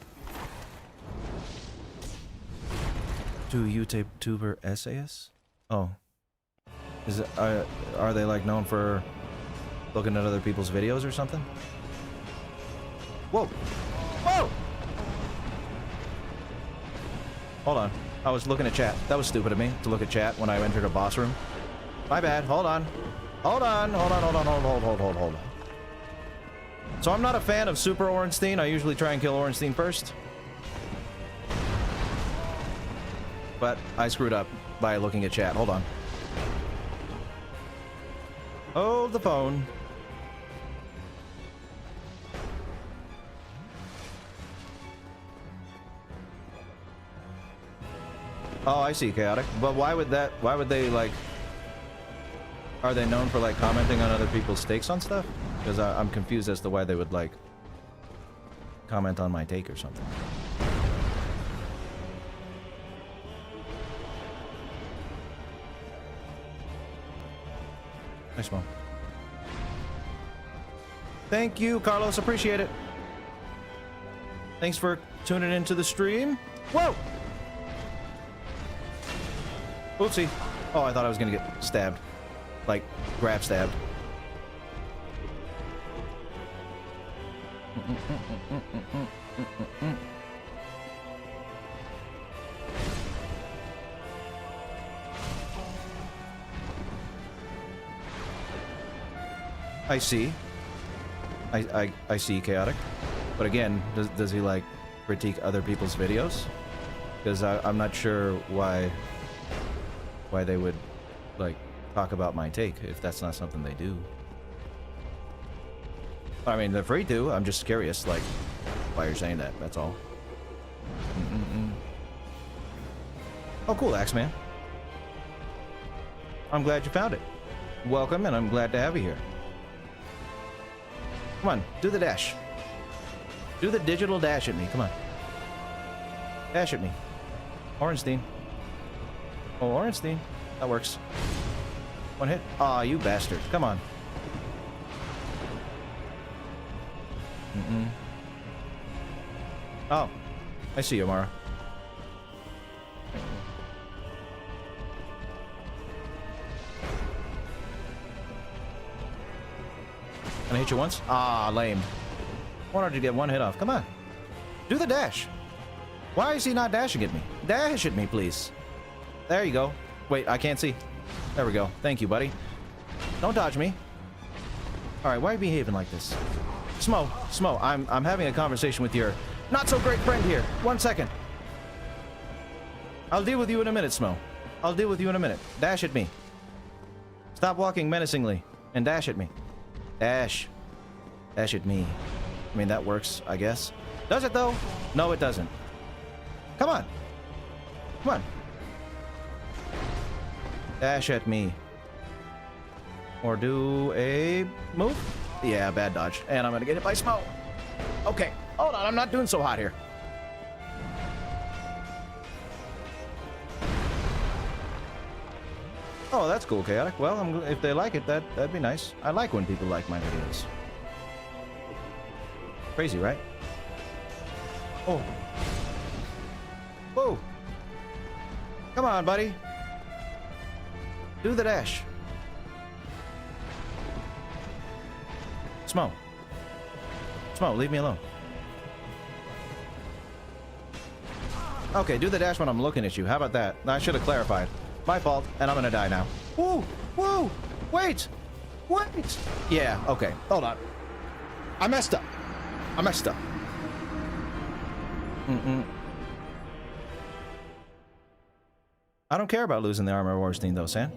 Do YouTuber essayists? Oh. Is it, are they like known for looking at other people's videos or something? Whoa! Whoa! Hold on. I was looking at chat. That was stupid of me to look at chat when I entered a boss room. My bad. Hold on. Hold on. Hold on. So I'm not a fan of Super Ornstein. I usually try and kill Ornstein first. But I screwed up by looking at chat. Hold on. Hold the phone. Oh, I see, Chaotic. But why would they, like... Are they known for, like, commenting on other people's takes on stuff? Because I'm confused as to why they would, like, comment on my take or something. Nice one. Thank you, Carlos. Appreciate it. Thanks for tuning into the stream. Whoa! Oopsie. Oh, I thought I was gonna get stabbed. Like, grab stabbed. I see. I see, Chaotic. But again, does he like critique other people's videos? Because I'm not sure why they would like talk about my take if that's not something they do. I mean, they're free to. I'm just curious, like, why you're saying that. That's all. Oh, cool, Axeman. I'm glad you found it. Welcome, and I'm glad to have you here. Come on, do the dash. Do the digital dash at me. Come on. Dash at me. Ornstein. Oh, Ornstein. That works. One hit. Aw, you bastard. Come on. Oh. I see you, Mara. Can I hit you once? Ah, lame. Wanted to get one hit off. Come on. Do the dash. Why is he not dashing at me? Dash at me, please. There you go. Wait, I can't see. There we go. Thank you, buddy. Don't dodge me. Alright, why are you behaving like this? Smough, I'm having a conversation with your not-so-great friend here. 1 second. I'll deal with you in a minute, Smough. I'll deal with you in a minute. Dash at me. Stop walking menacingly and dash at me. Dash. Dash at me. I mean, that works, I guess. Does it, though? No, it doesn't. Come on. Come on. Dash at me. Or do a move? Yeah, bad dodge. And I'm gonna get hit by Smough. Okay. Hold on, I'm not doing so hot here. Oh, that's cool, Chaotic. Well, if they like it, that'd be nice. I like when people like my videos. Crazy, right? Oh. Whoa. Come on, buddy. Do the dash. Smough. Smough, leave me alone. Okay, do the dash when I'm looking at you. How about that? I should have clarified. My fault, and I'm gonna die now. Woo! Woo! Wait! Wait! Yeah, okay. Hold on. I messed up. I messed up. I don't care about losing the armor of Ornstein, though, Sam.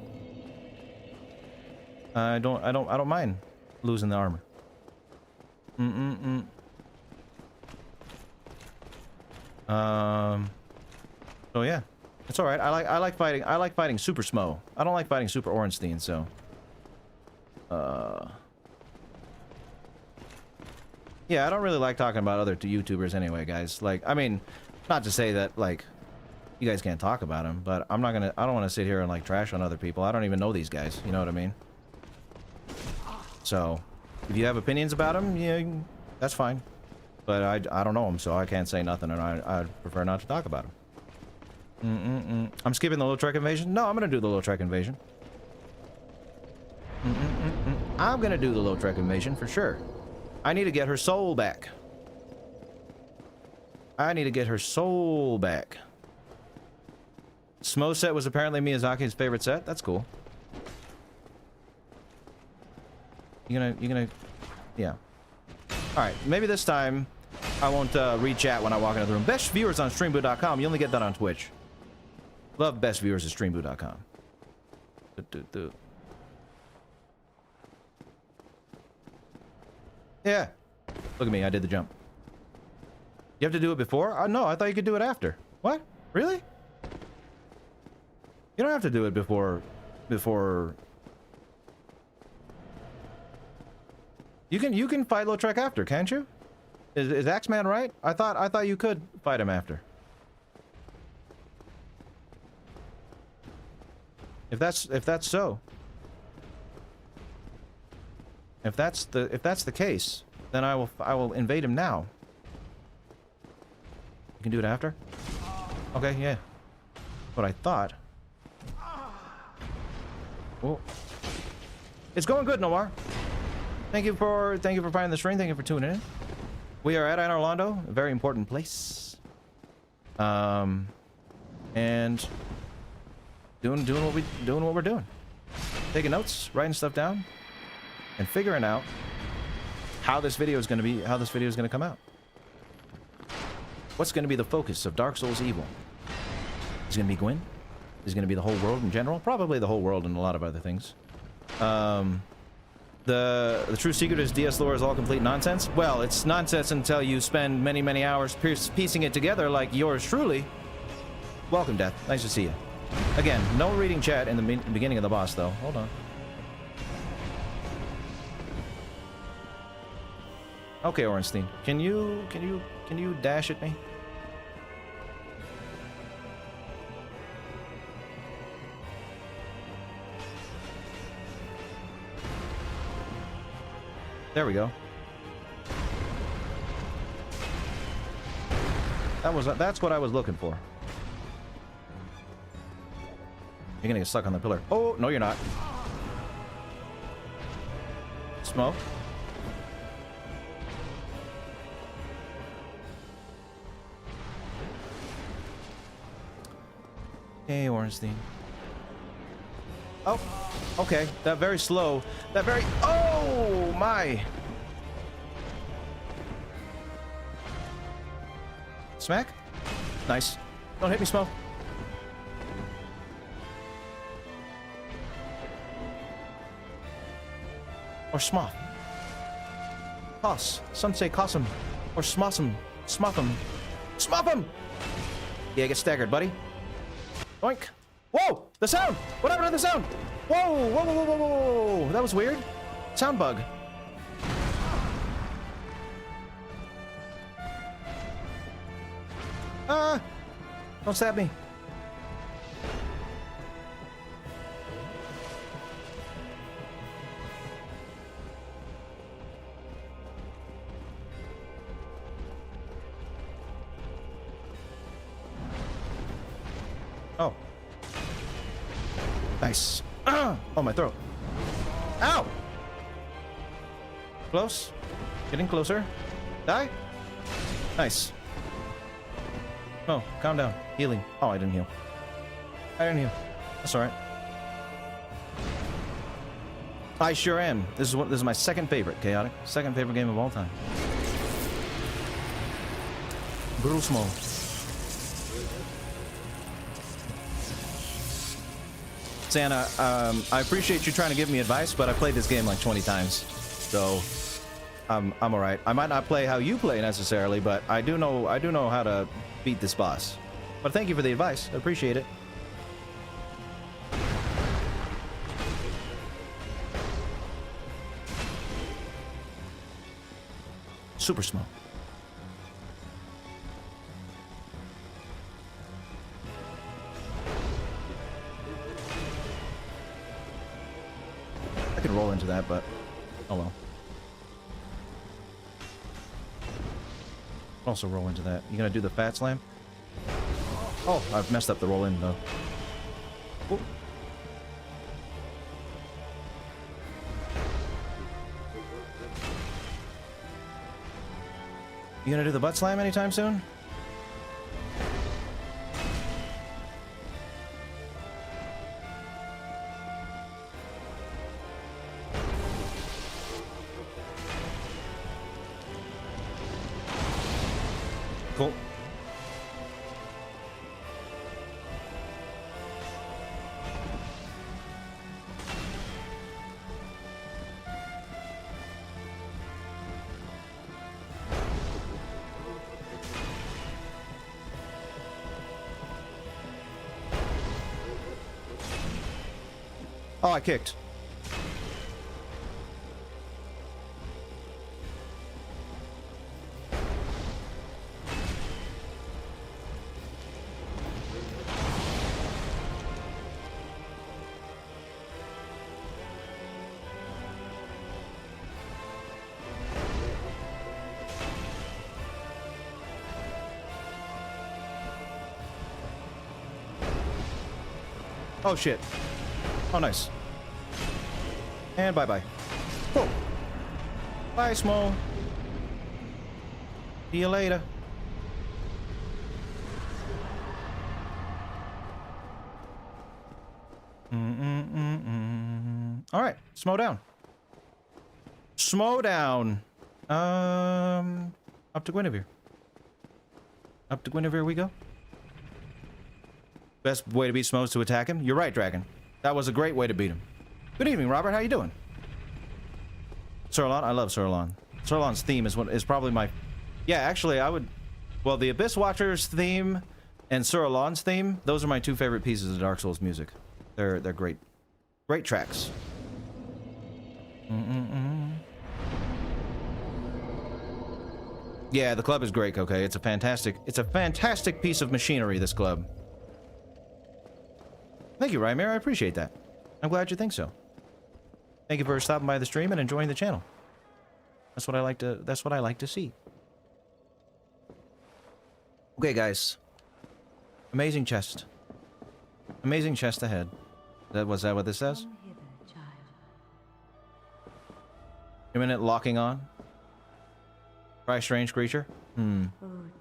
I don't mind losing the armor. So yeah, it's all right. I like fighting Super Smough. I don't like fighting Super Ornstein. So, yeah, I don't really like talking about other YouTubers anyway, guys. Like, I mean, not to say that like you guys can't talk about them, but I don't want to sit here and like trash on other people. I don't even know these guys. You know what I mean? So, if you have opinions about them, yeah, that's fine. But I don't know them, so I can't say nothing, and I'd prefer not to talk about them. I'm skipping the Lautrec invasion? No, I'm gonna do the Lautrec invasion. I'm gonna do the Lautrec invasion for sure. I need to get her soul back. I need to get her soul back. Smough set was apparently Miyazaki's favorite set. That's cool. You gonna, yeah. All right, maybe this time I won't read chat when I walk into the room. Best viewers on streamboo.com. You only get that on Twitch. Love best viewers at streamboo.com. Yeah. Look at me. I did the jump. You have to do it before? No, I thought you could do it after. What? Really? You don't have to do it before. You can fight Lautrec after, can't you? Is Axeman right? I thought you could fight him after. If that's so. If that's the case, then I will invade him now. You can do it after? Okay, yeah. What I thought. Oh. It's going good, Noir. Thank you for finding the stream. Thank you for tuning in. We are at Anor Londo, a very important place. And doing what we're doing. Taking notes, writing stuff down, and figuring out how this video is going to come out. What's going to be the focus of Dark Souls Evil? Is it going to be Gwyn? Is it going to be the whole world in general? Probably the whole world and a lot of other things. The true secret is DS lore is all complete nonsense. Well, it's nonsense until you spend many, many hours piecing it together like yours truly. Welcome, Death. Nice to see you. Again, no reading chat in the beginning of the boss, though. Hold on. Okay, Ornstein. Can you dash at me? There we go. That's what I was looking for. You're gonna get stuck on the pillar. Oh, no you're not. Smough. Hey, Ornstein. Oh, okay. That very slow. That very... Oh, my. Smack? Nice. Don't hit me, Smough. Or Smough. Toss. Some say Coss him. Or Smough him. Smough him. Smough him! Yeah, get staggered, buddy. Oink. Whoa! The sound! What happened to the sound? Whoa! Whoa, whoa, whoa, whoa, whoa, whoa! That was weird. Sound bug. Ah! Don't stab me. Oh. Nice. Oh, my throat. Ow! Close. Getting closer. Die. Nice. Oh, calm down. Healing. Oh, I didn't heal. I didn't heal. That's alright. I sure am. This is my second favorite, Chaotic. Second favorite game of all time. Brutal Smough. Santa, I appreciate you trying to give me advice, but I played this game like 20 times, so I'm alright. I might not play how you play necessarily, but I do know how to beat this boss. But thank you for the advice. I appreciate it. Super Smough. I could roll into that, but oh well. Also roll into that. You gonna do the fat slam? Oh, I've messed up the roll in though. Ooh. You gonna do the butt slam anytime soon? Cool. Oh, I kicked. Oh shit. Oh nice. And bye-bye. Cool. Bye, Smough. See you later. All right, Smough down. Smough down. Up to Gwynevere. Up to Gwynevere we go. Best way to beat Smough is to attack him. You're right, Dragon. That was a great way to beat him. Good evening, Robert. How you doing? Surlon, I love Surlon. Surlon's theme is probably my... Yeah, actually, I would... Well, the Abyss Watchers theme and Surlon's theme, those are my two favorite pieces of Dark Souls music. They're great. Great tracks. Yeah, the club is great, okay? It's a fantastic piece of machinery, this club. Thank you, Rymir. I appreciate that. I'm glad you think so. Thank you for stopping by the stream and enjoying the channel. That's what I like to see. Okay, guys. Amazing chest. Amazing chest ahead. Was that what this says? Come hither, child. Imminent locking on. Try strange creature. O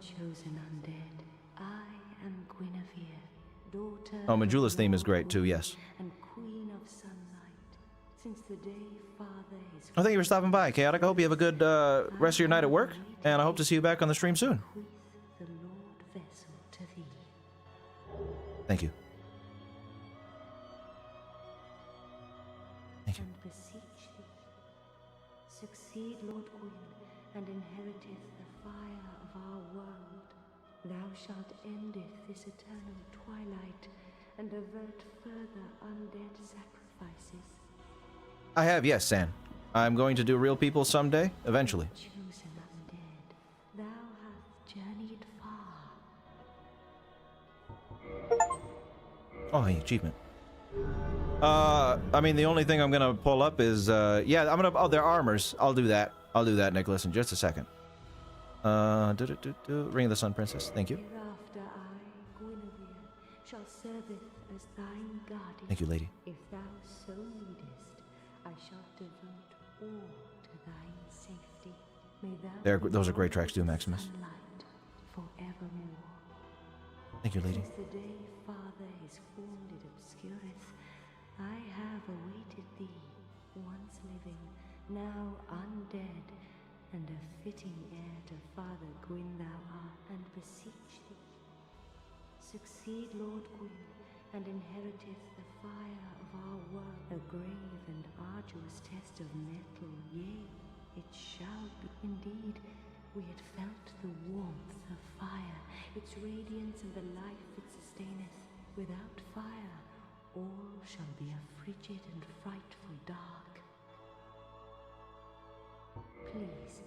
chosen undead, I am Gwynevere, daughter Oh, Majula's of theme is Lord great too, Gwyn yes. And queen of sunlight, since the day father is Oh, thank you for stopping by, Chaotic. I hope you have a good rest of your night at work, and I hope to see you back on the stream soon. with the Lord vessel to thee. Thank you. Thank you. And beseech thee, succeed Lord Gwyn, and inheriteth the fire of our world. Thou shalt endeth this eternal twilight, and avert further undead sacrifices. I have, yes, San. I'm going to do real people someday, eventually. Chosen undead, thou hast journeyed far. Oh, hey, achievement. I mean, the only thing I'm gonna pull up is, yeah, oh, they're armors. I'll do that. I'll do that, Nicholas, in just a second. Ring of the Sun Princess. Thank you. Hereafter I, Gwynevere, shall serveth as thine guardian. Thank you, lady. If thou so needest, I shall devote all to thine safety. May thou Those are great tracks too, Maximus. sunlight forevermore. Thank you, lady. Since the day father his form did obscureth, I have awaited thee, once living, now undead, and a fitting heir to Father Gwyn thou art, and beseech thee, succeed Lord Gwyn, and inheriteth the fire of our world, a grave and arduous test of metal, yea, it shall be indeed. We had felt the warmth of fire, its radiance and the life it sustaineth. Without fire, all shall be a frigid and frightful dark. Please,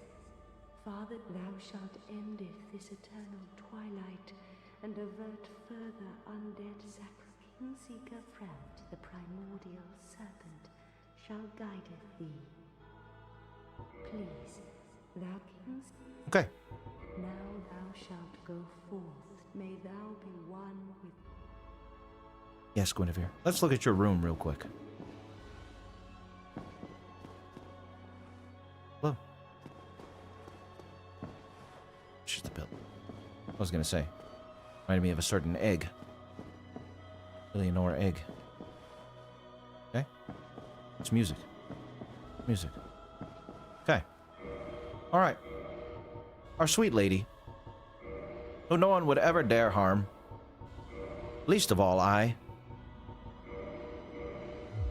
Father, thou shalt endeth this eternal twilight, and avert further undead sacrifice. Seeker friend, the primordial serpent, shall guideth thee. Please, thou kings, Okay. now thou shalt go forth. May thou be one with... Yes, Gwynevere. Let's look at your room real quick. Hello. Just the bill. I was gonna say. Reminded me of a certain egg. Eleanor egg. Okay. It's music. Music. Okay. Alright. Our sweet lady, who no one would ever dare harm, least of all I.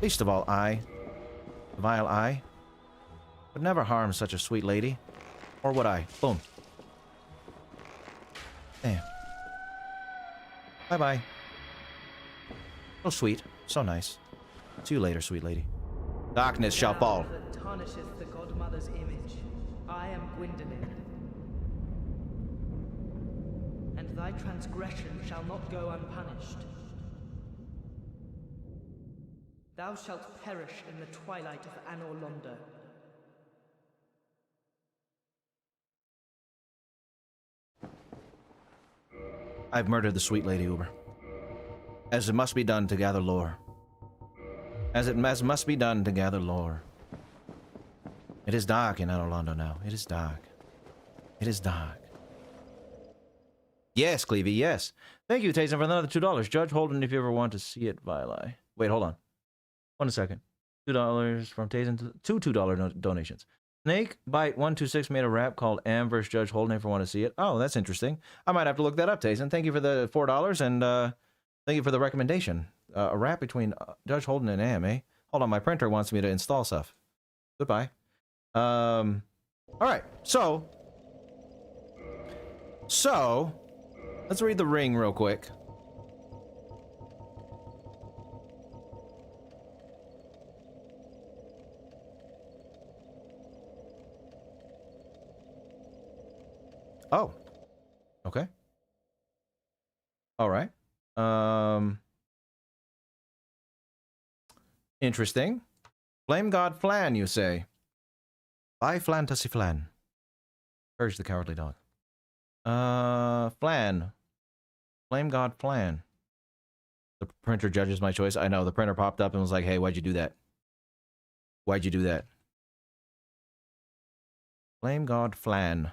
Least of all I, the vile I, would never harm such a sweet lady. Or would I? Boom. Damn. Bye-bye. So sweet. So nice. See you later, sweet lady. Darkness shall fall. That tarnisheth the godmother's image. I am Gwyndolin. And thy transgression shall not go unpunished. Thou shalt perish in the twilight of Anor Londo. I've murdered the sweet lady Uber. As it must be done to gather lore. As must be done to gather lore. It is dark in Anor Londo now. It is dark. It is dark. Yes, Clevey, yes. Thank you, Tayson, for another $2. Judge Holden, if you ever want to see it, Vili. Wait, hold on. 1 second. $2 from Tayson. Two $2 donations. Snake Bite 126 made a rap called Am vs. Judge Holden, if you want to see it. Oh, that's interesting. I might have to look that up, Tayson. Thank you for the $4, and thank you for the recommendation. A rap between Judge Holden and Am, eh? Hold on, my printer wants me to install stuff. Goodbye. All right, so, let's read the ring real quick. Oh, okay. All right. Interesting. Flame God Flan, you say? Bye, Flan Tussy Flan. Courage the Cowardly Dog. Flan. Flame God Flan. The printer judges my choice. I know, the printer popped up and was like, hey, why'd you do that? Why'd you do that? Flame God Flan.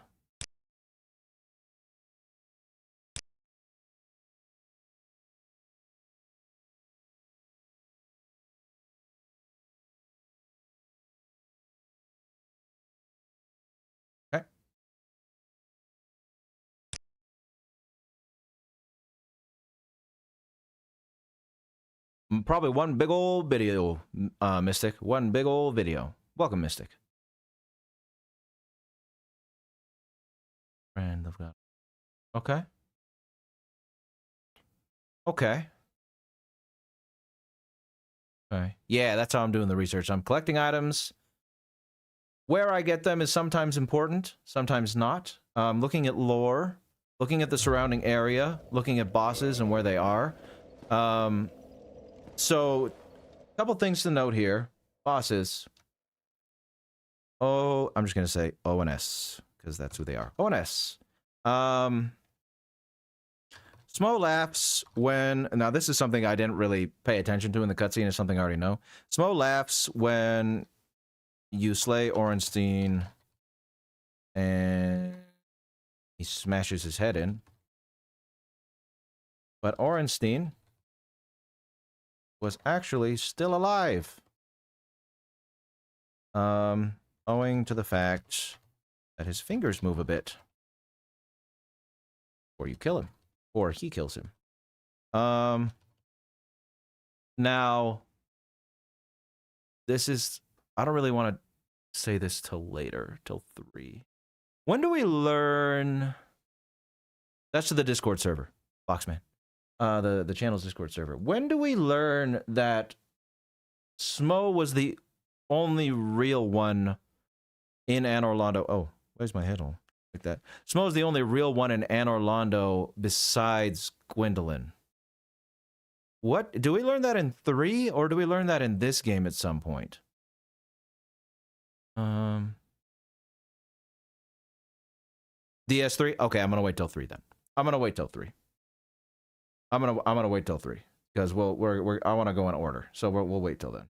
Okay. Probably one big old video, Mystic. One big old video. Welcome, Mystic. Friend of God. Okay. Okay. Okay. Yeah, that's how I'm doing the research. I'm collecting items. Where I get them is sometimes important, sometimes not. Looking at lore, looking at the surrounding area, looking at bosses and where they are. So, a couple things to note here. Bosses. Oh, I'm just going to say O and S, because that's who they are. O and S. Smough laughs when... Now, this is something I didn't really pay attention to in the cutscene. It's something I already know. Smough laughs when you slay Ornstein and he smashes his head in. But Ornstein was actually still alive. Owing to the fact that his fingers move a bit. Or you kill him. Or he kills him. Now, this is... I don't really want to say this till later, till 3. When do we learn... That's to the Discord server, Boxman. The channel's Discord server. When do we learn that Smough was the only real one in Anor Londo? Oh, where's my head on? Like that. Smough's the only real one in Anor Londo besides Gwyndolin. What? Do we learn that in 3, or do we learn that in this game at some point? DS3? Okay, I'm gonna wait till 3 then. I'm gonna wait till 3. I'm gonna wait till 3 because I want to go in order, so we'll wait till then.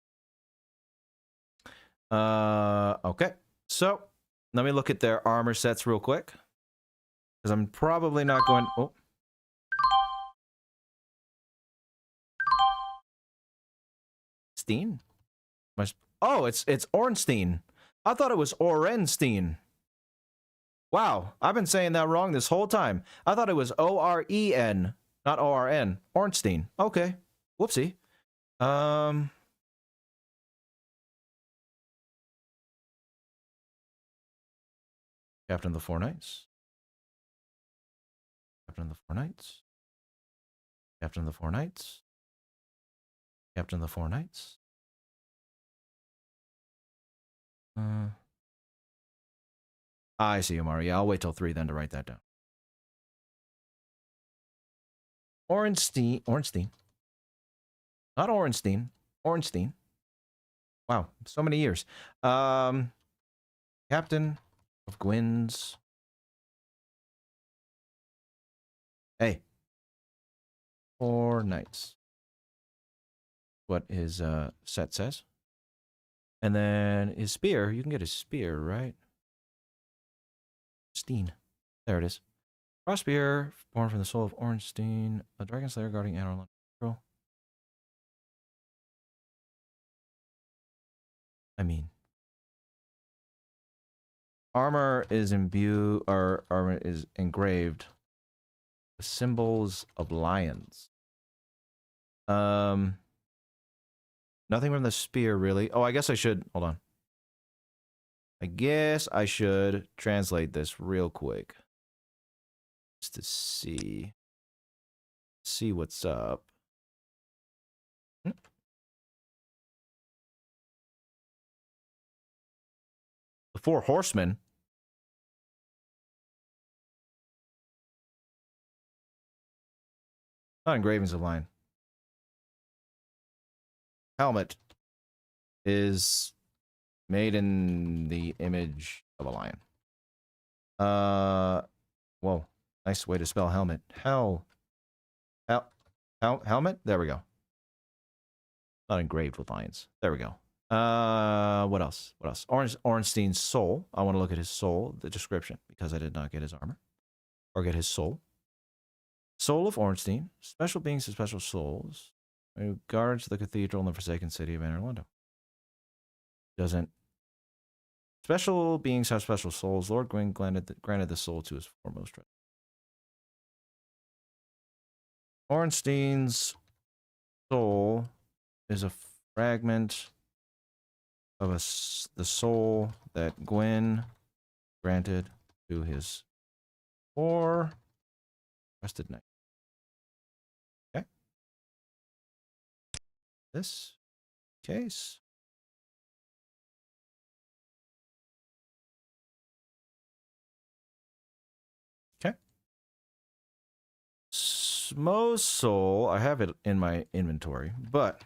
Okay, so let me look at their armor sets real quick because I'm probably not going. Oh, Steen? Oh, it's Ornstein. I thought it was Ornstein. Wow, I've been saying that wrong this whole time. I thought it was O-R-E-N, not O-R-N. Ornstein. Okay. Whoopsie. Captain of the Four Knights. Captain of the Four Knights. Captain of the Four Knights. Captain of the Four Knights. I see, Amari. Yeah, I'll wait till 3 then to write that down. Ornstein. Not Ornstein. Ornstein. Wow, so many years. Captain of Gwyn's. Hey. Four Knights. What his set says. And then his spear. You can get his spear, right? Steen. There it is. Frostbeard, born from the soul of Ornstein, a dragon slayer guarding Anor Londo. I mean, armor is imbued, or armor is engraved with symbols of lions. Nothing from the spear, really. Oh, I guess I should, hold on. I guess I should translate this real quick. Just to see what's up. The 4 horsemen. Not engravings of lion. Helmet is made in the image of a lion. Whoa. Nice way to spell helmet. Helmet? There we go. Not engraved with lions. There we go. What else? What else? Ornstein's soul. I want to look at his soul, the description, because I did not get his armor. Or get his soul. Soul of Ornstein. Special beings with special souls. Who guards the cathedral in the forsaken city of Anor Londo. Doesn't. Special beings have special souls. Lord Gwyn granted the soul to his foremost treasure. Ornstein's soul is a fragment of the soul that Gwyn granted to his trusted knight. Okay. This case. Okay. Smough's soul, I have it in my inventory, but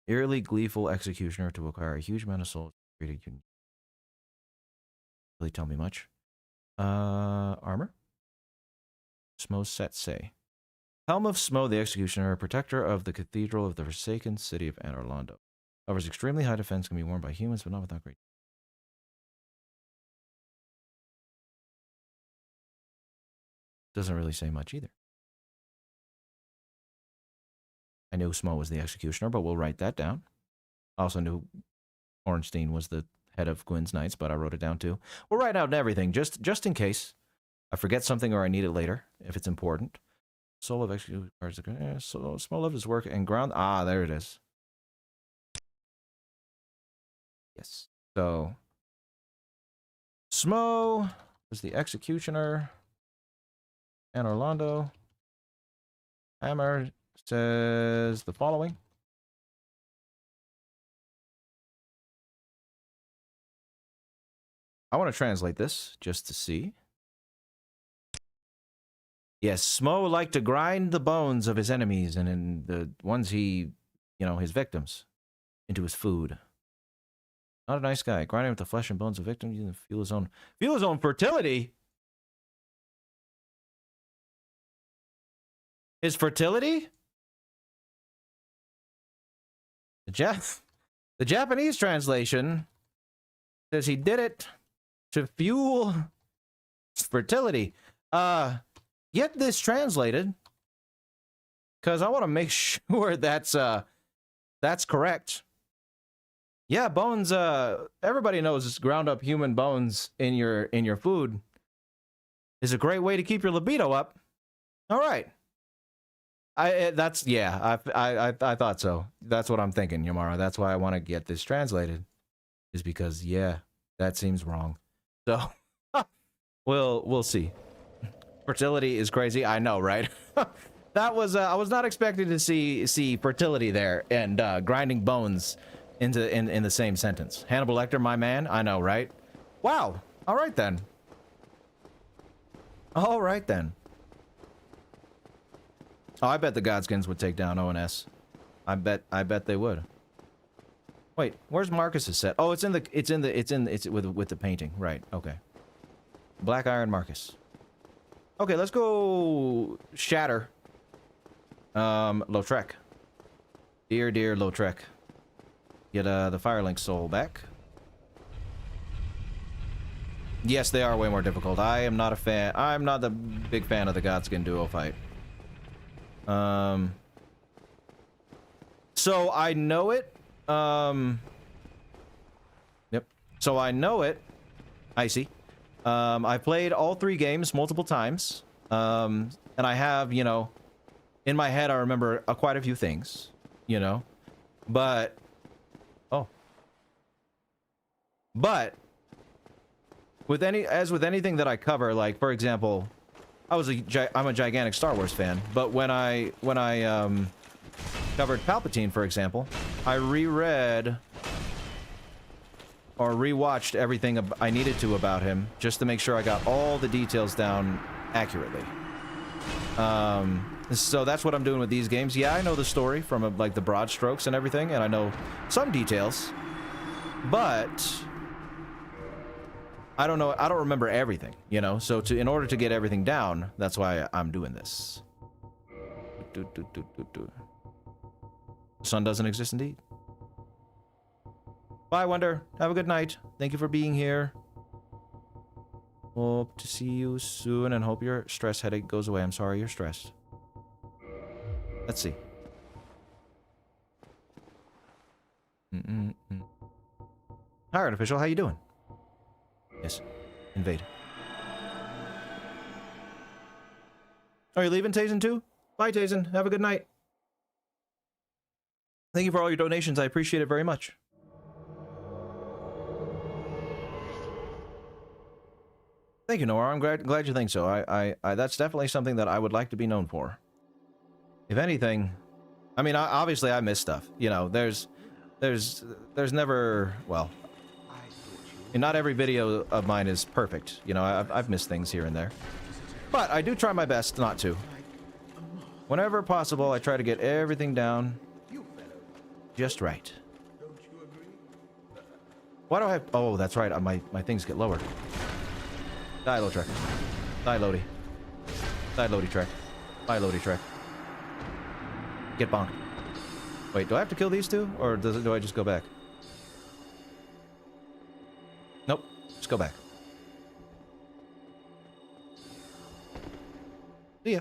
eerily gleeful executioner to acquire a huge amount of souls. Really tell me much. Armor. Smough's set say. Helm of Smough the Executioner, protector of the cathedral of the forsaken city of Anor Londo. Offers extremely high defense, can be worn by humans, but not without great. Doesn't really say much either. I knew Smough was the executioner, but we'll write that down. I also knew Ornstein was the head of Gwyn's Knights, but I wrote it down too. We'll write out everything, just in case I forget something or I need it later, if it's important. Soul of execution cards. So Smough loved his work and ground. Ah, there it is. Yes. So Smough was the executioner. Anor Londo. Hammer says the following. I want to translate this just to see. Yes, Smough liked to grind the bones of his enemies and in the ones he, his victims, into his food. Not a nice guy. Grinding with the flesh and bones of victims, you can feel his own fertility. His fertility? The Japanese translation says he did it to fuel fertility. Get this translated, because I want to make sure that's correct. Yeah, bones. Everybody knows ground up human bones in your food is a great way to keep your libido up. All right. I thought so. That's what I'm thinking, Yamara. That's why I want to get this translated, is because that seems wrong. So we'll see. Fertility is crazy. I know, right? That was I was not expecting to see fertility there and grinding bones in the same sentence. Hannibal Lecter, my man. I know, right? Wow. All right then. All right then. Oh, I bet the Godskins would take down ONS. I bet they would. Wait, where's Marcus's set? Oh, it's with the painting. Right. Okay. Black Iron Marcus. Okay, let's go shatter Lautrec. Dear Lautrec. Get the Firelink soul back. Yes, they are way more difficult. I am not a fan. I'm not the big fan of the Godskin duo fight. So I know it. Yep. So I know it. Icy. I played all 3 games multiple times. And I have, you know, in my head I remember quite a few things, you know. But with anything that I cover, like for example, I'm a gigantic Star Wars fan, but when I covered Palpatine, for example, I reread or rewatched everything I needed to about him just to make sure I got all the details down accurately. So that's what I'm doing with these games. Yeah, I know the story from like the broad strokes and everything, and I know some details, but I don't know. I don't remember everything, you know. So in order to get everything down, that's why I'm doing this. The sun doesn't exist indeed. Bye, Wonder. Have a good night. Thank you for being here. Hope to see you soon and hope your stress headache goes away. I'm sorry you're stressed. Let's see. Hi, Artificial. How you doing? Yes. Invade. Are you leaving, Tazen, too? Bye, Tazen. Have a good night. Thank you for all your donations. I appreciate it very much. Thank you, Noah. I'm glad you think so. I that's definitely something that I would like to be known for. If anything, I mean, obviously I miss stuff. You know, there's never, well, not every video of mine is perfect. You know, I've missed things here and there, but I do try my best not to. Whenever possible, I try to get everything down just right. Why do I have? Oh, that's right. My things get lower. Die low trek. Die loady. Die loady trek. Die loady trek. Get bonked. Wait, do I have to kill these two? Or do I just go back? Nope. Just go back. See ya.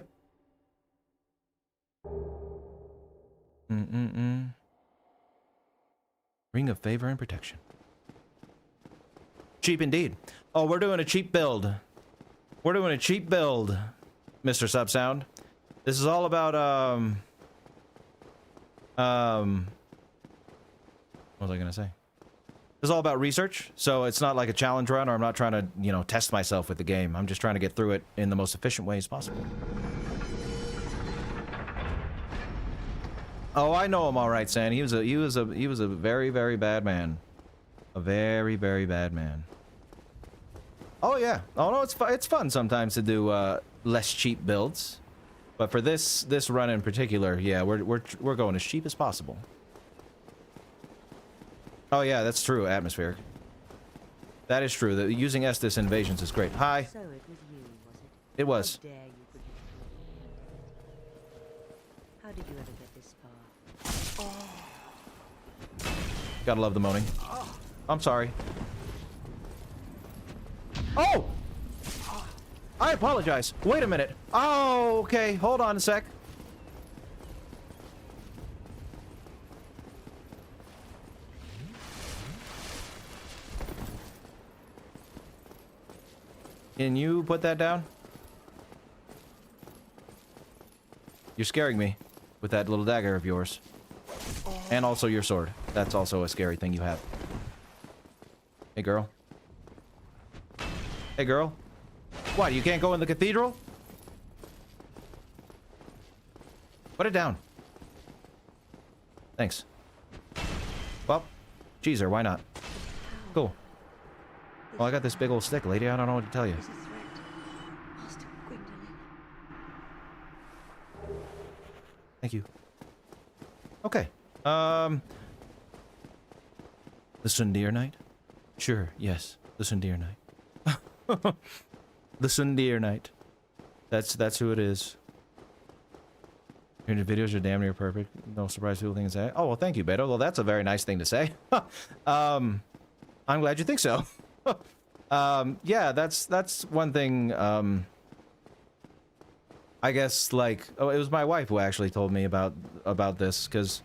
Ring of favor and protection. Cheap indeed. Oh, we're doing a cheap build. We're doing a cheap build, Mr. Subsound. This is all about, what was I gonna say? This is all about research, so it's not like a challenge run, or I'm not trying to, you know, test myself with the game. I'm just trying to get through it in the most efficient ways possible. Oh, I know him all right, San. He was a very, very bad man. A very, very bad man. Oh yeah. Oh no, it's fun sometimes to do less cheap builds, but for this run in particular, yeah, we're going as cheap as possible. Oh yeah, that's true. Atmospheric. That is true. That using Estus invasions is great. Hi. So it was you, was it? It was. How dare you put it through? How did you ever get this far? Gotta love the moaning. I'm sorry. Oh! I apologize. Wait a minute. Oh, okay. Hold on a sec. Can you put that down? You're scaring me with that little dagger of yours. And also your sword. That's also a scary thing you have. Hey, girl. Hey, girl. What, you can't go in the cathedral? Put it down. Thanks. Well, cheeser, why not? Cool. Well, I got this big old stick, lady. I don't know what to tell you. There's a threat. Master Gwyndolin. Thank you. Okay. The Sundir Knight? Sure, yes. The Sundir Knight. The Sundir Knight. That's who it is. Your videos are damn near perfect. No surprise people think it's that. Oh, well, thank you, Beto. Well, that's a very nice thing to say. I'm glad you think so. Yeah, that's one thing. I guess like, oh, it was my wife who actually told me about this because,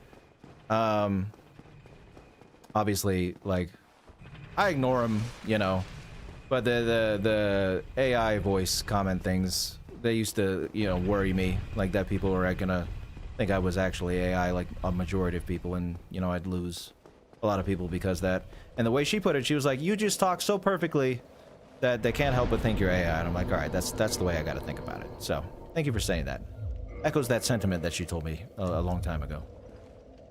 obviously, like, I ignore them, you know, but the AI voice comment things, they used to, you know, worry me, like that people were gonna think I was actually AI, like a majority of people, and you know, I'd lose a lot of people because of that. And the way she put it, she was like, "You just talk so perfectly that they can't help but think you're AI." And I'm like, all right, that's the way I got to think about it. So thank you for saying that. Echoes that sentiment that she told me a long time ago.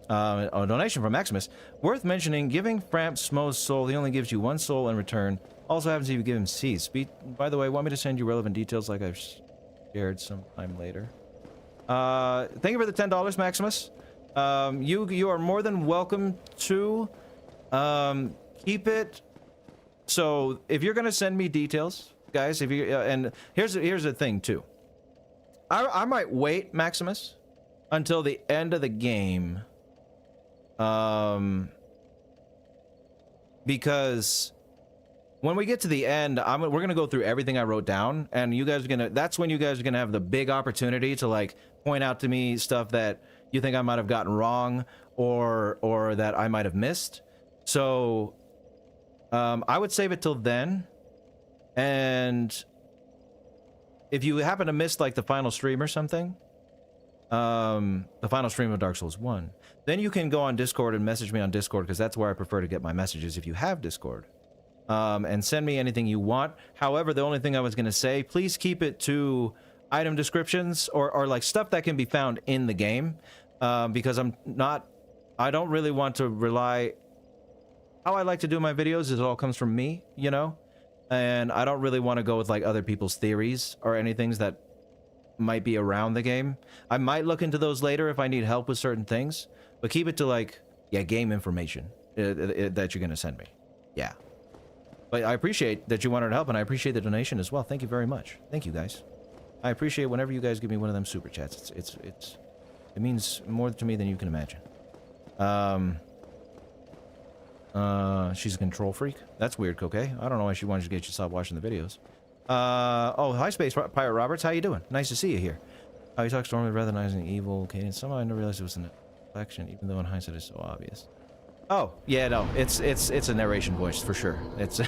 A donation from Maximus. Worth mentioning, giving Framp Smough's soul, he only gives you 1 soul in return. Also happens if you give him seeds. By the way, want me to send you relevant details like I've shared sometime later? Thank you for the $10, Maximus. You are more than welcome to keep it. So if you're gonna send me details, guys, if you and here's the thing too. I might wait, Maximus, until the end of the game. Because when we get to the end, we're gonna go through everything I wrote down, and you guys are gonna. That's when you guys are gonna have the big opportunity to like point out to me stuff that you think I might have gotten wrong or that I might have missed. So, I would save it till then, and if you happen to miss like the final stream or something, the final stream of Dark Souls 1, then you can go on Discord and message me on Discord, because that's where I prefer to get my messages if you have Discord. And send me anything you want. However, the only thing I was going to say, please keep it to item descriptions or like stuff that can be found in the game, because I don't really want to rely. How I like to do my videos is it all comes from me, you know, and I don't really want to go with like other people's theories or anything that might be around the game. I might look into those later if I need help with certain things, but keep it to like, yeah, game information that you're going to send me. Yeah. But I appreciate that you wanted to help, and I appreciate the donation as well. Thank you very much. Thank you, guys. I appreciate whenever you guys give me one of them super chats. It means more to me than you can imagine. She's a control freak. That's weird, Coquet. I don't know why she wanted to get you to stop watching the videos. Oh, hi, Space Pirate Roberts. How you doing? Nice to see you here. How you talk normally rather than an evil cadence. Somehow I never realized it was an inflection, even though in hindsight it's so obvious. Oh, yeah, no, it's a narration voice for sure. It's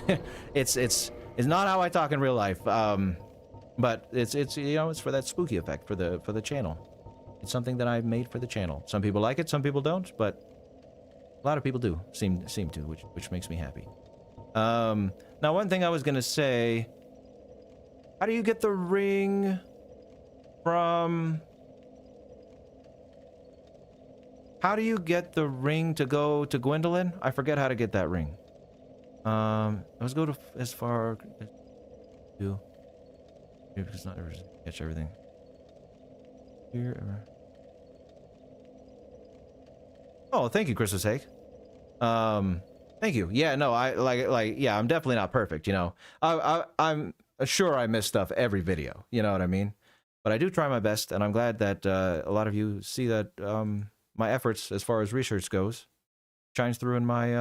it's not how I talk in real life. But it's you know, it's for that spooky effect for the channel. It's something that I've made for the channel. Some people like it, some people don't, but a lot of people do seem to, which makes me happy. Now one thing I was gonna say, how do you get the ring from? How do you get the ring to go to Gwyndolin? I forget how to get that ring. Let's go to as far as you. Maybe it's not ever catch everything. Here ever. Oh, thank you, Christmas Hake. Thank you. Yeah, no, I like yeah, I'm definitely not perfect, you know. I'm sure I miss stuff every video, you know what I mean? But I do try my best, and I'm glad that a lot of you see that my efforts as far as research goes shines through in my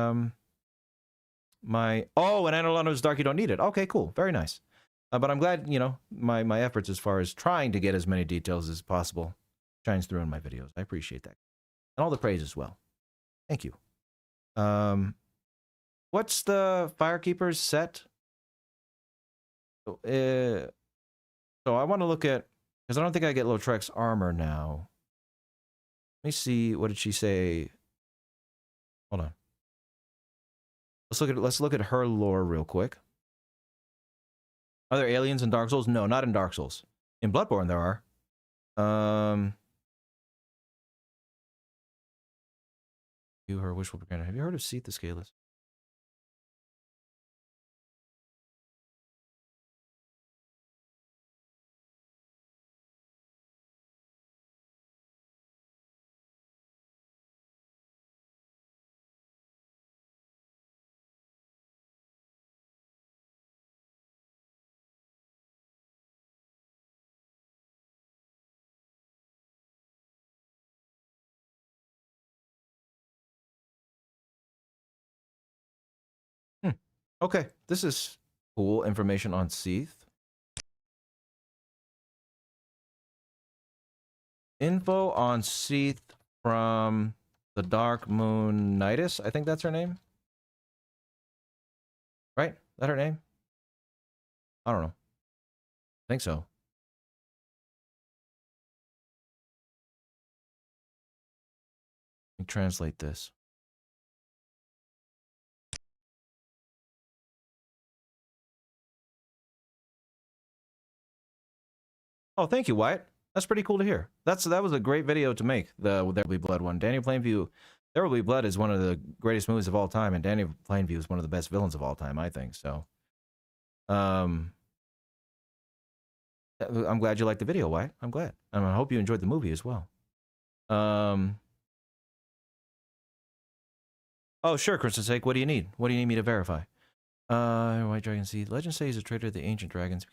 oh, and Anor Londo's Dark You Don't Need It. Okay, cool. Very nice. But I'm glad, you know, my efforts as far as trying to get as many details as possible shines through in my videos. I appreciate that. And all the praise as well. Thank you. What's the Firekeeper's set? So I want to look at, because I don't think I get Lautrec's armor now. Let me see. What did she say? Hold on. Let's look at her lore real quick. Are there aliens in Dark Souls? No, not in Dark Souls. In Bloodborne there are. You her wishful propaganda. Have you heard of Seath the Scaleless? Okay, this is Cool information on Seath. Info on Seath from the Darkmoon Nidus. I think that's her name. Right? Is that her name? I don't know. I think so. Let me translate this. Oh, thank you, Wyatt. That's pretty cool to hear. That was a great video to make, the There Will Be Blood one. Danny Plainview, There Will Be Blood is one of the greatest movies of all time, and Danny Plainview is one of the best villains of all time, I think. So, I'm glad you liked the video, Wyatt. I'm glad. And I hope you enjoyed the movie as well. Oh, sure, Christmas sake. What do you need? What do you need me to verify? White Dragon Seed. Legends say he's a traitor to the ancient dragons.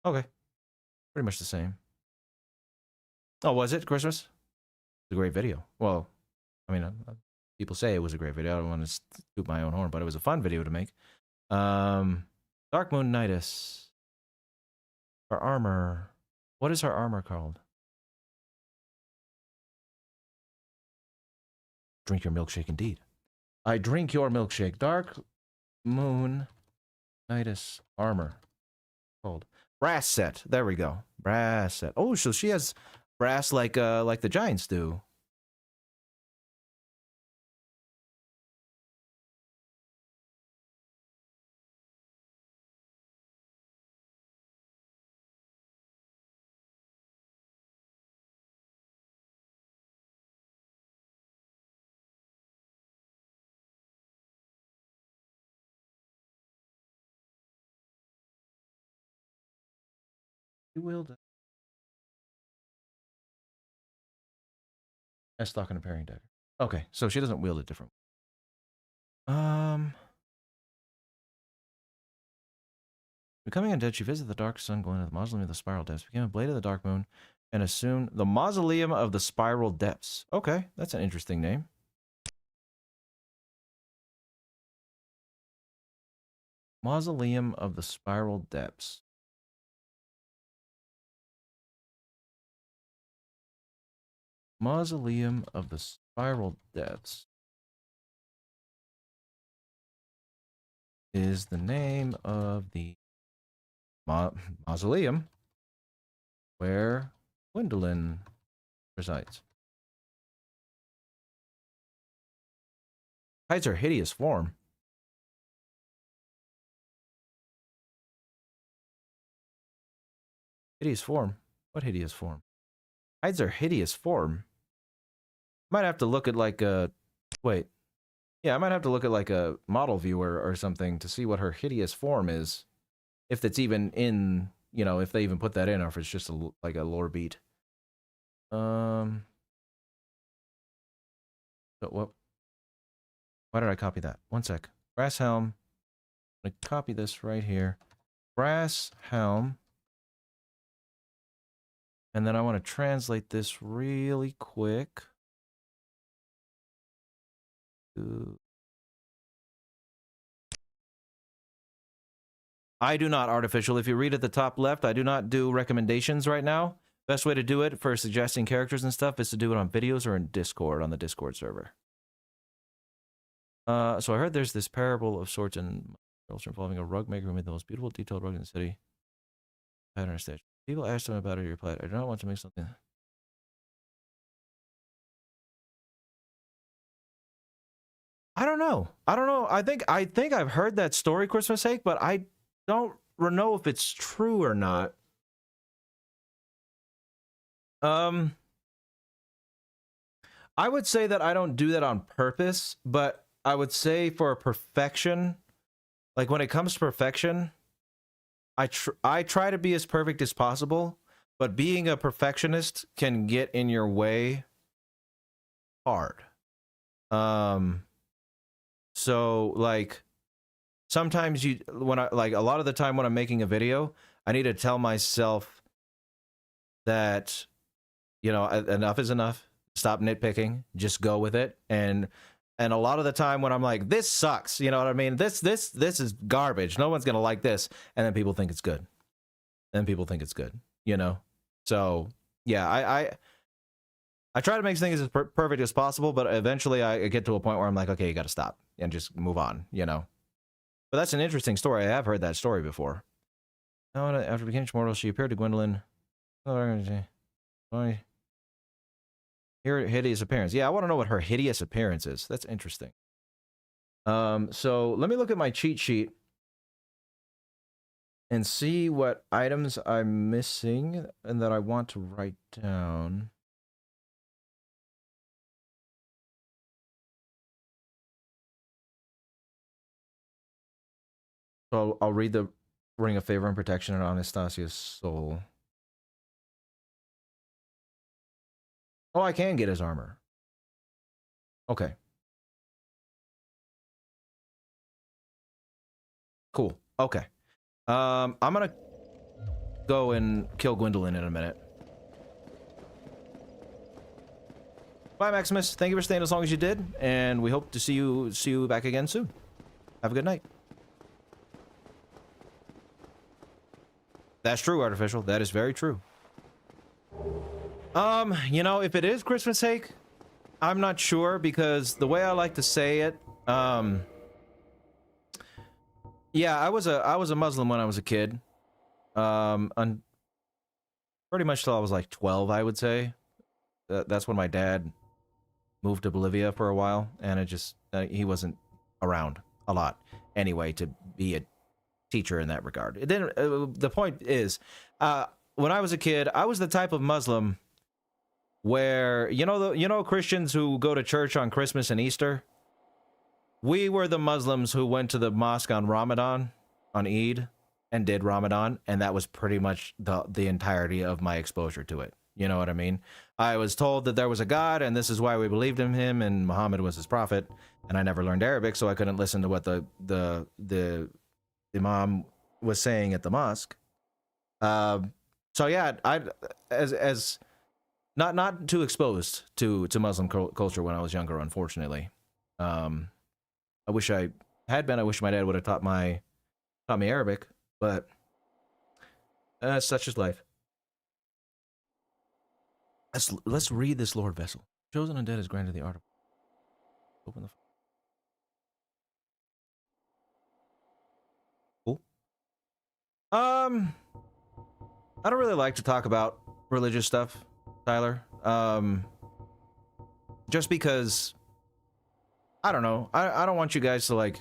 Okay. Pretty much the same. Oh, was it Christmas? It's a great video. Well, I mean, people say it was a great video. I don't want to toot my own horn, but it was a fun video to make. Darkmoon Nidus. Her armor. What is her armor called? Drink your milkshake indeed. I drink your milkshake. Darkmoon Nidus armor. Called brass set. There we go. Brass set. Oh, so she has brass like the Giants do. You wield it. A stock and a parrying dagger. Okay, so she doesn't wield it different. Becoming undead, she visited the dark sun, going to the mausoleum of the spiral depths, became a blade of the dark moon, and assumed the mausoleum of the spiral depths. Okay, that's an interesting name. Mausoleum of the spiral depths. Mausoleum of the spiral depths is the name of the mausoleum where Gwyndolin resides. Hides her hideous form. Hideous form? What hideous form? Hides her hideous form. Might have to look at like a... Wait. Yeah, I might have to look at like a model viewer or something to see what her hideous form is. If it's even in, you know, if they even put that in, or if it's just like a lore beat. So what? Why did I copy that? One sec. Brass helm. I'm gonna copy this right here. Brass helm. And then I want to translate this really quick. I do not artificial. If you read at the top left, I do not do recommendations right now. Best way to do it for suggesting characters and stuff is to do it on videos or in Discord, on the Discord server. So I heard there's this parable of sorts in culture involving a rug maker who made the most beautiful detailed rug in the city. Pattern stage. People asked him about it or replied, I do not want to make something. I don't know. I think I've heard that story, Christmas sake, but I don't know if it's true or not. I would say that I don't do that on purpose, but I would say for perfection, like when it comes to perfection, I try to be as perfect as possible, but being a perfectionist can get in your way hard. So like sometimes a lot of the time when I'm making a video, I need to tell myself that, you know, enough is enough. Stop nitpicking. Just go with it. And a lot of the time when I'm like, this sucks, you know what I mean? This is garbage. No one's gonna like this, and then people think it's good. And people think it's good, you know. So yeah, I try to make things as perfect as possible, but eventually I get to a point where I'm like, okay, you got to stop and just move on, you know. But that's an interesting story. I have heard that story before. Now, after becoming mortal, she appeared to Gwyndolin. Her hideous appearance. Yeah, I want to know what her hideous appearance is. That's interesting. So let me look at my cheat sheet and see what items I'm missing and that I want to write down. So I'll read the Ring of Favor and Protection on Anastasia's soul. Oh, I can get his armor. Okay. Cool. Okay. I'm gonna go and kill Gwyndolin in a minute. Bye, Maximus. Thank you for staying as long as you did, and we hope to see you back again soon. Have a good night. That's true, Artificial. That is very true. You know, if it is Christmas cake, I'm not sure, because the way I like to say it, yeah, I was a Muslim when I was a kid. Pretty much till I was like 12, I would say. That's when my dad moved to Bolivia for a while, and it just he wasn't around a lot anyway to be a teacher in that regard. Then the point is, when I was a kid, I was the type of Muslim where you know Christians who go to church on Christmas and Easter. We were the Muslims who went to the mosque on Ramadan, on Eid, and did Ramadan, and that was pretty much the entirety of my exposure to it. You know what I mean? I was told that there was a God, and this is why we believed in him, and Muhammad was his prophet, and I never learned Arabic, so I couldn't listen to what the Imam was saying at the mosque. So yeah, I as not too exposed to Muslim culture when I was younger, unfortunately. I wish I had been. I wish my dad would have taught me Arabic, but such is life. Let's read this Lord Vessel. Chosen undead is granted the art of open the. Cool. I don't really like to talk about religious stuff, Tyler. Just because I don't know. I don't want you guys to like.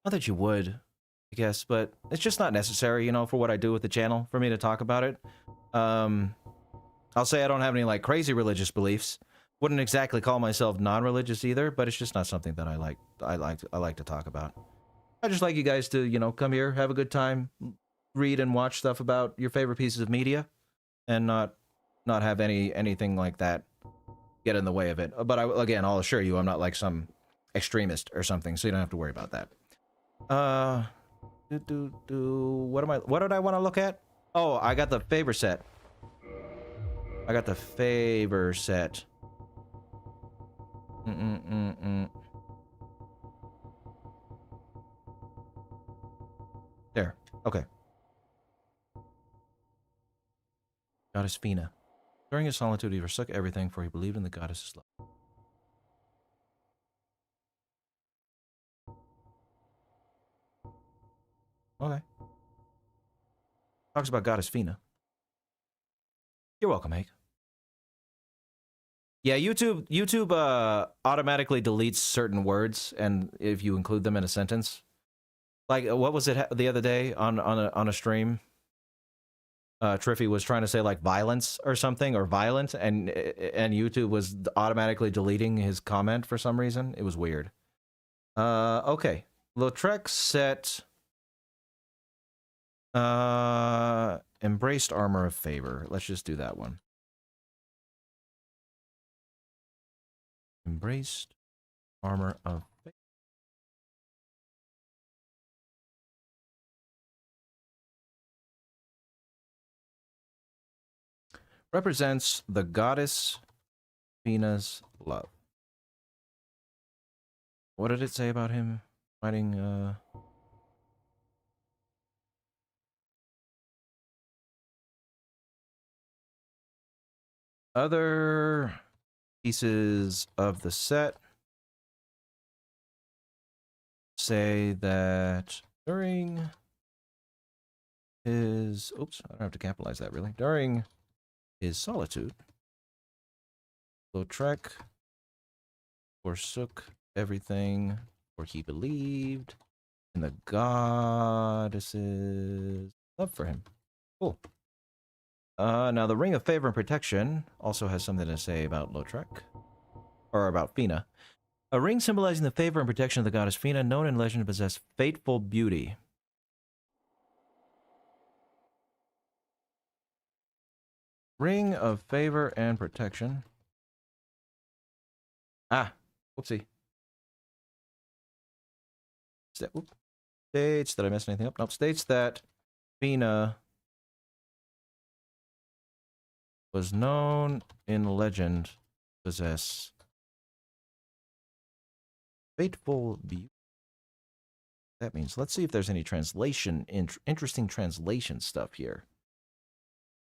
Not that you would, I guess, but it's just not necessary, you know, for what I do with the channel for me to talk about it. I'll say I don't have any like crazy religious beliefs. Wouldn't exactly call myself non-religious either, but it's just not something that I like to talk about. I just like you guys to, you know, come here, have a good time, read and watch stuff about your favorite pieces of media, and not have anything like that get in the way of it. But again, I'll assure you, I'm not like some extremist or something, so you don't have to worry about that. What did I want to look at? Oh, I got the favor set. There. Okay. Goddess Fina. During his solitude, he forsook everything, for he believed in the goddess's love. Okay. Talks about Goddess Fina. You're welcome, Hank. Yeah, YouTube automatically deletes certain words, and if you include them in a sentence. Like, what was it the other day on a stream? Triffy was trying to say like violence or something, or violent, and YouTube was automatically deleting his comment for some reason. It was weird. Okay. Lautrec set embraced armor of favor. Let's just do that one. Embraced armor of favor. represents the goddess Fina's love. What did it say about him fighting, Other pieces of the set say that during his... Oops, I don't have to capitalize that, really. During his solitude, Lautrec forsook everything, for he believed in the goddess's love for him. Cool. Now, the Ring of Favor and Protection also has something to say about Lautrec. Or about Fina. A ring symbolizing the favor and protection of the goddess Fina, known in legend to possess fateful beauty. Ring of Favor and Protection. Ah, whoopsie. States, did I mess anything up? Nope, states that Fina was known in legend to possess fateful beauty. That means, let's see if there's any translation, interesting translation stuff here.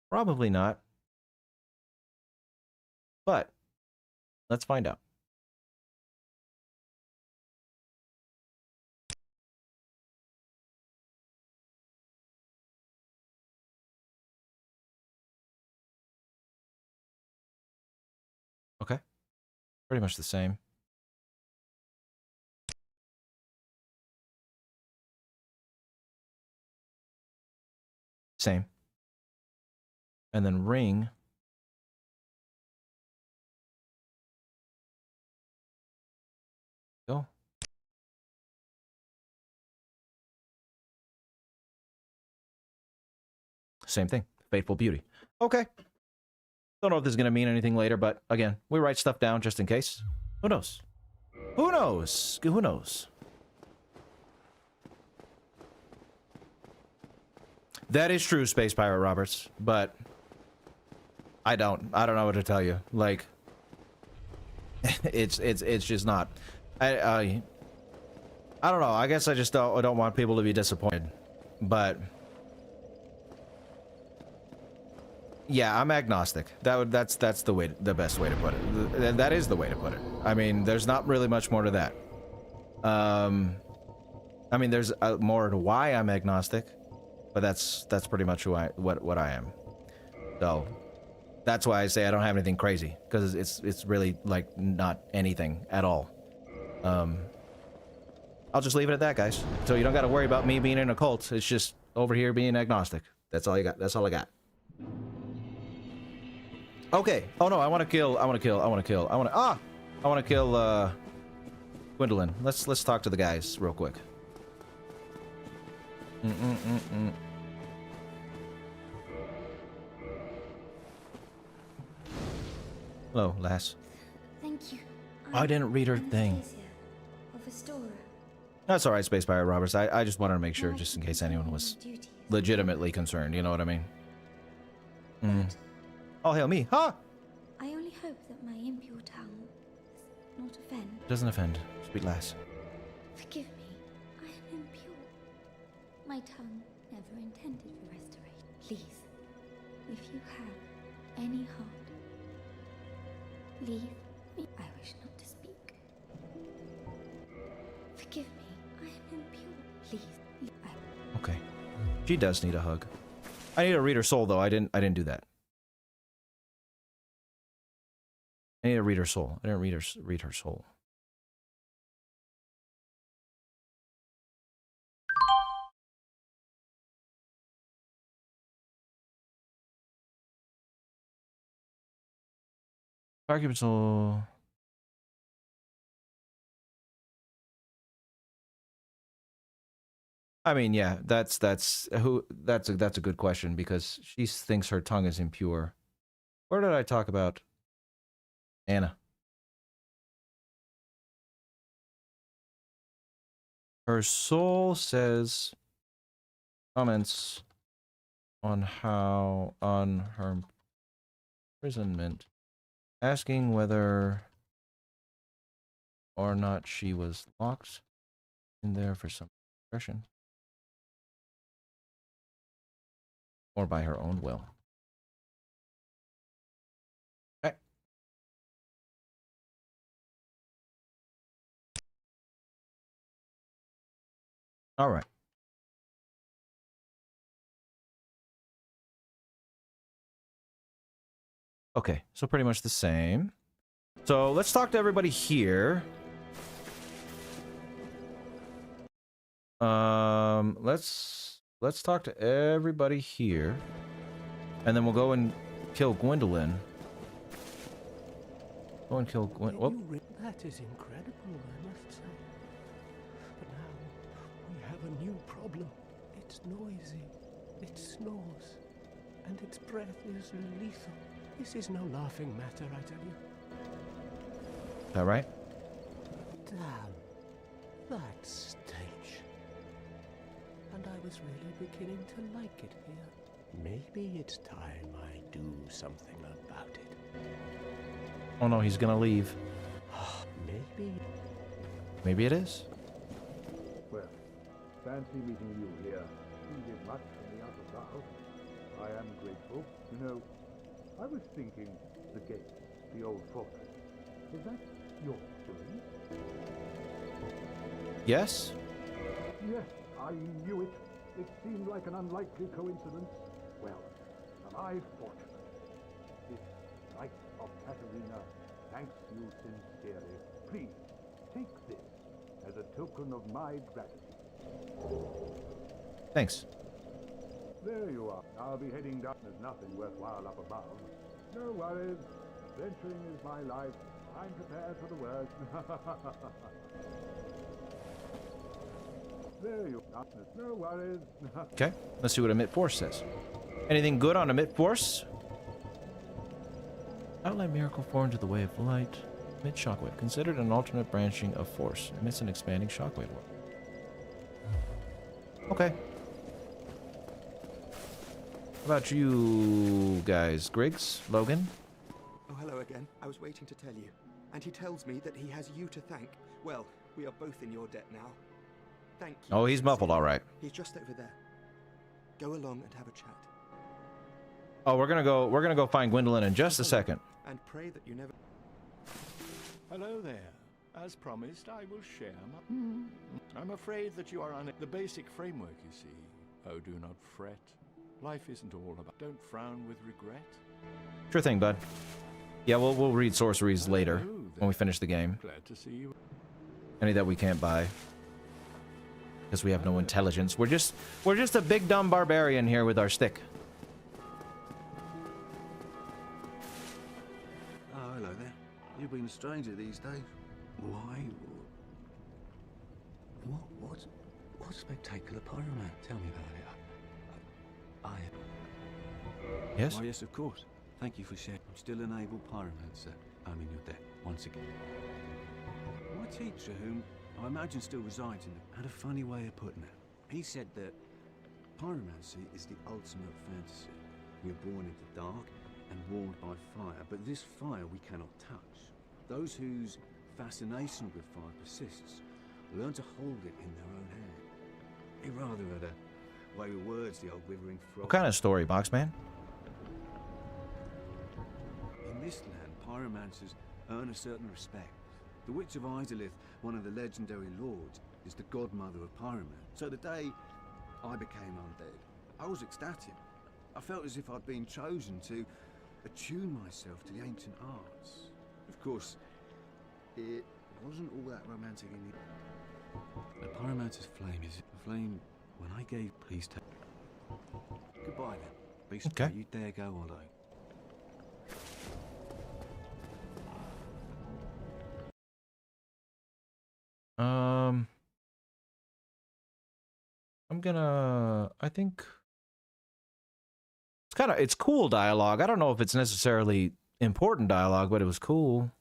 Probably not. But, let's find out. Okay. Pretty much the same. Same. And then ring. Go. Same thing. Fateful beauty. Okay. Don't know if this is going to mean anything later, but again, we write stuff down just in case. Who knows? Who knows? Who knows? That is true, Space Pirate Roberts, but I don't know what to tell you. Like, it's just not. I don't know. I guess I just don't want people to be disappointed, but yeah, I'm agnostic. That's the best way to put it. That is the way to put it. I mean, there's not really much more to that. I mean, there's more to why I'm agnostic, but that's pretty much what I am. So that's why I say I don't have anything crazy, because it's really like not anything at all. I'll just leave it at that, guys. So you don't got to worry about me being in a cult. It's just over here being agnostic. That's all I got. That's all I got. Okay. Oh no, I want to kill Gwyndolin. Let's talk to the guys real quick. Hello, lass. Thank you. I didn't read her thing. Of Astoria. That's all right, Space Pirate Roberts. I just wanted to make sure, just in case anyone was legitimately concerned. You know what I mean? Oh, hail me. Huh? I only hope that my impure tongue does not offend. Doesn't offend, sweet lass. Forgive me. I am impure. My tongue never intended for restoration. Please, if you have any heart, leave me. I wish not to speak. Forgive me. I am impure. Please. Okay. She does need a hug. I need to read her soul, though. I didn't do that. I need to read her soul. I didn't read her soul. Argument soul. I mean, yeah, that's a good question, because she thinks her tongue is impure. Where did I talk about Anna? Her soul says comments on her imprisonment, asking whether or not she was locked in there for some oppression or by her own will. Okay. All right. Okay, so pretty much the same. So let's talk to everybody here. Let's talk to everybody here, and then we'll go and kill Gwyndolin. Go and kill Gwyn. That is incredible, I must say. But now we have a new problem. It's noisy, it snores, and its breath is lethal. This is no laughing matter, I tell you. Is that right? Damn, that stench. And I was really beginning to like it here. Maybe it's time I do something about it. Oh no, he's gonna leave. Maybe. Maybe it is. Well, fancy meeting you here. You did much for me out above. I am grateful. You know, I was thinking the gate, the old fortress. Is that your doing? Yes? Yes, I knew it. It seemed like an unlikely coincidence. Well, am I fortunate? This Knight of Katarina thanks you sincerely. Please, take this as a token of my gratitude. Thanks. There you are. I'll be heading down. There's nothing worthwhile up above. No worries. Adventuring is my life. I'm prepared for the worst. There you are. No worries. Okay, let's see what Emit Force says. Anything good on Emit Force? Outline Miracle formed to the way of light. Emit Shockwave. Considered an alternate branching of Force. Emits an expanding shockwave world. Okay. How about you guys? Griggs? Logan? Oh, hello again. I was waiting to tell you. And he tells me that he has you to thank. Well, we are both in your debt now. Thank you. Oh, he's muffled, all right. He's just over there. Go along and have a chat. Oh, we're gonna go find Gwyndolin in just a second. And pray that you never... Hello there. As promised, I will share my... I'm afraid that you are the basic framework, you see. Oh, do not fret. Life isn't all about... Don't frown with regret. Sure thing, bud. Yeah, we'll read sorceries later when we finish the game. Glad to see you. Any that we can't buy. Because we have no intelligence. We're just a big dumb barbarian here with our stick. Oh, hello there. You've been a stranger these days. Why? What spectacular pyroman? Tell me about it. Yes? Why, yes, of course. Thank you for sharing. I'm still an able pyromancer. I'm in your debt, once again. My teacher, whom I imagine still resides in had a funny way of putting it. He said that pyromancy is the ultimate fantasy. We are born into dark and warmed by fire, but this fire we cannot touch. Those whose fascination with fire persists learn to hold it in their own hand. He rather had a way with words, the old withering frog. What kind of story, Boxman? In this land, pyromancers earn a certain respect. The Witch of Izalith, one of the legendary lords, is the godmother of pyromancy. So the day I became undead, I was ecstatic. I felt as if I'd been chosen to attune myself to the ancient arts. Of course, it wasn't all that romantic in the... A pyromancer's flame is a flame when I gave... Please take... Goodbye then. Be straight. Okay. You dare go alone. I think it's cool dialogue. I don't know if it's necessarily important dialogue, but it was cool.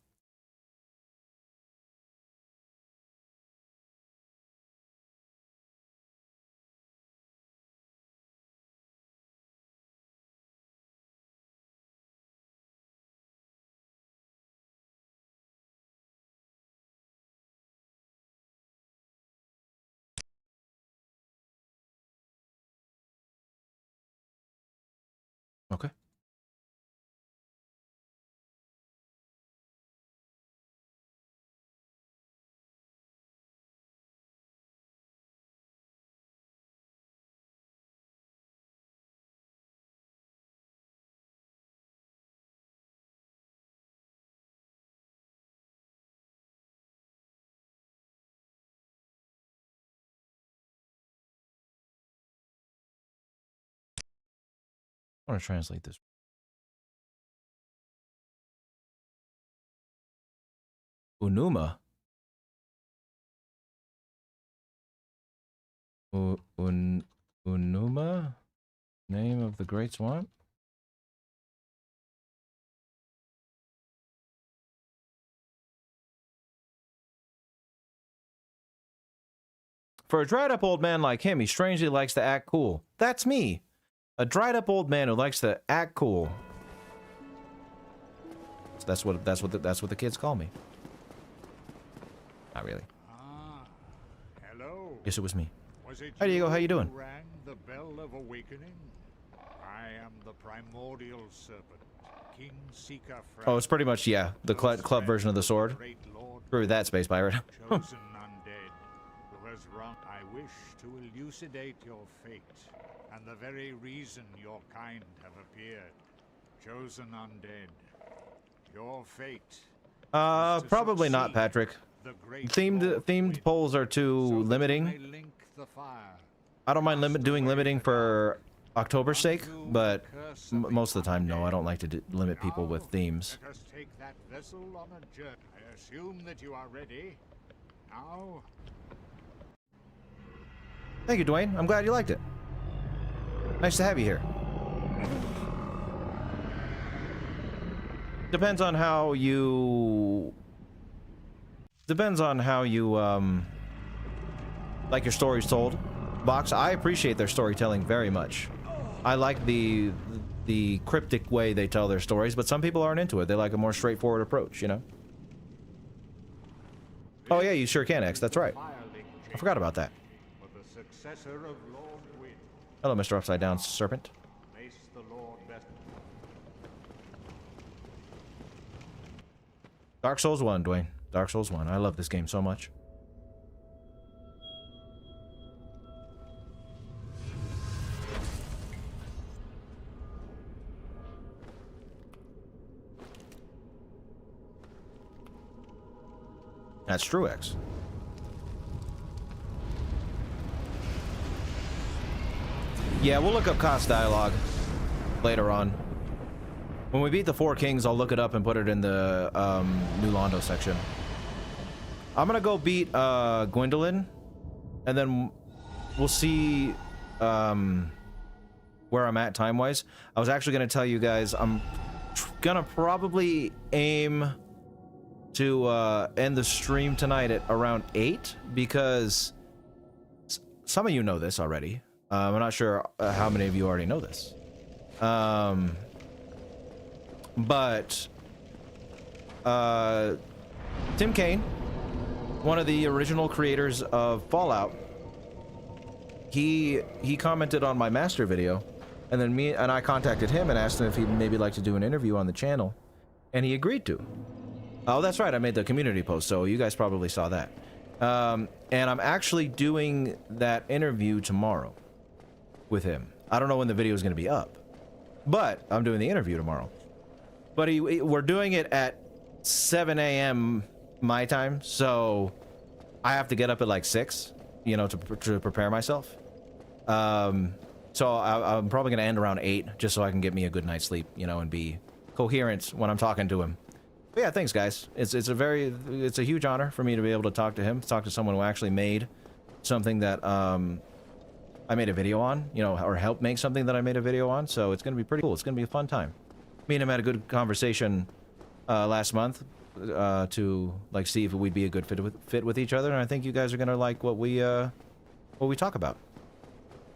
Okay. I want to translate this. Unuma. Unuma? Name of the Great Swamp? For a dried up old man like him, he strangely likes to act cool. That's me. A dried up old man who likes to act cool. So that's what the kids call me. Not really. Ah, hello. Guess it was me. Was it Hi Diego, how you doing? who rang the bell of awakening? I am the primordial serpent, King Seeker. Oh, it's pretty much, yeah, the club version of the sword. Screw that, Space Pirate. Chosen undead, who has wrong. I wish to elucidate your fate, and the very reason your kind have appeared. Chosen undead, your fate. Probably not, Patrick. Themed polls are too limiting. I don't mind doing limiting for October's sake, but most of the time, no, I don't like to limit people with themes. Let us take that vessel on a journey. I assume that you are ready. Now. Thank you, Dwayne. I'm glad you liked it. Nice to have you here. Depends on how you like your stories told. Box, I appreciate their storytelling very much. I like the cryptic way they tell their stories, but some people aren't into it. They like a more straightforward approach, you know? Oh yeah, you sure can, X. That's right. I forgot about that. Hello, Mr. Upside Down Serpent. Dark Souls 1, Dwayne. Dark Souls 1. I love this game so much. That's true, X. Yeah, we'll look up cost dialogue later on. When we beat the Four Kings, I'll look it up and put it in the New Londo section. I'm gonna go beat Gwyndolin, and then we'll see where I'm at time-wise. I was actually gonna tell you guys I'm gonna probably aim to end the stream tonight at around 8, because some of you know this already. I'm not sure how many of you already know this. But Tim Kaine, one of the original creators of Fallout, he commented on my master video, and then I contacted him and asked him if he'd maybe like to do an interview on the channel, and he agreed to. Oh, that's right, I made the community post, so you guys probably saw that. And I'm actually doing that interview tomorrow with him. I don't know when the video is going to be up, but I'm doing the interview tomorrow. But we're doing it at 7 a.m. my time, so I have to get up at like 6, you know, to prepare myself. So I'm probably going to end around 8, just so I can get me a good night's sleep, you know, and be coherent when I'm talking to him. But yeah, thanks, guys. It's a huge honor for me to be able to talk to someone who actually made something that I made a video on, you know, or helped make something that I made a video on. So it's going to be pretty cool. It's going to be a fun time. Me and him had a good conversation last month to like see if we'd be a good fit with each other, and I think you guys are gonna like what we talk about.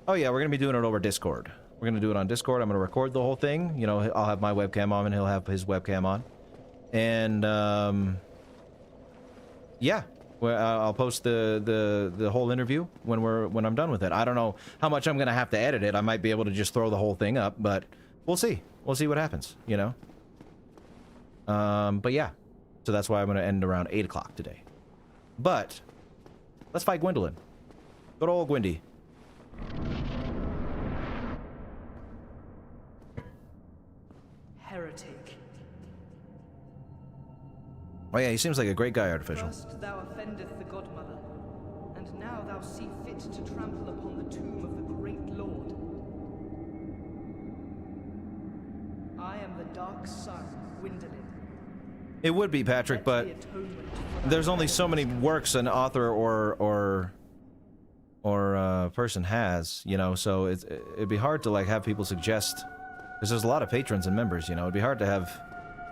Oh yeah, we're gonna be doing it over Discord. We're gonna do it on Discord. I'm gonna record the whole thing. You know, I'll have my webcam on and he'll have his webcam on, and yeah, I'll post the whole interview when I'm done with it. I don't know how much I'm gonna have to edit it. I might be able to just throw the whole thing up, but we'll see. We'll see what happens, you know? But yeah. So that's why I'm going to end around 8 o'clock today. But, let's fight Gwyndolin. Good old Gwyndy. Heretic. Oh yeah, he seems like a great guy, Artificial. First thou offendeth the Godmother, and now thou see fit to trample upon the tomb of the great Lord. I am the Dark Sun, Gwyndolin. It would be, Patrick, but there's only so many works an author or person has, you know, so it'd be hard to, like, have people suggest, because there's a lot of patrons and members, you know. It'd be hard to have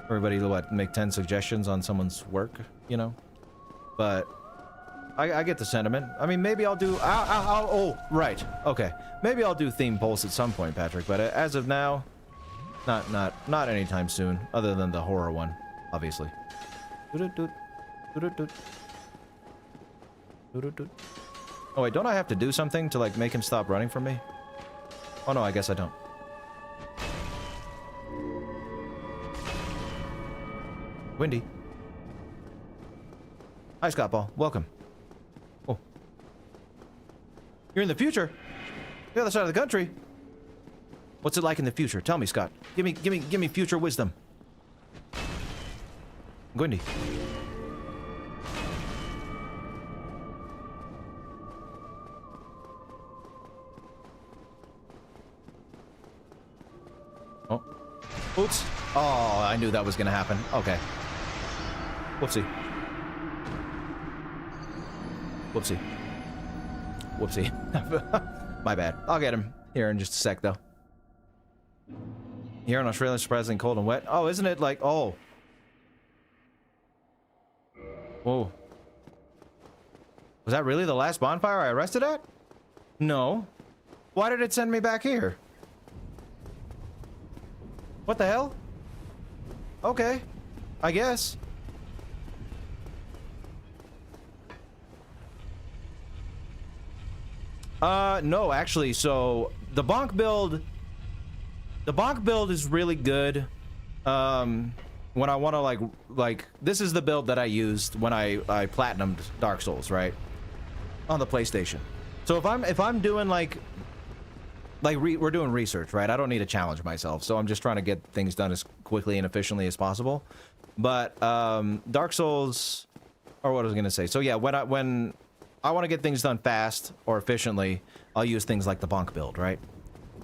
everybody, what, make 10 suggestions on someone's work, you know? But I get the sentiment. I mean, maybe I'll do... oh, right. Okay. Maybe I'll do theme polls at some point, Patrick, but as of now, not anytime soon, other than the horror one, obviously. Oh, wait, don't I have to do something to, like, make him stop running from me? Oh, no, I guess I don't. Windy. Hi, Scott Ball. Welcome. Oh. You're in the future? The other side of the country? What's it like in the future? Tell me, Scott. Give me future wisdom. Gwyndy. Oh. Oops. Oh, I knew that was gonna happen. Okay. Whoopsie. Whoopsie. Whoopsie. My bad. I'll get him here in just a sec, though. Here in Australia, surprisingly cold and wet. Oh, isn't it like... Oh. Whoa. Was that really the last bonfire I arrested at? No. Why did it send me back here? What the hell? Okay. I guess. No, actually, so the bonk build is really good. When I want to like this is the build that I used when I platinumed Dark Souls, right? On the PlayStation. So if I'm doing we're doing research, right? I don't need to challenge myself, so I'm just trying to get things done as quickly and efficiently as possible. But Dark Souls, or what I was gonna say. So yeah, when I want to get things done fast or efficiently, I'll use things like the bonk build, right?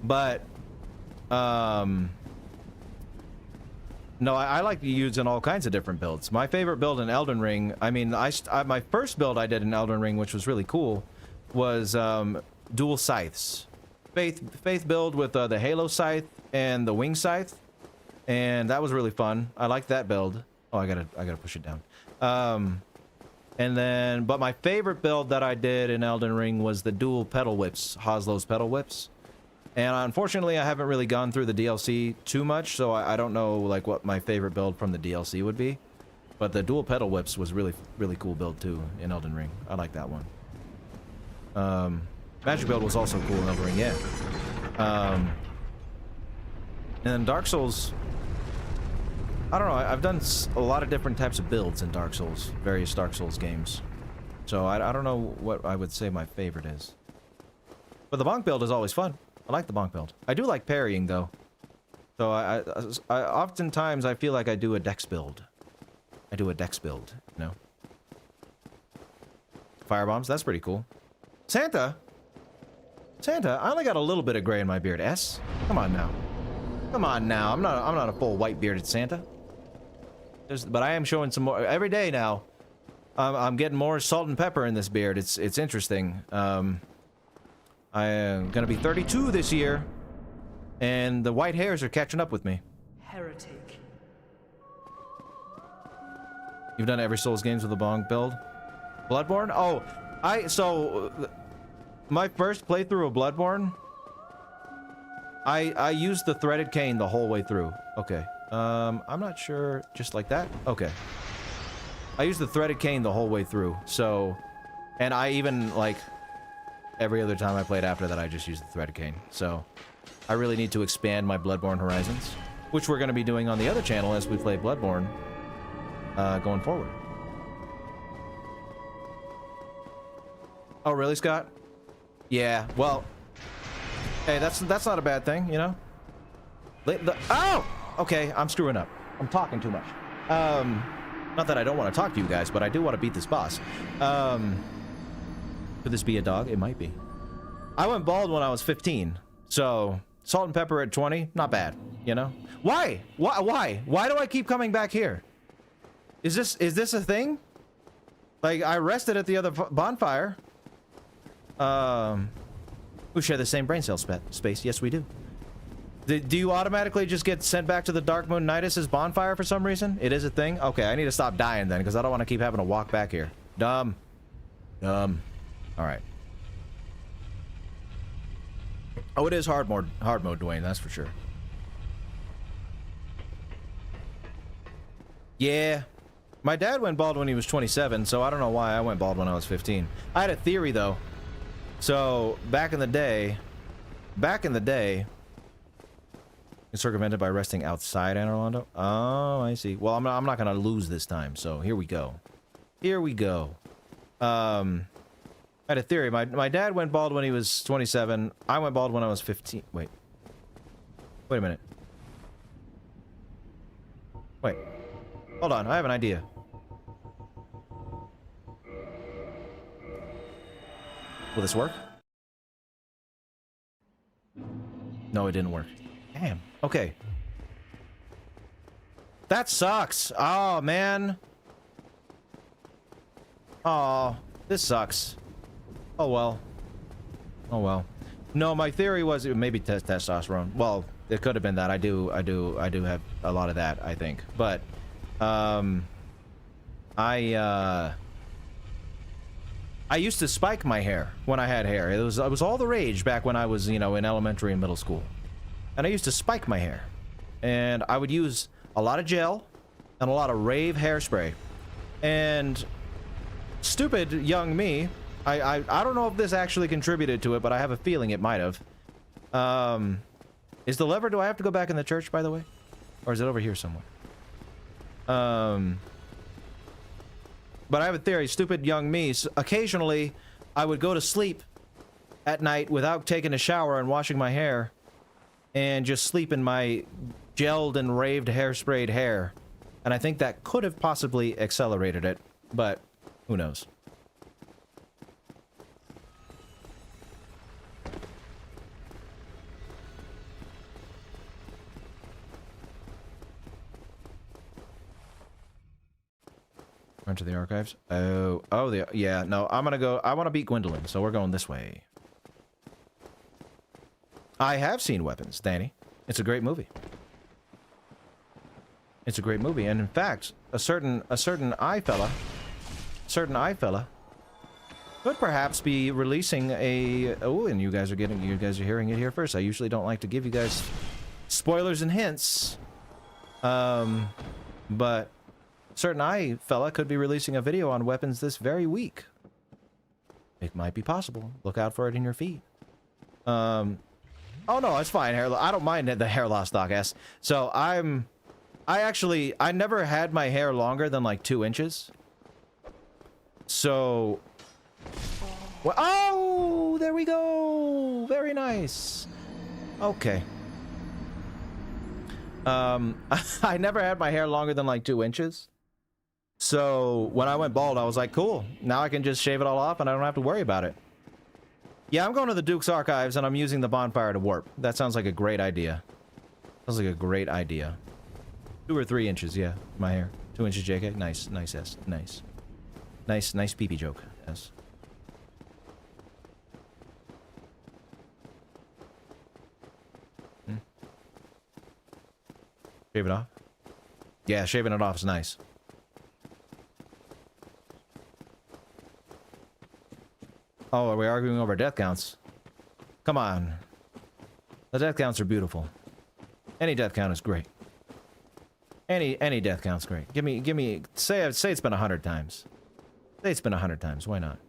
But no, I like using all kinds of different builds. My favorite build in Elden Ring, I mean, my first build I did in Elden Ring, which was really cool, was dual scythes. Faith build with the Halo scythe and the wing scythe, and that was really fun. I liked that build. Oh, I gotta push it down. And then, but my favorite build that I did in Elden Ring was the dual pedal whips, Hoslow's pedal whips. And unfortunately, I haven't really gone through the DLC too much, so I don't know like what my favorite build from the DLC would be. But the dual pedal whips was really cool build too in Elden Ring. I like that one. Magic build was also cool in Elden Ring, yeah. And then Dark Souls, I don't know, I've done a lot of different types of builds in Dark Souls, various Dark Souls games. So I don't know what I would say my favorite is. But the bonk build is always fun. I like the bonk build. I do like parrying, though. So I oftentimes I feel like I do a dex build. I do a dex build, you know? Firebombs, that's pretty cool. Santa? Santa, I only got a little bit of gray in my beard. S? Come on now. Come on now. I'm not a full white bearded Santa. But I am showing some more every day now. I'm getting more salt and pepper in this beard. It's interesting. I am gonna be 32 this year, and the white hairs are catching up with me. Heretic. You've done every Souls games with a bonk build? Bloodborne? Oh, my first playthrough of Bloodborne, I used the threaded cane the whole way through. Okay. I'm not sure. Just like that? Okay. I used the threaded cane the whole way through. So, and I even, like, every other time I played after that, I just used the threaded cane. So, I really need to expand my Bloodborne horizons, which we're going to be doing on the other channel as we play Bloodborne going forward. Oh, really, Scott? Yeah, well, hey, that's not a bad thing, you know? Oh! Okay, I'm screwing up. I'm talking too much. Not that I don't want to talk to you guys, but I do want to beat this boss. Could this be a dog? It might be. I went bald when I was 15, so salt and pepper at 20, not bad, you know? Why? Why? Why do I keep coming back here? Is this a thing? Like, I rested at the other bonfire. We share the same brain cell space. Yes, we do. Do you automatically just get sent back to the Darkmoon Nidus's bonfire for some reason? It is a thing? Okay, I need to stop dying then, because I don't want to keep having to walk back here. Dumb. Dumb. Alright. Oh, it is hard mode, Dwayne, that's for sure. Yeah. My dad went bald when he was 27, so I don't know why I went bald when I was 15. I had a theory, though. So, back in the day, it's circumvented by resting outside Anor Londo. Oh, I see. Well, I'm not gonna lose this time, so here we go. Here we go. I had a theory. My dad went bald when he was 27. I went bald when I was 15. Wait a minute. Wait. Hold on, I have an idea. Will this work? No, it didn't work. Damn. Okay. That sucks. Oh, man. Oh, this sucks. Oh, well. Oh, well. No, my theory was it maybe testosterone. Well, it could have been that. I do have a lot of that, I think. But, I used to spike my hair when I had hair. It was all the rage back when I was, you know, in elementary and middle school. And I used to spike my hair. And I would use a lot of gel and a lot of rave hairspray. And stupid young me, I don't know if this actually contributed to it, but I have a feeling it might have. Is the lever, do I have to go back in the church, by the way? Or is it over here somewhere? But I have a theory, stupid young me, occasionally I would go to sleep at night without taking a shower and washing my hair and just sleep in my gelled and raved hairsprayed hair. And I think that could have possibly accelerated it, but who knows? Run to the archives. Oh, yeah, no, I want to beat Gwyndolin, so we're going this way. I have seen Weapons, Danny. It's a great movie. It's a great movie, and in fact, a certain eye fella could perhaps be releasing a, oh, and you guys are hearing it here first. I usually don't like to give you guys spoilers and hints. But certain eye fella could be releasing a video on Weapons this very week. It might be possible. Look out for it in your feed. Oh no, it's fine. I don't mind the hair loss, Doc S. So I never had my hair longer than like 2 inches. So, well, oh, there we go. Very nice. Okay. I never had my hair longer than like 2 inches. So when I went bald, I was like, cool. Now I can just shave it all off and I don't have to worry about it. Yeah, I'm going to the Duke's Archives and I'm using the bonfire to warp. That sounds like a great idea. Sounds like a great idea. 2 or 3 inches, yeah, my hair. 2 inches, JK. Nice, nice, S. Nice. Nice pee-pee joke, S. Shave it off? Yeah, shaving it off is nice. Oh, are we arguing over death counts? Come on. The death counts are beautiful. Any death count is great. Any death count's great. Give me, say it's been 100 times. Say it's been 100 times, why not?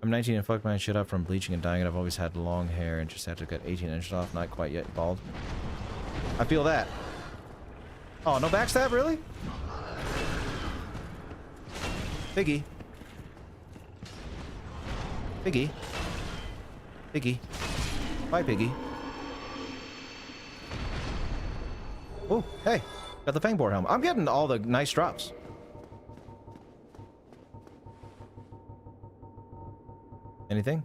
I'm 19 and fucked my shit up from bleaching and dyeing it. I've always had long hair and just had to cut 18 inches off. Not quite yet bald. I feel that. Oh, no backstab, really? Piggy. Piggy. Piggy. Bye, Piggy. Oh, hey. Got the Fangboar helmet. I'm getting all the nice drops. Anything?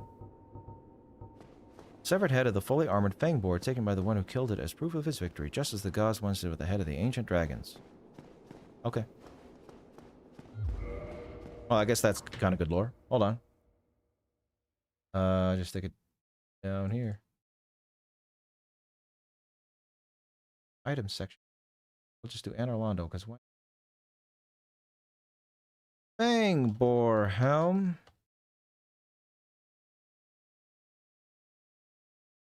Severed head of the fully armored Fangboar taken by the one who killed it as proof of his victory, just as the gods once did with the head of the ancient dragons. Okay. Well, I guess that's kind of good lore. Hold on. Just stick it down here. Items section. We'll just do Anor Londo, because what? Fangboar helm.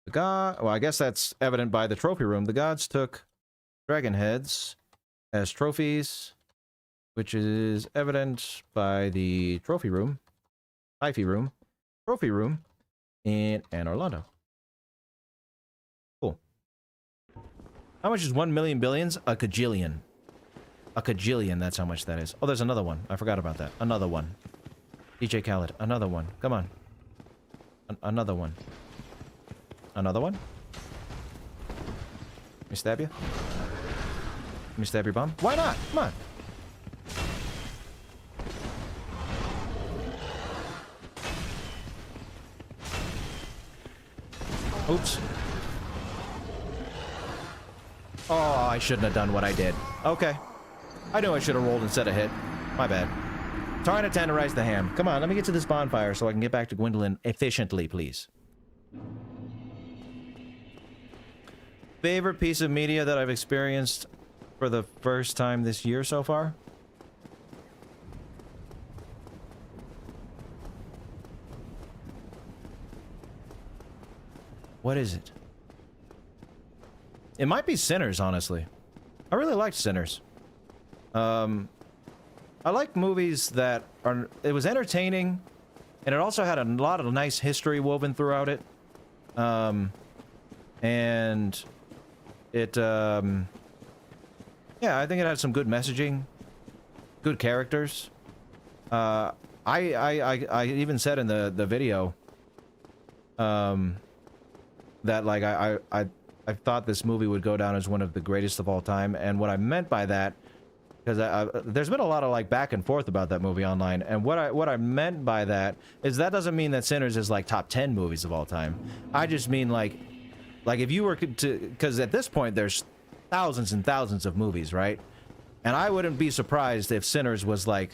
The god. Well, I guess that's evident by the trophy room. The gods took dragon heads as trophies, which is evident by the trophy room, trophy room in Anor Londo. Cool. How much is 1 million billions? A cajillion. A cajillion, that's how much that is. Oh, there's another one. I forgot about that. Another one. DJ Khaled, another one. Come on. Another one. Another one? Let me stab you? Let me stab your bum? Why not? Come on. Oops. Oh, I shouldn't have done what I did. Okay. I knew I should have rolled instead of hit. My bad. Trying to tenderize the ham. Come on, let me get to this bonfire so I can get back to Gwyndolin efficiently, please. Favorite piece of media that I've experienced for the first time this year so far? What is it? It might be Sinners, honestly. I really liked Sinners. I like movies that are... It was entertaining, and it also had a lot of nice history woven throughout it. And it, yeah, I think it had some good messaging, good characters. I even said in the video, that, like, I thought this movie would go down as one of the greatest of all time, and what I meant by that, because there's been a lot of, like, back and forth about that movie online, and what I meant by that is that doesn't mean that Sinners is, like, top 10 movies of all time. I just mean, like if you were to, because at this point there's thousands and thousands of movies, right? And I wouldn't be surprised if Sinners was, like,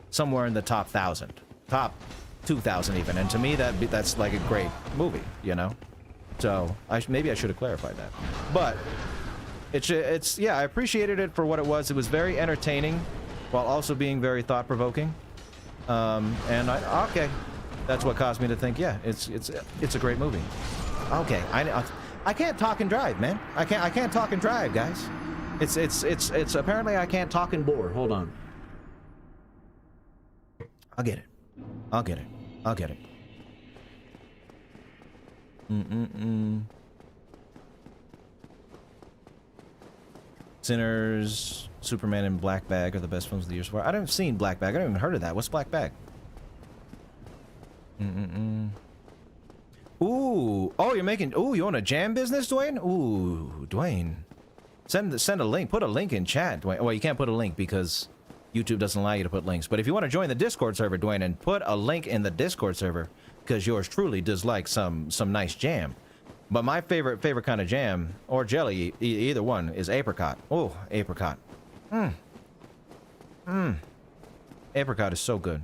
somewhere in the top 1,000, top 2,000 even, and to me that's like a great movie, you know? So maybe I should have clarified that, but it's yeah, I appreciated it for what it was. It was very entertaining, while also being very thought-provoking. And okay, that's what caused me to think, yeah, it's a great movie. Okay, I can't talk and drive, man. I can't talk and drive, guys. It's apparently I can't talk and bore. Hold on. I'll get it. I'll get it. I'll get it. Sinners, Superman, and Black Bag are the best films of the year so far. I haven't seen Black Bag. I haven't even heard of that. What's Black Bag? Ooh. Oh, you're making... Ooh, you own a jam business, Dwayne? Ooh, Dwayne. Send a link. Put a link in chat, Dwayne. Well, you can't put a link because YouTube doesn't allow you to put links. But if you want to join the Discord server, Dwayne, and put a link in the Discord server, because yours truly does like some nice jam. But my favorite kind of jam, or jelly, either one, is apricot. Oh, apricot. Apricot is so good.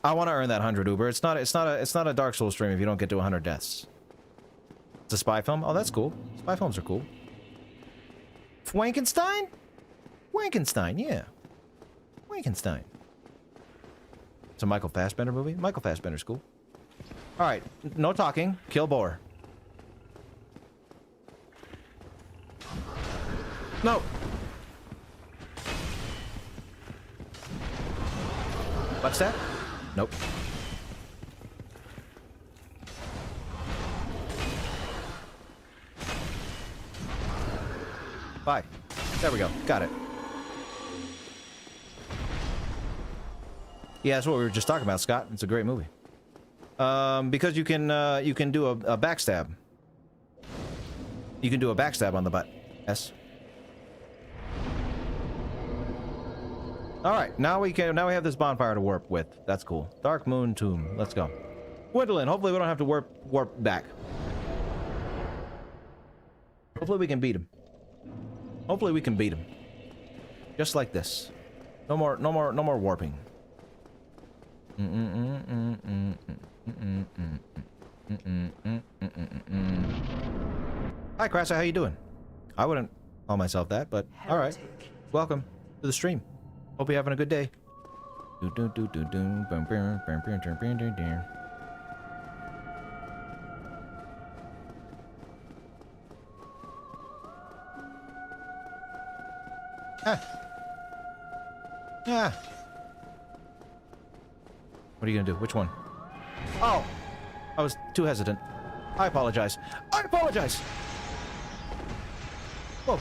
I want to earn that 100 Uber. It's not a Dark Souls stream if you don't get to 100 deaths. It's a spy film. Oh, that's cool. Spy films are cool. Wankenstein? Wankenstein, yeah. Wankenstein. It's a Michael Fassbender movie. Michael Fassbender's cool. All right, no talking. Kill boar. No. What's that? Nope. Bye. There we go. Got it. Yeah, that's what we were just talking about, Scott. It's a great movie. Because you can do a backstab. You can do a backstab on the butt. Yes. All right, now we have this bonfire to warp with. That's cool. Darkmoon tomb. Let's go. Gwyndolin, hopefully we don't have to warp back. Hopefully we can beat him. Hopefully we can beat him. Just like this. No more warping. Hi, Crassa, how you doing? I wouldn't call myself that, but all right. Welcome to the stream. Hope you're having a good day. What are you gonna do? Which one? Oh! I was too hesitant. I apologize. I apologize! Whoa.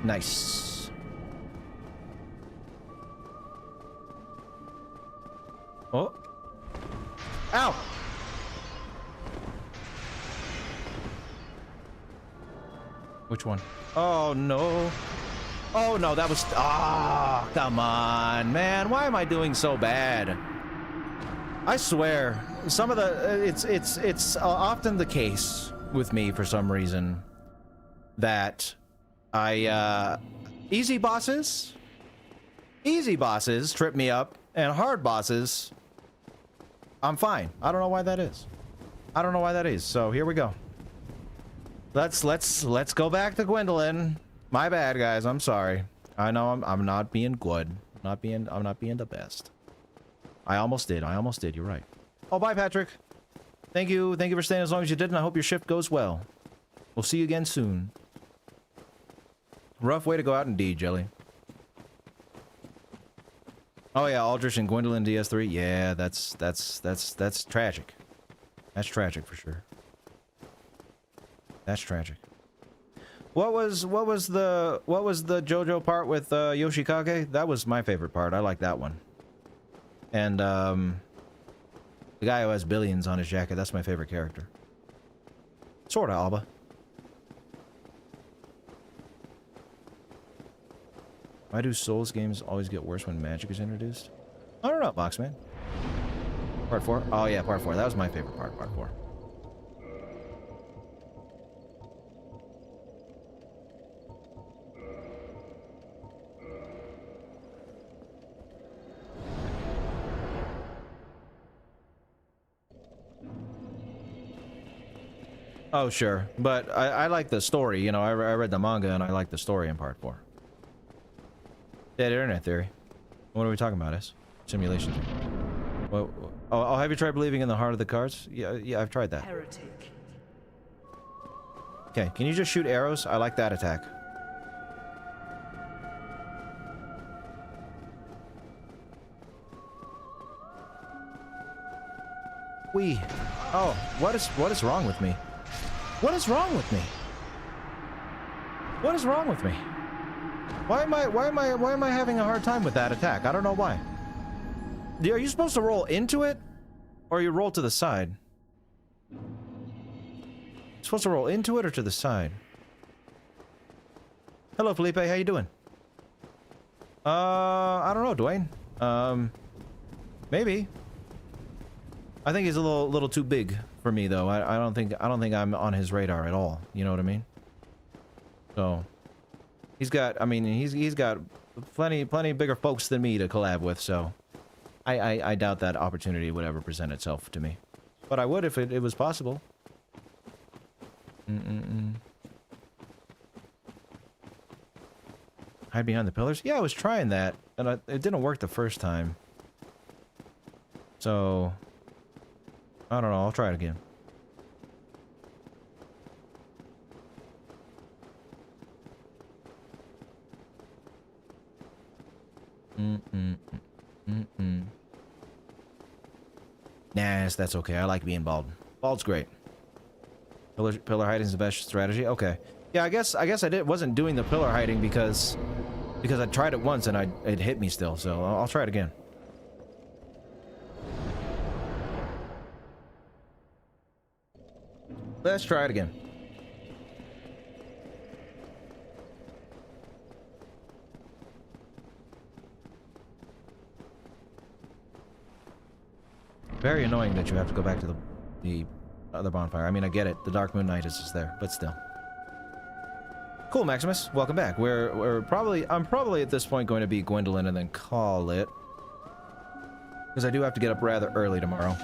Nice. Oh. Ow! Which one? Oh, no. Oh, no, that was... Ah, oh, come on, man. Why am I doing so bad? I swear, some of the... It's often the case with me, for some reason, that easy bosses trip me up, and hard bosses, I'm fine. I don't know why that is. I don't know why that is. So here we go. Let's go back to Gwyndolin. My bad, guys. I'm sorry. I know I'm not being good. I'm not being the best. I almost did. You're right. Oh, bye, Patrick. Thank you for staying as long as you did, and I hope your shift goes well. We'll see you again soon. Rough way to go out indeed, Jelly. Oh yeah, Aldrich and Gwyndolin DS3. Yeah, that's tragic. That's tragic for sure. That's tragic. What was the JoJo part with Yoshikage? That was my favorite part. I like that one. And the guy who has billions on his jacket, that's my favorite character. Sorta, Alba. Why do Souls games always get worse when magic is introduced? I don't know, Boxman. Part 4? Oh yeah, part 4. That was my favorite part, part 4. Oh, sure. But I like the story, you know, I read the manga and I like the story in part 4. Dead internet theory. What are we talking about, S? Simulation theory. Well, oh, have you tried believing in the heart of the cards? Yeah, I've tried that. Heretic. Okay, can you just shoot arrows? I like that attack. Wee. Oh, what is wrong with me? What is wrong with me? What is wrong with me? Why am I having a hard time with that attack? I don't know why. Are you supposed to roll into it? Or you roll to the side? You're supposed to roll into it or to the side? Hello, Felipe. How you doing? I don't know, Dwayne. Maybe. I think he's a little too big for me, though. I don't think I'm on his radar at all. You know what I mean? So he's got. I mean, he's got plenty bigger folks than me to collab with. So I doubt that opportunity would ever present itself to me. But I would if it was possible. Hide behind the pillars? Yeah, I was trying that, and it didn't work the first time. So, I don't know. I'll try it again. Nah, that's okay. I like being bald. Bald's great. Pillar hiding is the best strategy. Okay. Yeah, I guess I wasn't doing the pillar hiding because I tried it once and it hit me still. So I'll try it again. Let's try it again. Very annoying that you have to go back to the other bonfire. I mean, I get it. The Darkmoon Night is just there, but still. Cool, Maximus. Welcome back. I'm probably at this point going to beat Gwyndolin and then call it. Because I do have to get up rather early tomorrow.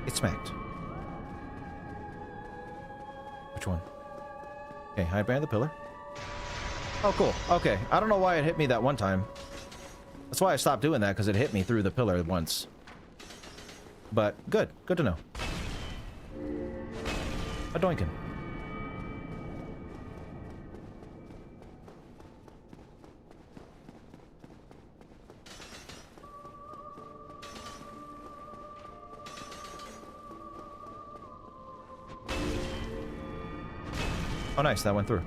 Get smacked. Which one? Okay, hide behind the pillar. Oh, cool. Okay. I don't know why it hit me that one time. That's why I stopped doing that, because it hit me through the pillar once. But, good. Good to know. A doinkin'. Oh, nice. That went through.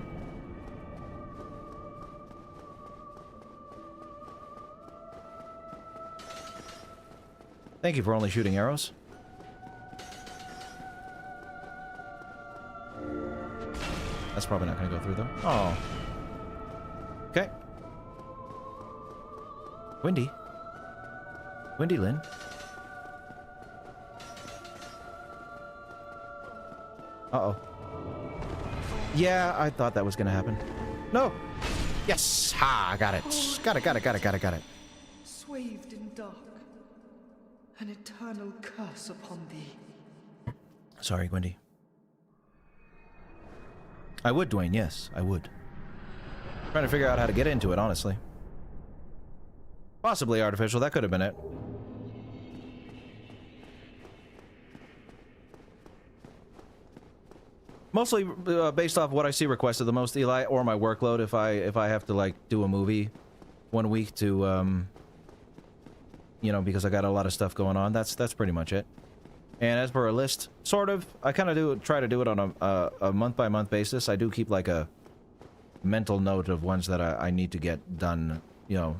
Thank you for only shooting arrows. That's probably not going to go through, though. Oh. Okay. Gwyndolin. Uh-oh. Yeah, I thought that was going to happen. No! Yes! Ha! Got it. Got it. Swathed in dark. An eternal curse upon thee. Sorry, Gwendy. I would, Dwayne, yes, I would. Trying to figure out how to get into it, honestly. Possibly artificial, that could have been it. Mostly based off what I see requested the most, Eli, or my workload. If I have to like do a movie 1 week to you know, because I got a lot of stuff going on. That's pretty much it. And as for a list, sort of, I kind of try to do it on a month by month basis. I do keep like a mental note of ones that I need to get done. You know,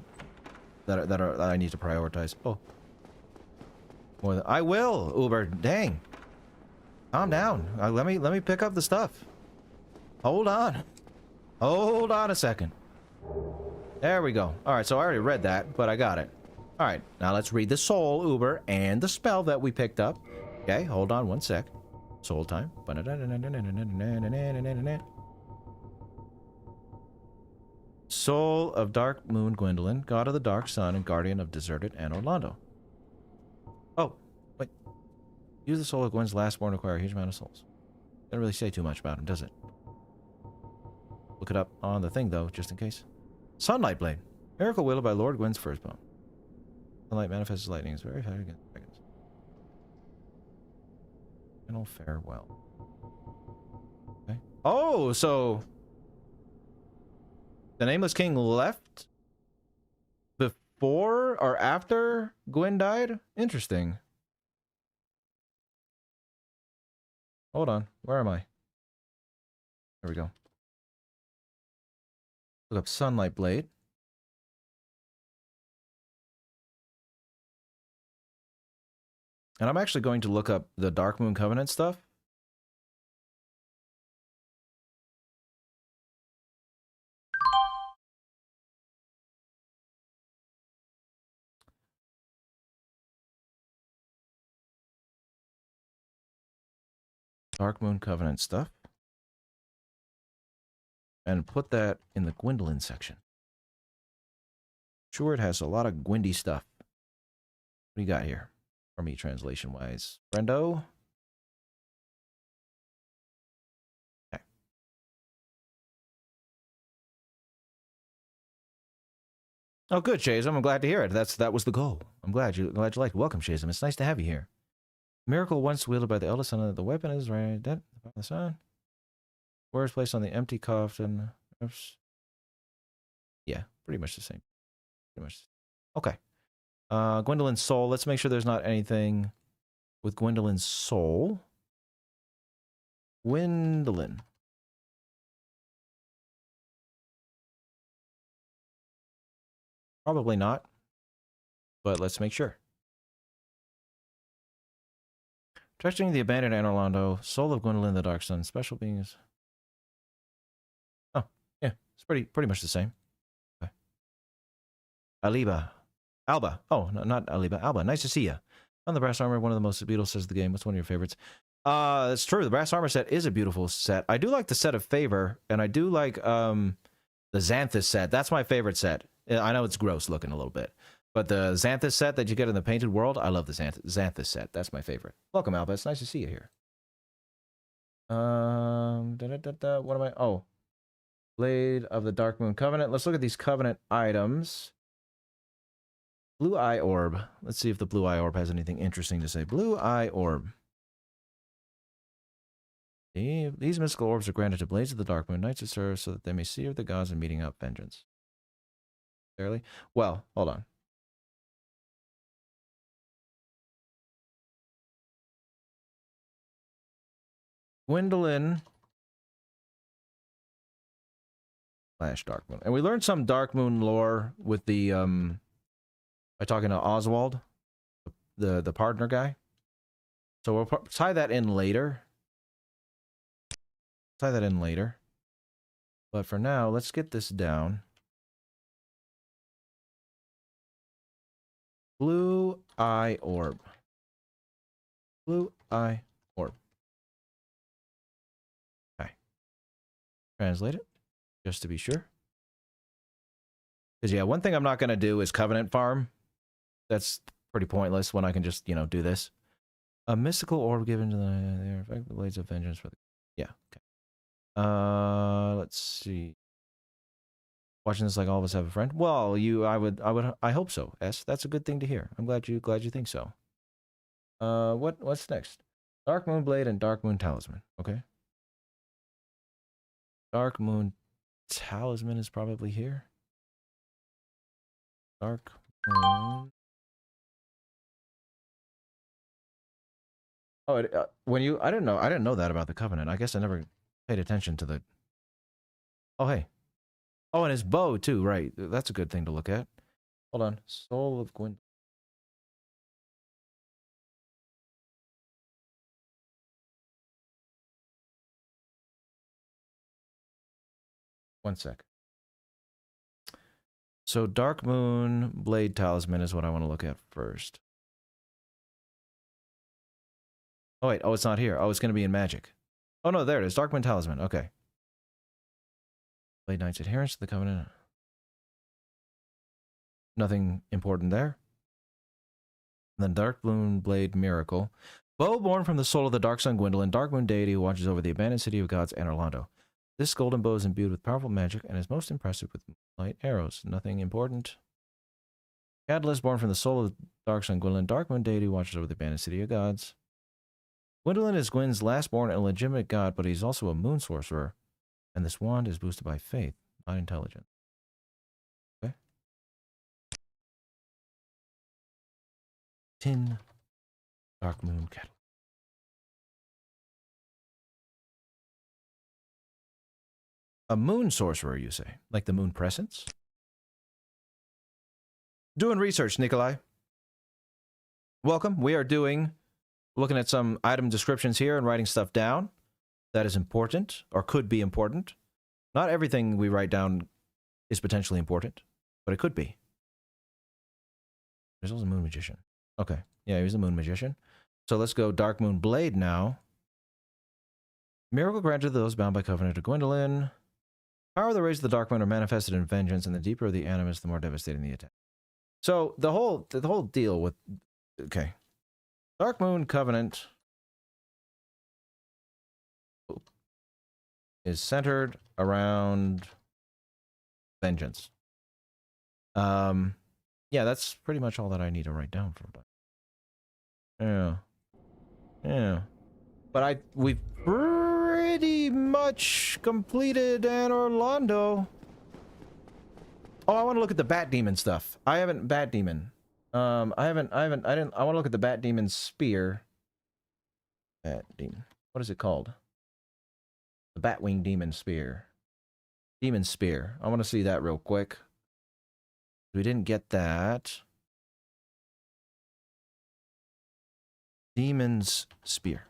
that I need to prioritize. Oh, more than I will. Uber, dang. Calm down. Let me pick up the stuff. Hold on. Hold on a second. There we go. All right, so I already read that, but I got it. All right, now let's read the soul, Uber, and the spell that we picked up. Okay, hold on one sec. Soul time. Soul of Darkmoon Gwyndolin, God of the Dark Sun and Guardian of Deserted Anor Londo. Oh, wait. Use the soul of Gwyn's lastborn to acquire a huge amount of souls. Doesn't really say too much about him, does it? Look it up on the thing, though, just in case. Sunlight Blade. Miracle wielded by Lord Gwyn's firstborn. Sunlight manifests as lightning. Is very high against dragons. Final farewell. Okay. Oh, so the Nameless King left before or after Gwyn died? Interesting. Hold on. Where am I? There we go. Look up Sunlight Blade. And I'm actually going to look up the Darkmoon Covenant stuff. Darkmoon Covenant stuff. And put that in the Gwyndolin section. Sure, it has a lot of Gwyndy stuff. What do you got here? For me, translation-wise. Brendo? Oh, good, Shazam. I'm glad to hear it. That was the goal. I'm glad you liked it. Welcome, Shazam. It's nice to have you here. Miracle once wielded by the eldest son of the weapon is right dead. The son. Words placed on the empty coffin. Oops. Yeah, pretty much the same. Pretty much. Okay. Gwyndolин's soul. Let's make sure there's not anything with Gwyndolин's soul. Gwyndolin. Probably not, but let's make sure. Touching the abandoned Anor Londo, soul of Gwyndolin the Dark Sun, special beings. Oh, yeah, it's pretty much the same. Okay. Alba. Oh, no, not Aliba. Alba. Nice to see you. On the brass armor, one of the most beautiful sets of the game. What's one of your favorites? That's true. The brass armor set is a beautiful set. I do like the set of Favor, and I do like the Xanthus set. That's my favorite set. I know it's gross looking a little bit, but the Xanthus set that you get in the Painted World, I love the Xanthus set. That's my favorite. Welcome, Alba. It's nice to see you here. What am I? Oh, Blade of the Darkmoon Covenant. Let's look at these Covenant items. Blue Eye Orb. Let's see if the Blue Eye Orb has anything interesting to say. Blue Eye Orb. These mystical orbs are granted to Blades of the Darkmoon, knights who serve so that they may see the gods and meting out vengeance. Fairly? Well, hold on. Gwyndolin / Darkmoon. And we learned some Darkmoon lore with the by talking to Oswald, the partner guy. So we'll tie that in later. But for now, let's get this down. Blue Eye Orb. Blue Eye Orb. Okay. Translate it, just to be sure. Because, yeah, one thing I'm not going to do is Covenant Farm. That's pretty pointless when I can just, do this. A mystical orb given to the effective blades of vengeance for the... Yeah, okay. Let's see. Watching this like all of us have a friend. Well, I hope so. S. That's a good thing to hear. I'm glad you think so. What's next? Darkmoon Blade and Darkmoon Talisman. Okay. Darkmoon Talisman is probably here. Darkmoon. Oh, I didn't know that about the Covenant. I guess I never paid attention to the... Oh, hey. Oh, and his bow, too, right. That's a good thing to look at. Hold on. Soul of Gwyndolin. One sec. So, Darkmoon Blade Talisman is what I want to look at first. Oh, wait. Oh, it's not here. Oh, it's going to be in Magic. Oh, no, there it is. Darkmoon Talisman. Okay. Blade Knight's adherence to the Covenant. Nothing important there. And then Darkmoon Blade Miracle. Bow born from the soul of the Dark Sun Gwyndolin, Darkmoon deity who watches over the abandoned city of gods Anor Londo. This golden bow is imbued with powerful magic and is most impressive with light arrows. Nothing important. Catalyst born from the soul of the Dark Sun Gwyndolin, Darkmoon deity who watches over the abandoned city of gods. Gwyndolin is Gwyn's last-born and legitimate god, but he's also a moon sorcerer. And this wand is boosted by faith, not intelligence. Okay. Tin Darkmoon Kettle. A moon sorcerer, you say? Like the moon presence? Doing research, Nikolai. Welcome. We are looking at some item descriptions here and writing stuff down. That is important, or could be important. Not everything we write down is potentially important, but it could be. There's also a moon magician. Okay, yeah, he was a moon magician. So let's go Darkmoon Blade now. Miracle granted to those bound by covenant to Gwyndolin. Power of the rays of the Darkmoon are manifested in vengeance, and the deeper the animus, the more devastating the attack. So the whole deal with... Okay. Darkmoon Covenant is centered around vengeance. Yeah, that's pretty much all that I need to write down for. Yeah. Yeah. But we've pretty much completed Anor Londo. Oh, I want to look at the Bat Demon stuff. I haven't Bat Demon. I want to look at the Bat Demon spear. Bat Demon. What is it called? The Batwing Demon spear. Demon spear. I want to see that real quick. We didn't get that. Demon's spear.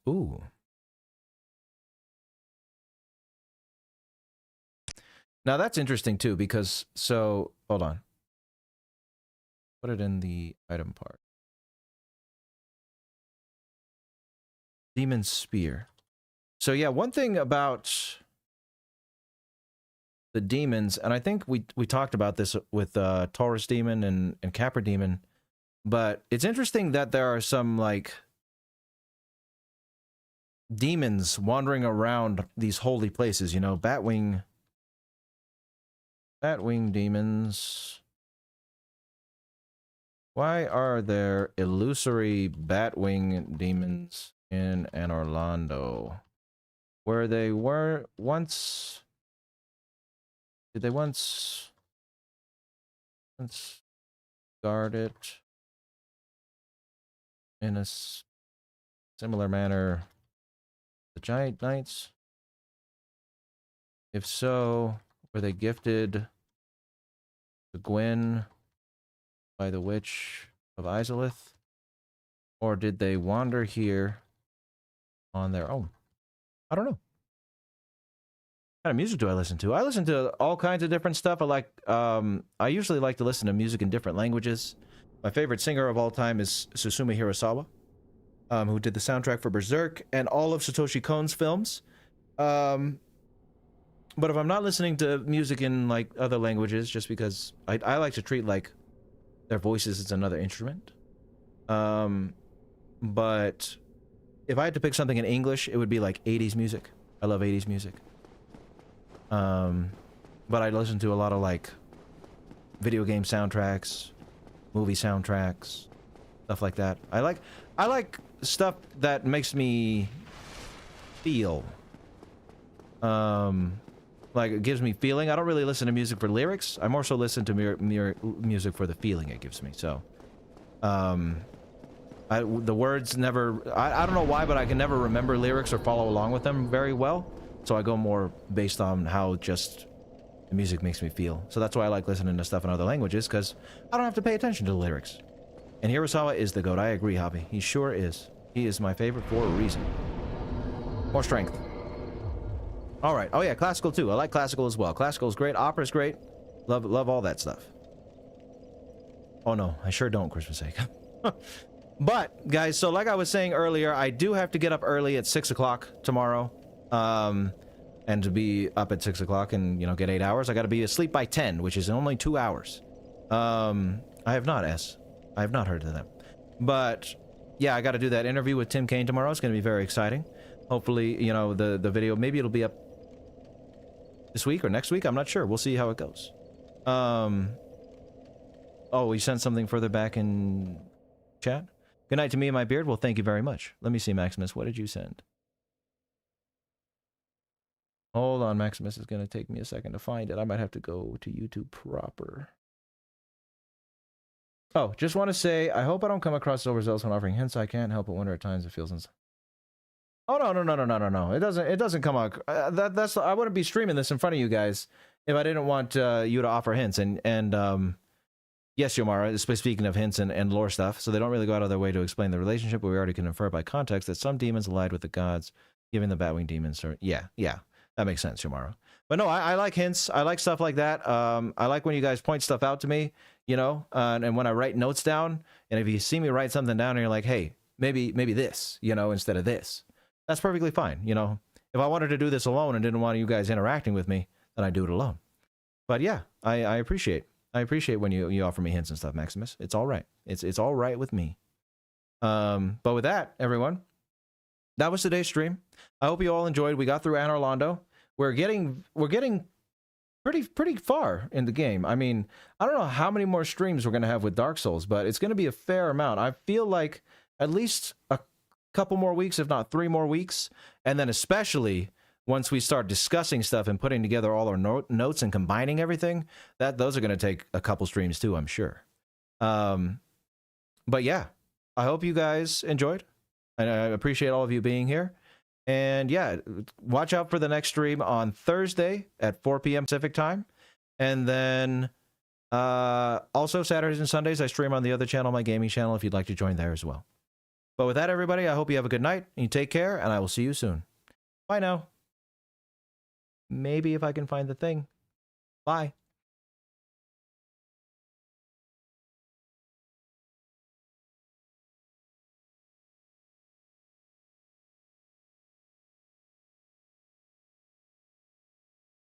Ooh. Now that's interesting too, because so hold on. Put it in the item part. Demon's spear. So yeah, one thing about the demons, and I think we talked about this with Taurus Demon and Capra Demon, but it's interesting that there are some like demons wandering around these holy places, you know, Batwing demons. Why are there illusory Batwing demons in Anor Londo? Where they were once... Did they once guard it in a similar manner the Giant Knights? If so, were they gifted to Gwyn by the Witch of Izalith? Or did they wander here on their own? I don't know. What kind of music do I listen to? I listen to all kinds of different stuff. I usually like to listen to music in different languages. My favorite singer of all time is Susumu Hirasawa, who did the soundtrack for Berserk and all of Satoshi Kon's films. But if I'm not listening to music in like other languages, just because I like to treat like their voices as another instrument. But if I had to pick something in English, it would be like 80s music. I love 80s music. But I listen to a lot of like video game soundtracks, movie soundtracks, stuff like that. I like stuff that makes me feel. Like it gives me feeling. I don't really listen to music for lyrics. I more so listen to music for the feeling it gives me. So, the words never. I don't know why, but I can never remember lyrics or follow along with them very well. So I go more based on how just the music makes me feel. So that's why I like listening to stuff in other languages, because I don't have to pay attention to the lyrics. And Hirasawa is the GOAT. I agree, Hobby. He sure is. He is my favorite for a reason. More strength. All right. Oh yeah, classical too. I like classical as well. Classical is great. Opera's great. Love all that stuff. Oh no, I sure don't, Christmas sake. But guys, so like I was saying earlier, I do have to get up early at 6 o'clock tomorrow. And to be up at 6 o'clock and, you know, get 8 hours, I gotta be asleep by 10, which is only 2 hours. I have not heard of them. But, yeah, I gotta do that interview with Tim Kaine tomorrow. It's gonna be very exciting. Hopefully, you know, the video, maybe it'll be up this week or next week. I'm not sure. We'll see how it goes. Oh, we sent something further back in chat. Good night to me and my beard. Well, thank you very much. Let me see, Maximus. What did you send? Hold on, Maximus is going to take me a second to find it. I might have to go to YouTube proper. Oh, just want to say, I hope I don't come across overzealous when offering hints. I can't help but wonder at times it feels... Oh, no. It doesn't come out... that's I wouldn't be streaming this in front of you guys if I didn't want you to offer hints. And yes, Yomara, speaking of hints and lore stuff, so they don't really go out of their way to explain the relationship, but we already can infer by context that some demons allied with the gods, giving the Batwing demons... Yeah. That makes sense, Yomara. But no, I like hints. I like stuff like that. I like when you guys point stuff out to me, you know, and when I write notes down, and if you see me write something down and you're like, hey, maybe this, you know, instead of this, that's perfectly fine. You know, if I wanted to do this alone and didn't want you guys interacting with me, then I do it alone. But yeah, I appreciate when you offer me hints and stuff, Maximus. It's all right. It's all right with me. But with that, everyone, that was today's stream. I hope you all enjoyed. We got through Anor Londo. We're getting pretty far in the game. I mean, I don't know how many more streams we're going to have with Dark Souls, but it's going to be a fair amount. I feel like at least a couple more weeks, if not 3 more weeks, and then especially once we start discussing stuff and putting together all our notes and combining everything, those are going to take a couple streams too, I'm sure. But yeah, I hope you guys enjoyed, and I appreciate all of you being here. And yeah, watch out for the next stream on Thursday at 4 p.m. Pacific time. And then also Saturdays and Sundays, I stream on the other channel, my gaming channel, if you'd like to join there as well. But with that, everybody, I hope you have a good night, and you take care, and I will see you soon. Bye now. Maybe if I can find the thing. Bye.